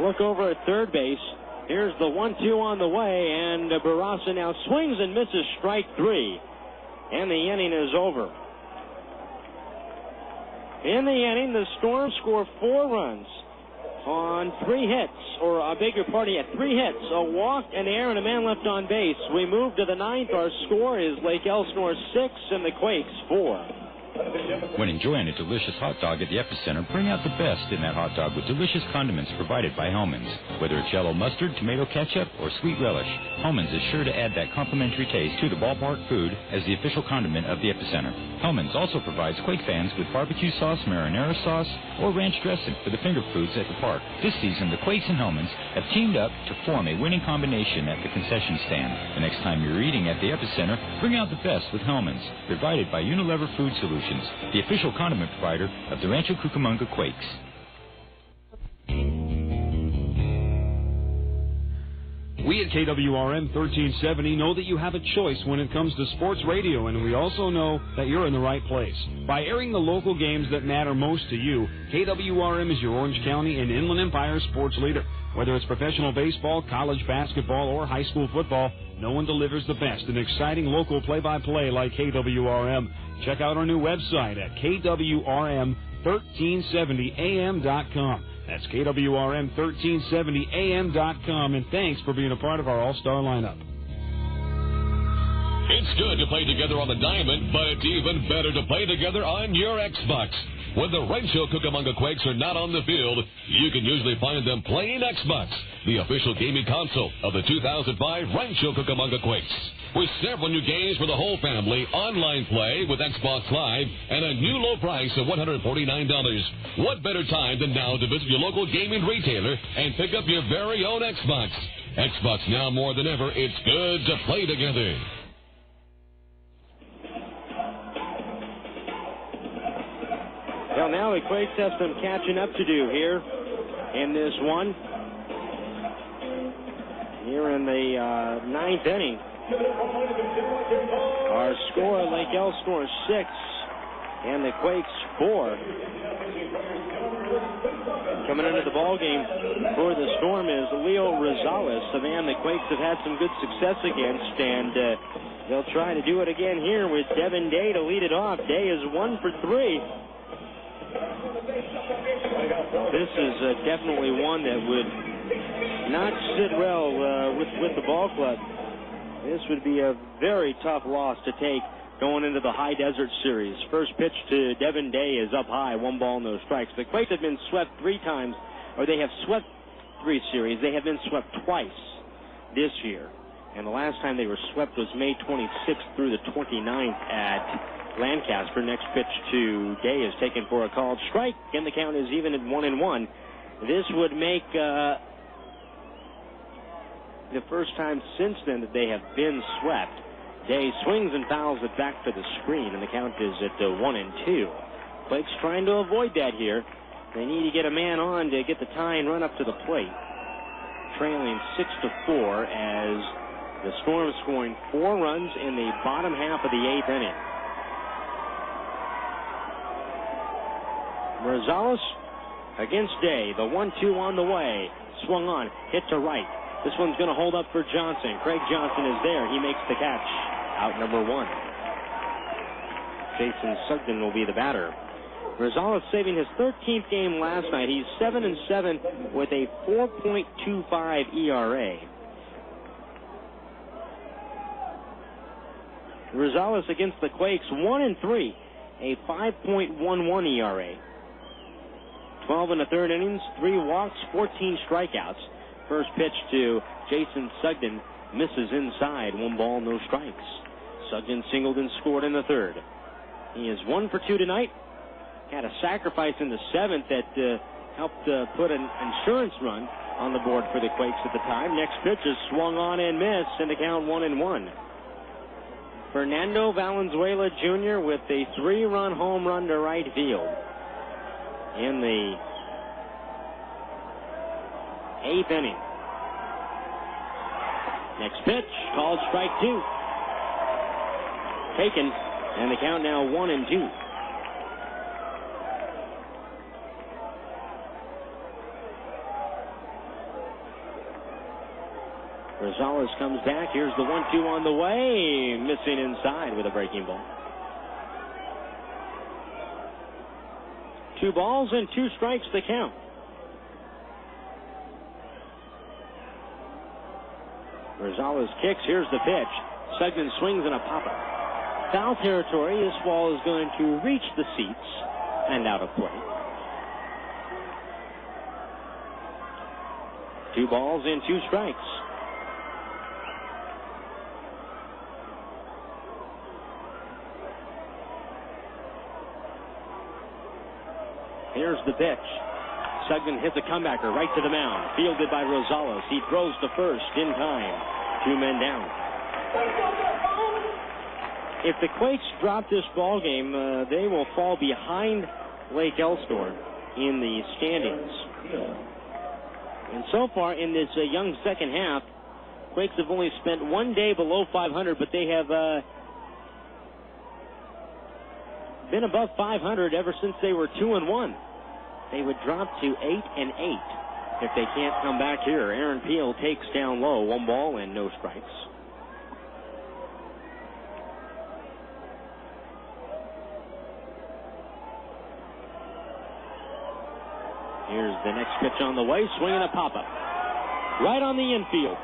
Look over at third base. Here's the 1-2 on the way, and Barraza now swings and misses strike 3. And the inning is over. In the inning, the Storm score 4 runs on 3 hits, or I beg your pardon, 3 hits, a walk, an error, and a man left on base. We move to the 9th. Our score is Lake Elsinore 6 and the Quakes 4. When enjoying a delicious hot dog at the Epicenter, bring out the best in that hot dog with delicious condiments provided by Hellman's. Whether it's yellow mustard, tomato ketchup, or sweet relish, Hellman's is sure to add that complimentary taste to the ballpark food as the official condiment of the Epicenter. Hellman's also provides Quake fans with barbecue sauce, marinara sauce, or ranch dressing for the finger foods at the park. This season, the Quakes and Hellman's have teamed up to form a winning combination at the concession stand. The next time you're eating at the Epicenter, bring out the best with Hellman's, provided by Unilever Food Solutions, the official condiment provider of the Rancho Cucamonga Quakes. We at KWRM 1370 know that you have a choice when it comes to sports radio, and we also know that you're in the right place. By airing the local games that matter most to you, KWRM is your Orange County and Inland Empire sports leader. Whether it's professional baseball, college basketball, or high school football, no one delivers the best in exciting local play-by-play like KWRM. Check out our new website at KWRM1370am.com. That's KWRM1370am.com, and thanks for being a part of our all-star lineup. It's good to play together on the diamond, but it's even better to play together on your Xbox. When the Rancho Cucamonga Quakes are not on the field, you can usually find them playing Xbox, the official gaming console of the 2005 Rancho Cucamonga Quakes. With several new games for the whole family, online play with Xbox Live, and a new low price of $149. What better time than now to visit your local gaming retailer and pick up your very own Xbox? Xbox now more than ever, it's good to play together. Well, now the Quakes have some catching up to do here in this one. Here in the ninth inning. Our score, Lake Elsinore 6, and the Quakes 4. Coming into the ball game for the Storm is Leo Rosales, a man the Quakes have had some good success against, and they'll try to do it again here with Devin Day to lead it off. Day is 1 for 3. This is definitely one that would not sit well with the ball club. This would be a very tough loss to take going into the High Desert Series. First pitch to Devin Day is up high, 1 ball, no strikes. The Quakes have been swept 3 times, or they have swept 3 series. They have been swept twice this year. And the last time they were swept was May 26th through the 29th at Lancaster. Next pitch to Day is taken for a called strike, and the count is even at 1-1. This would make the first time since then that they have been swept. Day swings and fouls it back to the screen, and the count is at 1-2. Quakes trying to avoid that here. They need to get a man on to get the tie and run up to the plate. Trailing 6-4 as the Storm scoring 4 runs in the bottom half of the 8th inning. Rosales against Day. The 1-2 on the way. Swung on. Hit to right. This one's going to hold up for Johnson. Craig Johnson is there. He makes the catch. Out number 1. Jason Sugden will be the batter. Rosales saving his 13th game last night. He's 7-7 with a 4.25 ERA. Rosales against the Quakes 1-3, a 5.11 ERA. 12 in the 3rd innings, 3 walks, 14 strikeouts. First pitch to Jason Sugden misses inside, 1 ball, no strikes. Sugden singled and scored in the 3rd. He is 1 for 2 tonight. Had a sacrifice in the 7th that helped put an insurance run on the board for the Quakes at the time. Next pitch is swung on and missed, and the count 1-1. Fernando Valenzuela Jr. with a 3-run home run to right field in the 8th inning. Next pitch, called strike 2. Taken, and the count now 1-2. Rosales comes back. Here's the 1-2 on the way. Missing inside with a breaking ball. 2 balls and 2 strikes to count. Rosales kicks. Here's the pitch. Sugden swings and a popper. Foul territory. This ball is going to reach the seats and out of play. 2 balls and 2 strikes. Here's the pitch. Sugden hits a comebacker right to the mound. Fielded by Rosales. He throws to first in time. 2 men down. If the Quakes drop this ball game, they will fall behind Lake Elsinore in the standings. And so far in this young second half, Quakes have only spent 1 day below 500, but they have been above 500 ever since they were 2-1. They would drop to 8-8 if they can't come back here. Aaron Peel takes down low, 1 ball and no strikes. Here's the next pitch on the way, swinging a pop-up. Right on the infield.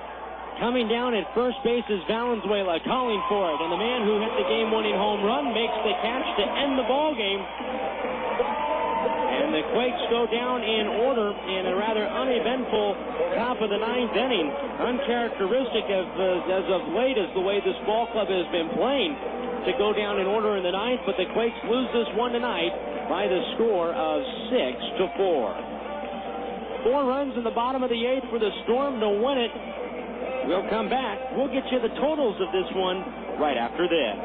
Coming down at first base is Valenzuela, calling for it. And the man who hit the game-winning home run makes the catch to end the ball game. And the Quakes go down in order in a rather uneventful top of the 9th inning. Uncharacteristic as of late as the way this ball club has been playing to go down in order in the 9th. But the Quakes lose this one tonight by the score of 6-4. 4 runs in the bottom of the 8th for the Storm to win it. We'll come back. We'll get you the totals of this one right after this.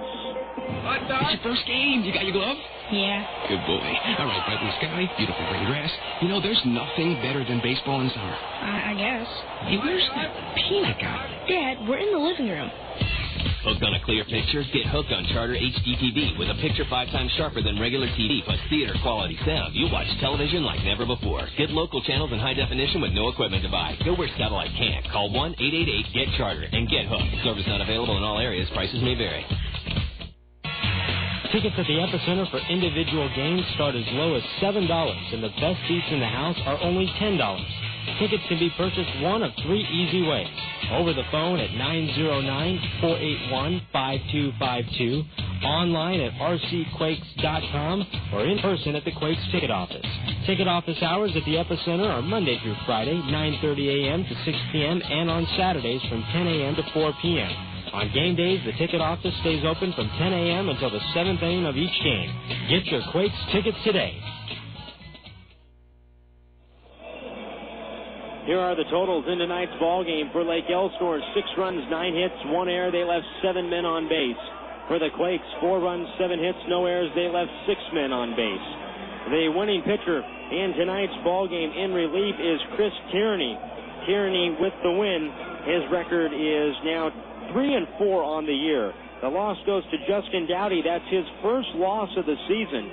It's your first game. You got your glove? Yeah. Good boy. All right, bright blue sky, beautiful green grass. You know, there's nothing better than baseball in summer. I guess. Hey, where's that peanut guy? Dad, we're in the living room. Hooked on a clear picture? Get hooked on Charter HD TV with a picture 5 times sharper than regular TV plus theater quality sound. You watch television like never before. Get local channels in high definition with no equipment to buy. Go where satellite can't. Call 1-888-GET-CHARTER and get hooked. Service not available in all areas. Prices may vary. Tickets at the Epicenter for individual games start as low as $7, and the best seats in the house are only $10. Tickets can be purchased one of 3 easy ways. Over the phone at 909-481-5252, online at rcquakes.com, or in person at the Quakes ticket office. Ticket office hours at the Epicenter are Monday through Friday, 9:30 a.m. to 6 p.m., and on Saturdays from 10 a.m. to 4 p.m. On game days, the ticket office stays open from 10 a.m. until the 7th inning of each game. Get your Quakes tickets today. Here are the totals in tonight's ball game for Lake Elsinore. 6 runs, 9 hits, 1 error. They left 7 men on base. For the Quakes, 4 runs, 7 hits, no errors. They left 6 men on base. The winning pitcher in tonight's ball game in relief is Chris Tierney. Tierney with the win. His record is now 3-4 on the year. The loss goes to Justin Dowdy. That's his first loss of the season.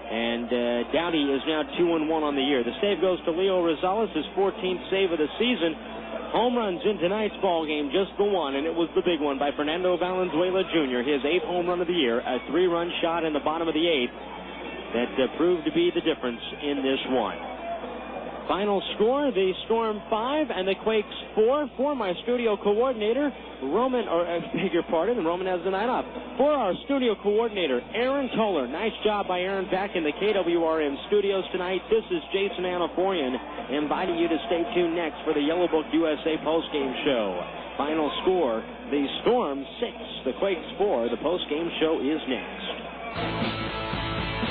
And Dowdy is now 2-1 on the year. The save goes to Leo Rosales, his 14th save of the season. Home runs in tonight's ball game, just the one, and it was the big one by Fernando Valenzuela Jr., his 8th home run of the year, a 3-run shot in the bottom of the 8th that proved to be the difference in this one. Final score, the Storm 5 and the Quakes 4. For my studio coordinator, Roman has the night off. For our studio coordinator, Aaron Toller. Nice job by Aaron back in the KWRM studios tonight. This is Jason Anaforian inviting you to stay tuned next for the Yellow Book USA postgame show. Final score, the Storm 6, the Quakes 4. The postgame show is next.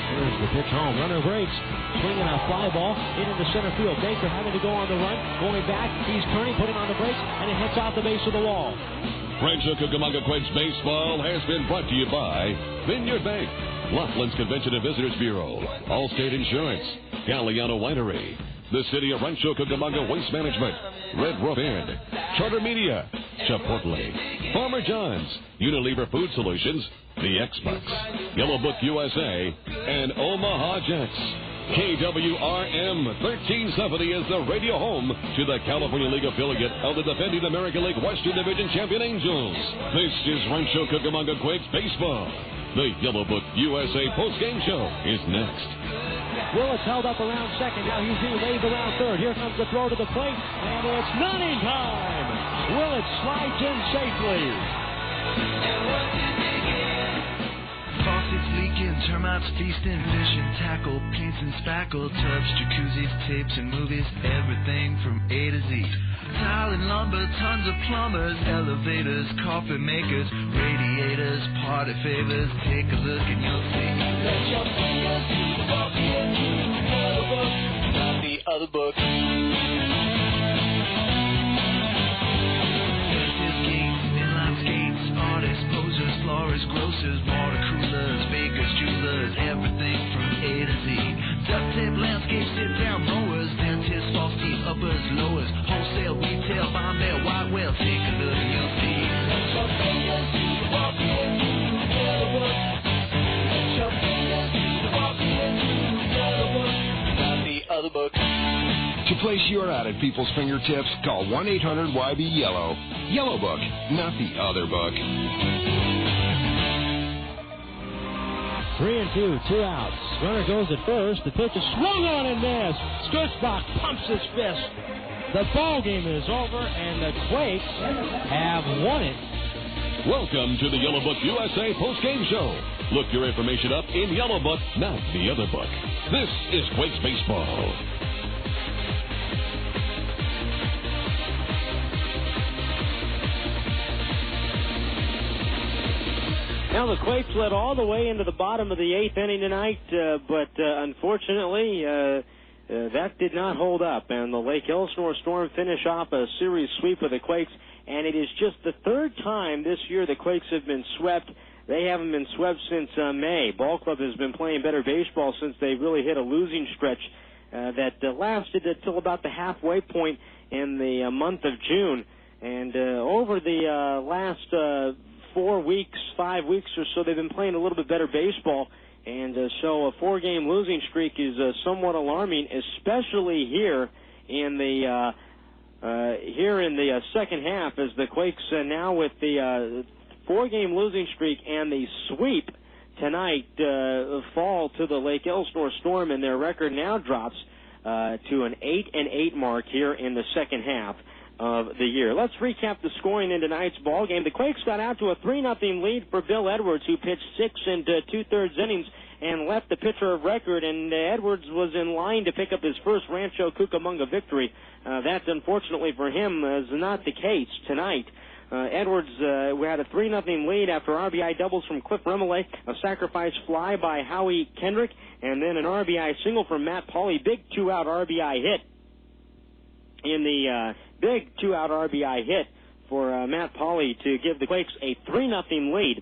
Here's the pitch home. Runner breaks. Swinging a fly ball into center field. Baker having to go on the run. Going back. He's turning, putting on the brakes, and it hits off the base of the wall. Rancho Cucamonga Quakes Baseball has been brought to you by Vineyard Bank, Laughlin's Convention and Visitors Bureau, Allstate Insurance, Galliano Winery, the City of Rancho Cucamonga Waste Management, Red Roof Inn, Charter Media, Chipotle, Farmer John's, Unilever Food Solutions, the X-Bucks, Yellow Book USA, and Omaha Jets. KWRM 1370 is the radio home to the California League affiliate of the defending American League Western Division champion Angels. This is Rancho Cucamonga Quakes Baseball. The Yellow Book USA postgame show is next. Willis held up around second. Now he's being waved around third. Here comes the throw to the plate, and it's nutting time. Willis slides in safely. Faucets leaking, termites feasting, fishing, tackle, paints and spackle, tubs, jacuzzis, tapes and movies, everything from A to Z. Tile and lumber, tons of plumbers, elevators, coffee makers, radiators, party favors. Take a look and you'll see. Let your fingers see the book, not the other book. Artists, posers, florists, grocers, water coolers, bakers, jewelers, everything from A to Z. Duct tape, landscape, sit-down mowers, dentists, false teeth, uppers, lowers, wholesale, retail, bomb mail, wide whale. Take a look. Any place you're at people's fingertips, call 1-800-YB-YELLOW. Yellow Book, not the other book. 3-2, 2 outs. Runner goes at first. The pitch is swung on and missed. Stutzbach pumps his fist. The ball game is over, and the Quakes have won it. Welcome to the Yellow Book USA postgame show. Look your information up in Yellow Book, not the other book. This is Quakes Baseball. Now the Quakes led all the way into the bottom of the 8th inning tonight, but unfortunately that did not hold up, and the Lake Elsinore Storm finish off a series sweep of the Quakes, and it is just the third time this year the Quakes have been swept. They haven't been swept since May. Ball Club has been playing better baseball since they really hit a losing stretch that lasted until about the halfway point in the month of June, and over the last 4 weeks, 5 weeks or so, they've been playing a little bit better baseball, and so a 4-game losing streak is somewhat alarming, especially here in the second half, as the Quakes now with the 4-game losing streak and the sweep tonight fall to the Lake Elsinore Storm, and their record now drops to an 8-8 mark here in the second half of the year. Let's recap the scoring in tonight's ball game. The Quakes got out to a 3-0 lead for Bill Edwards, who pitched 6 2/3 innings and left the pitcher of record, and Edwards was in line to pick up his first Rancho Cucamonga victory. That's unfortunately for him is not the case tonight. Edwards had a 3-0 lead after RBI doubles from Cliff Remele, a sacrifice fly by Howie Kendrick, and then an RBI single from Matt Pauley. Big 2-out RBI hit in the big 2-out RBI hit for Matt Pauley to give the Quakes a 3-0 lead.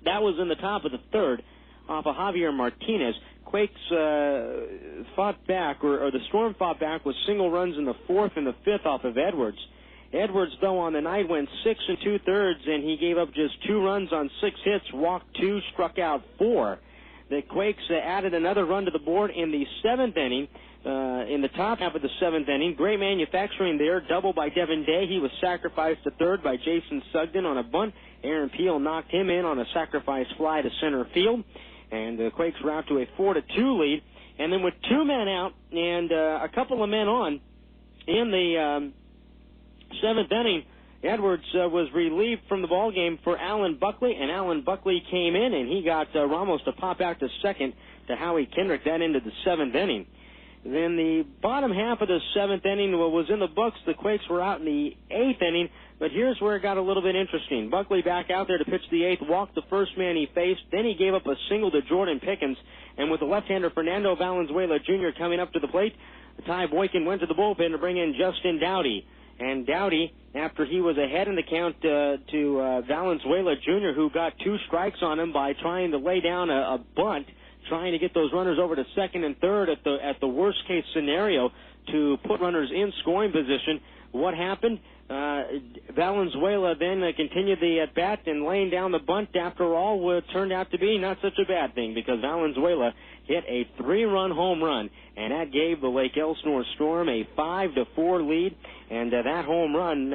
That was in the top of the third off of Javier Martinez. Quakes fought back, or the Storm fought back with single runs in the fourth and the fifth off of Edwards. Edwards, though, on the night went 6 2/3, and he gave up just 2 runs on 6 hits, walked 2, struck out 4. The Quakes added another run to the board in the 7th inning. In the top half of the 7th inning, great manufacturing there, double by Devin Day. He was sacrificed to third by Jason Sugden on a bunt. Aaron Peel knocked him in on a sacrifice fly to center field, and the Quakes were out to a 4-2 lead. And then with 2 men out and a couple of men on in the 7th inning, Edwards was relieved from the ball game for Alan Buckley, and Alan Buckley came in, and he got Ramos to pop out to second to Howie Kendrick. That into the 7th inning. Then the bottom half of the 7th inning was in the books. The Quakes were out in the 8th inning, but here's where it got a little bit interesting. Buckley back out there to pitch the 8th, walked the first man he faced, then he gave up a single to Jordan Pickens, and with the left-hander Fernando Valenzuela Jr. coming up to the plate, Ty Boykin went to the bullpen to bring in Justin Dowdy. And Dowdy, after he was ahead in the count to Valenzuela Jr., who got 2 strikes on him by trying to lay down a bunt, trying to get those runners over to second and third at the worst case scenario to put runners in scoring position. What happened? Valenzuela then continued the at bat, and laying down the bunt after all turned out to be not such a bad thing, because Valenzuela hit a 3-run home run, and that gave the Lake Elsinore Storm a 5-4 lead. And that home run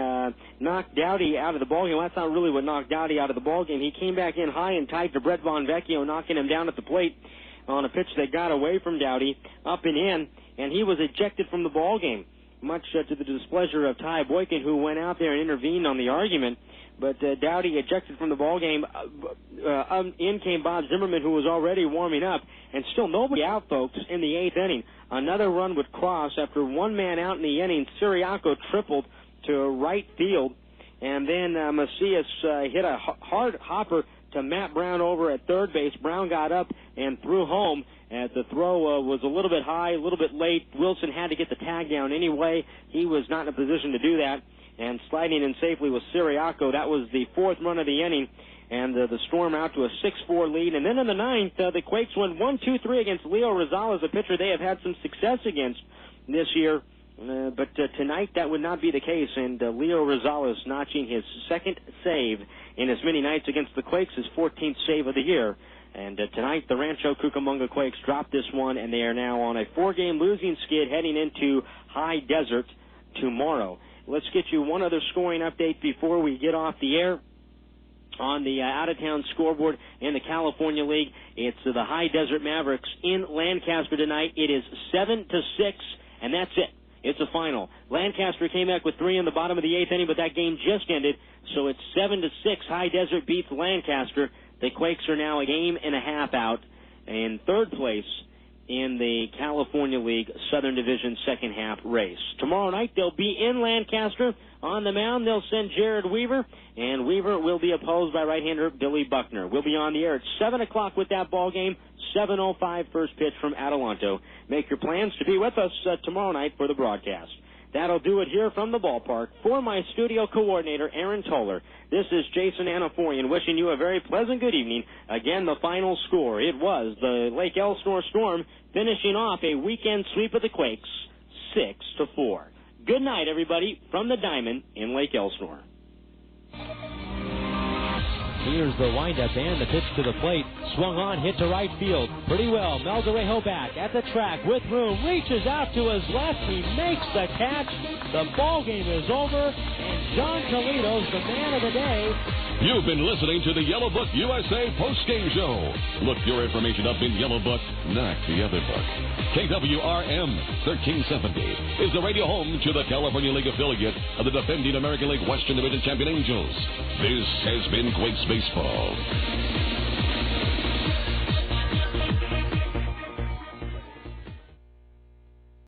knocked Dowdy out of the ballgame. Well, that's not really what knocked Dowdy out of the ballgame. He came back in high and tight to Brett Von Vecchio, knocking him down at the plate on a pitch that got away from Dowdy, up and in, and he was ejected from the ballgame, much to the displeasure of Ty Boykin, who went out there and intervened on the argument. But Dowdy ejected from the ballgame. In came Bob Zimmerman, who was already warming up, and still nobody out, folks, in the 8th inning. Another run would cross after 1 man out in the inning. Siriaco tripled to right field, and then Macias hit a hard hopper to Matt Brown over at third base. Brown got up and threw home. The throw was a little bit high, a little bit late. Wilson had to get the tag down anyway. He was not in a position to do that. And sliding in safely was Siriaco. That was the 4th run of the inning, and the Storm out to a 6-4 lead. And then in the 9th, the Quakes went 1-2-3 against Leo Rosales, a pitcher they have had some success against this year. But tonight that would not be the case, and Leo Rosales notching his 2nd save in as many nights against the Quakes, his 14th save of the year. And tonight, the Rancho Cucamonga Quakes dropped this one, and they are now on a 4-game losing skid heading into High Desert tomorrow. Let's get you one other scoring update before we get off the air. On the out-of-town scoreboard in the California League, it's the High Desert Mavericks in Lancaster tonight. It is 7-6, and that's it. It's a final. Lancaster came back with 3 in the bottom of the 8th inning, but that game just ended, so it's 7-6. High Desert beats Lancaster. The Quakes are now a game and a half out in third place in the California League Southern Division second half race. Tomorrow night they'll be in Lancaster. On the mound they'll send Jared Weaver, and Weaver will be opposed by right-hander Billy Buckner. We'll be on the air at 7 o'clock with that ball game. 7:05 first pitch from Adelanto. Make your plans to be with us tomorrow night for the broadcast. That'll do it here from the ballpark. For my studio coordinator, Aaron Toller, this is Jason Anaforian wishing you a very pleasant good evening. Again, the final score. It was the Lake Elsinore Storm finishing off a weekend sweep of the Quakes, 6-4. Good night, everybody, from the Diamond in Lake Elsinore. Here's the windup and the pitch to the plate. Swung on, hit to right field. Pretty well. Melgarejo back at the track with room. Reaches out to his left. He makes the catch. The ball game is over. And John Toledo's the man of the day. You've been listening to the Yellow Book USA postgame show. Look your information up in Yellow Book, not the other book. KWRM 1370 is the radio home to the California League affiliate of the defending American League Western Division champion Angels. This has been Quakes Baseball.